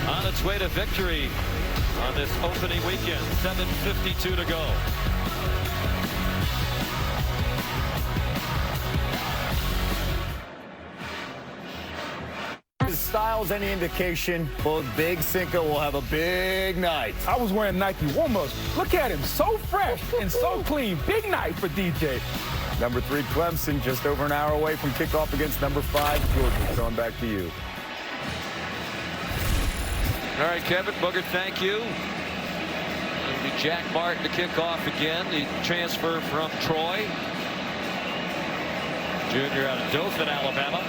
on its way to victory on this opening weekend. 7:52 to go. His style's any indication, both Big Cinco will have a big night. I was wearing Nike warm-ups. Look at him, so fresh and so clean. Big night for DJ. Number 3 Clemson just over an hour away from kickoff against number 5 Georgia. Going back to you. All right, Kevin Booger, thank you. It'll be Jack Martin to kick off again. The transfer from Troy. Junior out of Dothan, Alabama.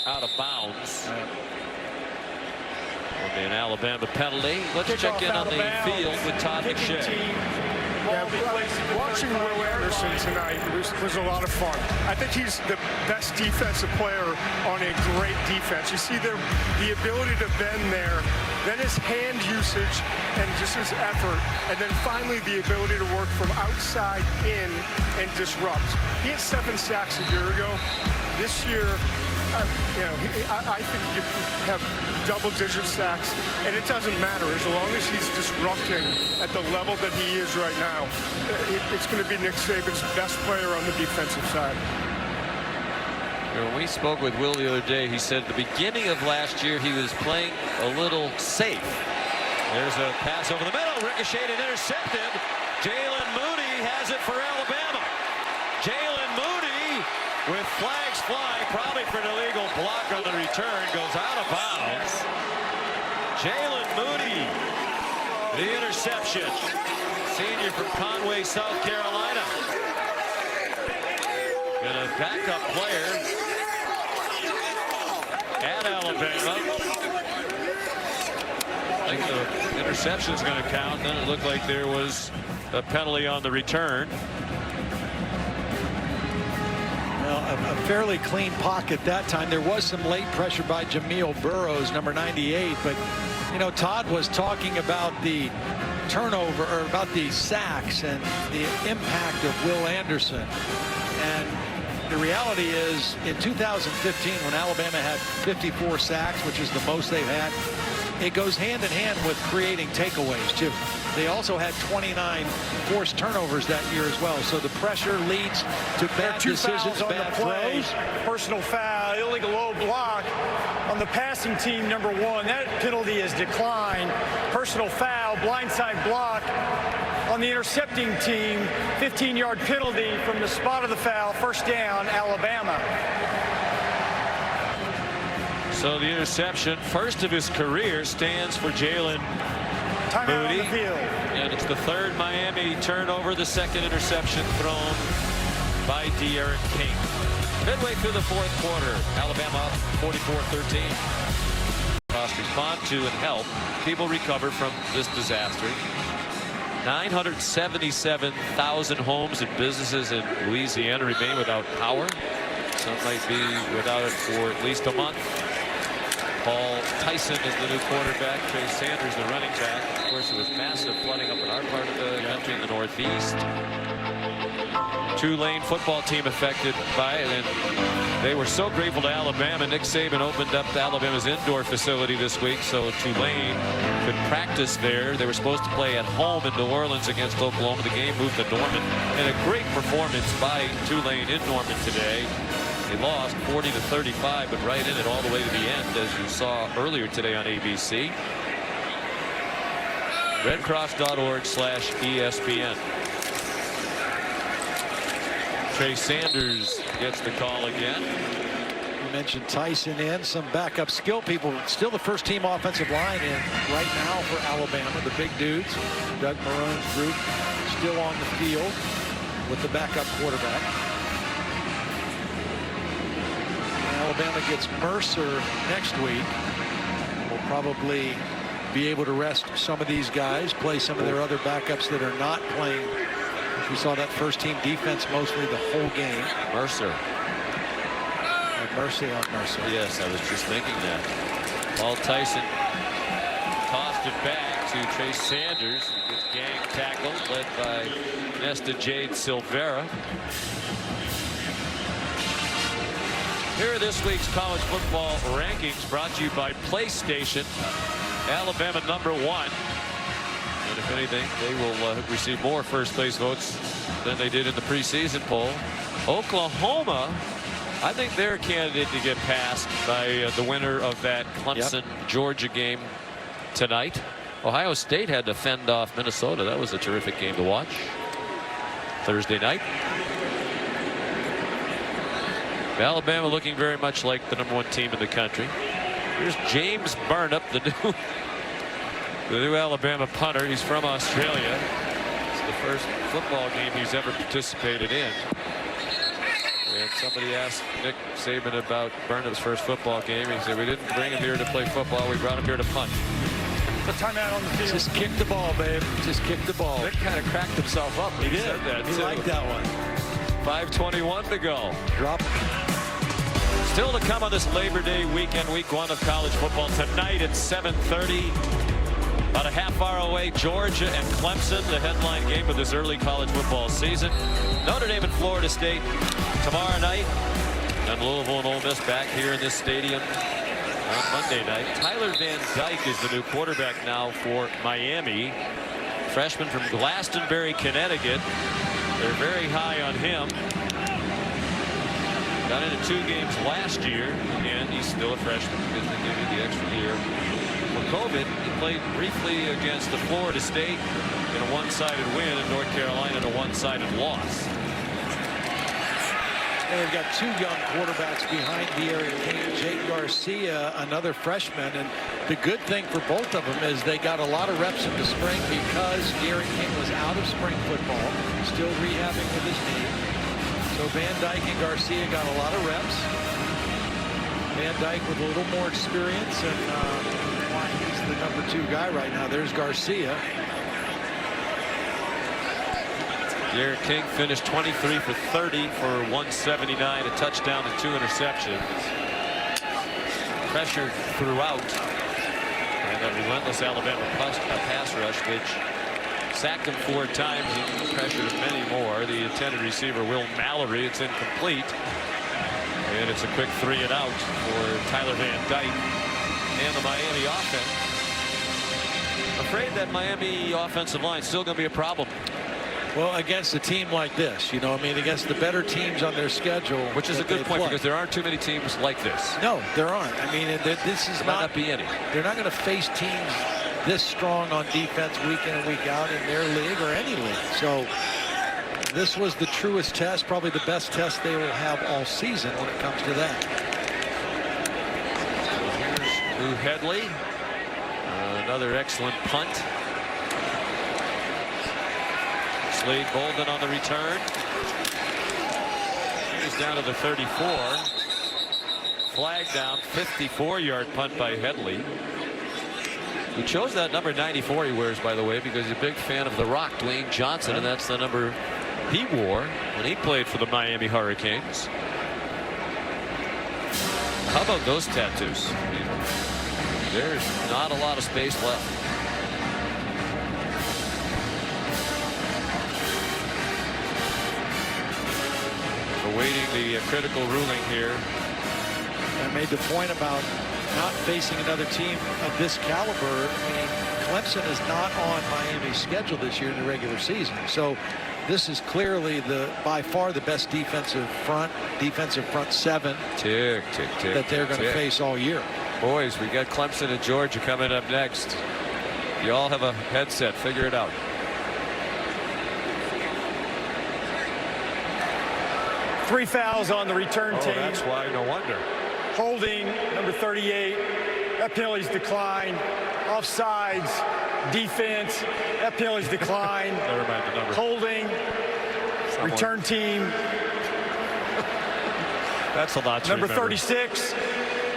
Out of bounds. Will be an Alabama penalty. Let's check in on the field with Todd McShay. Watching Will Anderson tonight was a lot of fun. I think he's the best defensive player on a great defense. You see the ability to bend there then his hand usage and just his effort, and then finally the ability to work from outside in and disrupt. He had 7 sacks a year ago. This year, I think you have double-digit sacks, and it doesn't matter. As long as he's disrupting at the level that he is right now, it's going to be Nick Saban's best player on the defensive side. When we spoke with Will the other day, he said at the beginning of last year he was playing a little safe. There's a pass over the middle, ricocheted and intercepted. Jalen Moody has it for Alabama. Jalen Moody with flags flying, probably for an illegal block on the return, goes out of bounds. Jalen Moody, the interception. Senior from Conway, South Carolina. And a backup player at Alabama. I think the interception is going to count. Then it looked like there was a penalty on the return. Well, a fairly clean pocket that time. There was some late pressure by Jamil Burroughs, number 98. But, you know, Todd was talking about the turnover, or about the sacks and the impact of Will Anderson. And the reality is, in 2015, when Alabama had 54 sacks, which is the most they've had, it goes hand in hand with creating takeaways, too. They also had 29 forced turnovers that year as well. So the pressure leads to bad decisions, bad throws. Personal foul, illegal low block on the passing team, number 1. That penalty is declined. Personal foul, blindside block on the intercepting team. 15-yard penalty from the spot of the foul. First down, Alabama. So the interception, first of his career, stands for Jalen Moody. On the field. And it's the 3rd Miami turnover, the 2nd interception thrown by D'Eriq King. Midway through the 4th quarter, Alabama up 44-13. Must respond to and help people recover from this disaster. 977,000 homes and businesses in Louisiana remain without power. Some might be without it for at least a month. Paul Tyson is the new quarterback. Trey Sanders, the running back. Of course, it was massive flooding up in our part of the country in the Northeast. Tulane football team affected by it, and they were so grateful to Alabama. Nick Saban opened up Alabama's indoor facility this week so Tulane could practice there. They were supposed to play at home in New Orleans against Oklahoma. The game moved to Norman, and a great performance by Tulane in Norman today. They lost 40-35, but right in it all the way to the end, as you saw earlier today on ABC. redcross.org/ESPN. Trey Sanders gets the call again. You mentioned Tyson in, some backup skill people. Still the first team offensive line in right now for Alabama. The big dudes, Doug Marone's group, still on the field with the backup quarterback. Alabama gets Mercer next week. We'll probably be able to rest some of these guys, play some of their other backups that are not playing. We saw that first team defense mostly the whole game. Mercer. Mercy on Mercer. Yes, I was just thinking that. Paul Tyson tossed it back to Trey Sanders. Gets gang tackled, led by Nesta Jade Silvera. Here are this week's college football rankings, brought to you by PlayStation. Alabama #1. And if anything, they will receive more first place votes than they did in the preseason poll. Oklahoma, I think they're a candidate to get passed by the winner of that Clemson-Georgia game tonight. Ohio State had to fend off Minnesota. That was a terrific game to watch Thursday night. Alabama looking very much like the #1 team in the country. Here's James Barnett, the new Alabama punter. He's from Australia. It's the first football game he's ever participated in. And somebody asked Nick Saban about Barnett's first football game. He said, "We didn't bring him here to play football. We brought him here to punt." The timeout on the field. Just kick the ball, babe. Just kick the ball. Nick kind of cracked himself up. He did. Said that he too. liked that one. 5:21 to go. Drop. Still to come on this Labor Day weekend, week 1 of college football. Tonight at 7:30. About a half hour away, Georgia and Clemson, the headline game of this early college football season. Notre Dame and Florida State tomorrow night. And Louisville and Ole Miss back here in this stadium on Monday night. Tyler Van Dyke is the new quarterback now for Miami. Freshman from Glastonbury, Connecticut. They're very high on him. Got into 2 games last year, and he's still a freshman because they gave him the extra year. For COVID, he played briefly against the Florida State in a one-sided win, and North Carolina in a one-sided loss. And they've got 2 young quarterbacks behind D'Eriq King, Jake Garcia, another freshman. And the good thing for both of them is they got a lot of reps in the spring because D'Eriq King was out of spring football, still rehabbing with his knee. So Van Dyke and Garcia got a lot of reps. Van Dyke with a little more experience, and why he's the number 2 guy right now. There's Garcia. D'Eriq King finished 23 for 30 for 179, a touchdown and 2 interceptions. Pressure throughout, and a relentless Alabama pass rush, which sacked him 4 times and pressured many more. The intended receiver, Will Mallory, it's incomplete. And it's a quick 3 and out for Tyler Van Dyke and the Miami offense. Afraid that Miami offensive line is still going to be a problem. Well, against a team like this, you know, I mean, against the better teams on their schedule. Which is a good point, because there aren't too many teams like this. No, there aren't. I mean, this is there might not be any. They're not going to face teams this strong on defense week in and week out in their league or any league. So this was the truest test, probably the best test they will have all season when it comes to that. Here's Lou Headley. Another excellent punt. Slade Bolden on the return. He's down to the 34. Flag down, 54-yard punt by Headley. He chose that number 94 he wears, by the way, because he's a big fan of The Rock, Dwayne Johnson, and that's the number he wore when he played for the Miami Hurricanes. How about those tattoos? There's not a lot of space left. Awaiting the critical ruling here. I made the point about not facing another team of this caliber. I mean, Clemson is not on Miami's schedule this year in the regular season. So this is clearly by far the best defensive front 7 that they're going to face all year. Boys, we got Clemson and Georgia coming up next. You all have a headset. Figure it out. Three fouls on the return team. That's why, no wonder. Holding, number 38. That penalty's declined. Offsides, defense. That penalty's declined. Never mind the number. Holding, return team. That's a lot to Number remember. 36,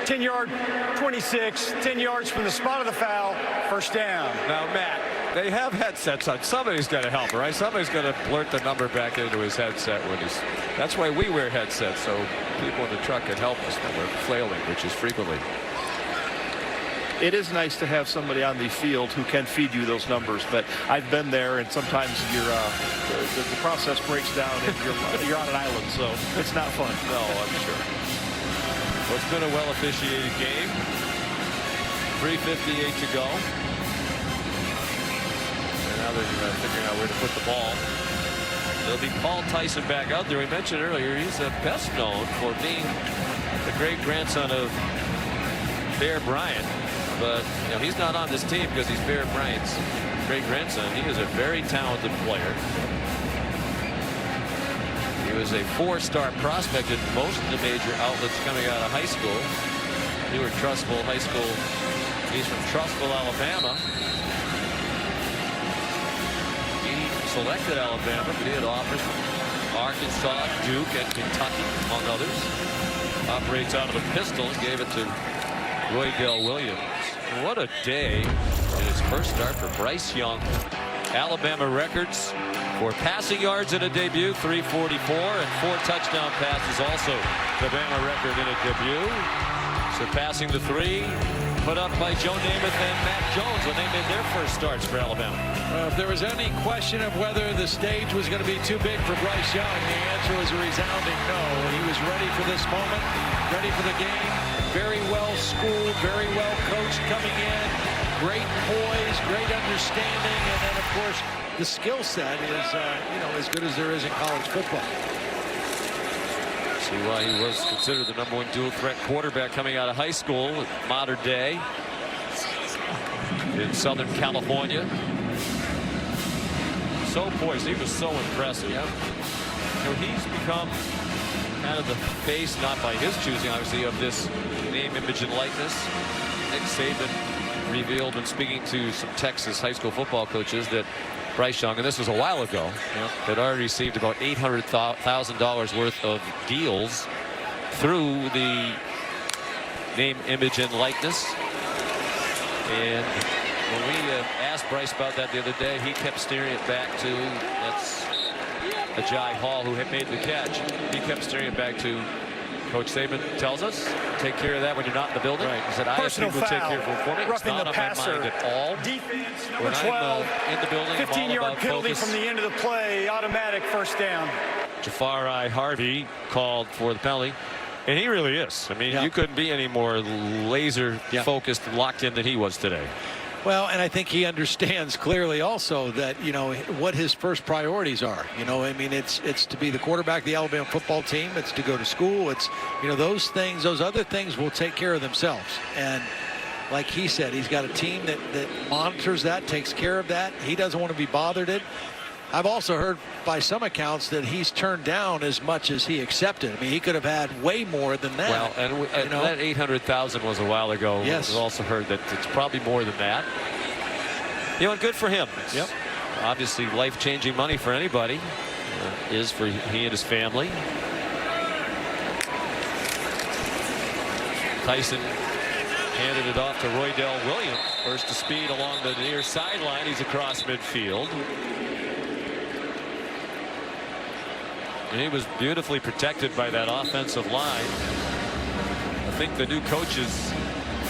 10-yard, 26, 10 yards from the spot of the foul, first down. Now, Matt, they have headsets on. Somebody's got to help, right? Somebody's going to blurt the number back into his headset when he's. That's why we wear headsets, so people in the truck can help us when we're flailing, which is frequently. It is nice to have somebody on the field who can feed you those numbers, but I've been there, and sometimes the process breaks down and you're on an island, so it's not fun. No, I'm sure. Well, it's been a well-officiated game. 3:58 to go. And now they're figuring out where to put the ball. There'll be Paul Tyson back out there. We mentioned earlier he's best known for being the great-grandson of Bear Bryant. But you know, he's not on this team because he's Bear Bryant's great-grandson. He is a very talented player. He was a 4-star prospect in most of the major outlets coming out of high school. Newer Trussville High School. He's from Trussville, Alabama. He selected Alabama, but he had offers from Arkansas, Duke, and Kentucky, among others. Operates out of a pistol and gave it to Roy Dale Williams. What a day in his first start for Bryce Young. Alabama records for passing yards in a debut, 344, and 4 touchdown passes, also the Bama record in a debut. Surpassing the 3 put up by Joe Namath and Matt Jones when they made their first starts for Alabama. If there was any question of whether the stage was going to be too big for Bryce Young, the answer was a resounding no. He was ready for this moment, ready for the game, very well schooled, very well coached coming in, great poise, great understanding, and then of course the skill set is as good as there is in college football. See why he was considered the #1 dual threat quarterback coming out of high school at Mater Dei in Southern California. So poised, he was so impressive. So he's become kind of the face, not by his choosing obviously, of this name, image, and likeness. Nick Saban revealed when speaking to some Texas high school football coaches that Bryce Young, and this was a while ago, had already received about $800,000 worth of deals through the name, image, and likeness. And when we asked Bryce about that the other day, he kept steering it back to, that's Ajay Hall who had made the catch. He kept steering it back to Coach Saban tells us, take care of that when you're not in the building. Right. He said, I have people take care of it for me. It's not on my mind at all. Defense, when 12, I'm in the building, 15-yard penalty focus. from the end of the play, automatic first down. Jafari Harvey called for the penalty. And he really is. I mean, you couldn't be any more laser focused and locked in than he was today. Well, and I think he understands clearly also that, what his first priorities are. I mean, it's to be the quarterback of the Alabama football team. It's to go to school. It's, those things, those other things will take care of themselves. And like he said, he's got a team that monitors that, takes care of that. He doesn't want to be bothered it. I've also heard by some accounts that he's turned down as much as he accepted. I mean, he could have had way more than that. Well, and that $800,000 was a while ago. Yes. We've also heard that it's probably more than that. And good for him. It's obviously life-changing money for anybody. Is for he and his family. Tyson handed it off to Roydell Williams. First to speed along the near sideline. He's across midfield. And he was beautifully protected by that offensive line. I think the new coaches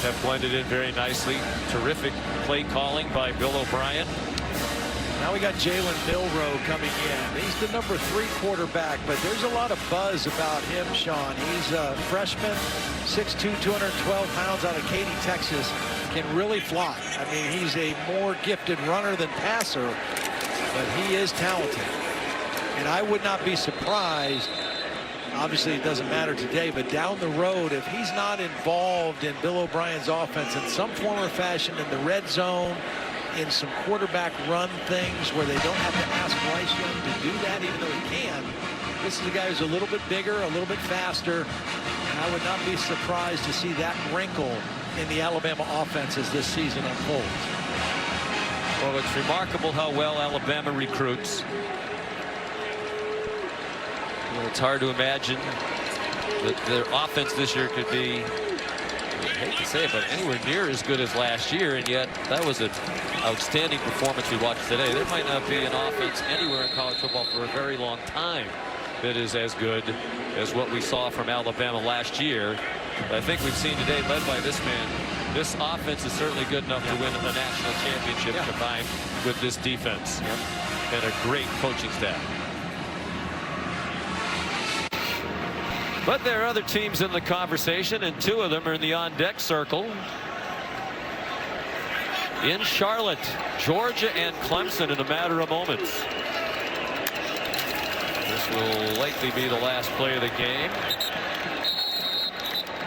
have blended in very nicely. Terrific play calling by Bill O'Brien. Now we got Jalen Milroe coming in. He's the #3 quarterback, but there's a lot of buzz about him, Sean. He's a freshman, 6'2", 212 pounds out of Katy, Texas. Can really fly. I mean, he's a more gifted runner than passer, but he is talented. And I would not be surprised, obviously it doesn't matter today, but down the road, if he's not involved in Bill O'Brien's offense in some form or fashion in the red zone, in some quarterback run things where they don't have to ask Bryce Young to do that, even though he can. This is a guy who's a little bit bigger, a little bit faster, and I would not be surprised to see that wrinkle in the Alabama offense as this season unfolds. Well, it's remarkable how well Alabama recruits. It's hard to imagine that their offense this year could be, I hate to say it, but anywhere near as good as last year, and yet that was an outstanding performance we watched today. There might not be an offense anywhere in college football for a very long time that is as good as what we saw from Alabama last year. But I think we've seen today, led by this man, this offense is certainly good enough to win a national championship combined with this defense and a great coaching staff. But there are other teams in the conversation, and 2 of them are in the on-deck circle. In Charlotte, Georgia and Clemson in a matter of moments. This will likely be the last play of the game.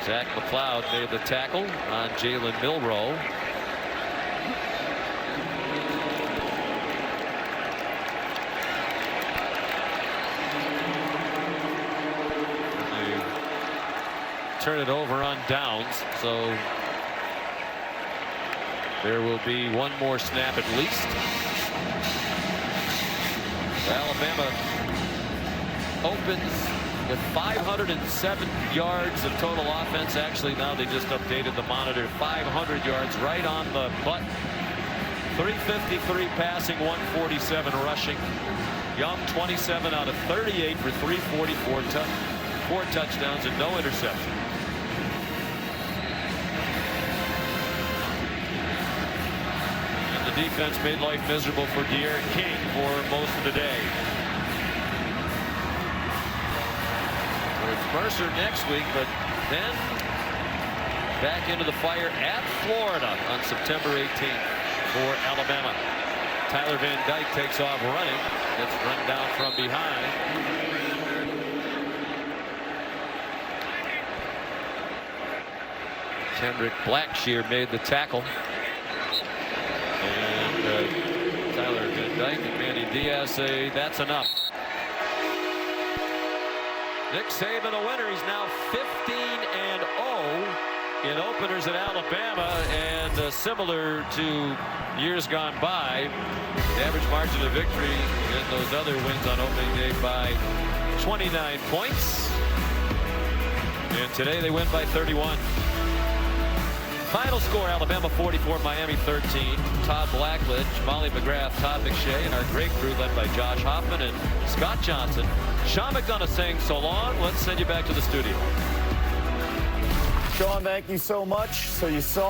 Zach McLeod made the tackle on Jalen Milroe. Turn it over on downs, so there will be one more snap at least. Alabama opens with 507 yards of total offense. Actually, now they just updated the monitor. 500 yards right on the button. 353 passing, 147 rushing. Young 27 out of 38 for 344, 4 touchdowns and no interception. And the defense made life miserable for D'Eriq King for most of the day. It's Mercer next week, but then back into the fire at Florida on September 18th for Alabama. Tyler Van Dyke takes off running. Gets run down from behind. Kendrick Blackshear made the tackle. And Tyler Van Dyke and Manny Diaz say that's enough. Nick Saban a winner. He's now 15-0 in openers at Alabama, and similar to years gone by, the average margin of victory in those other wins on opening day by 29 points. And today they win by 31. Final score: Alabama 44, Miami 13. Todd Blackledge, Molly McGrath, Todd McShay, and our great crew led by Josh Hoffman and Scott Johnson. Sean McDonough saying so long. Let's send you back to the studio. Sean, thank you so much. So you saw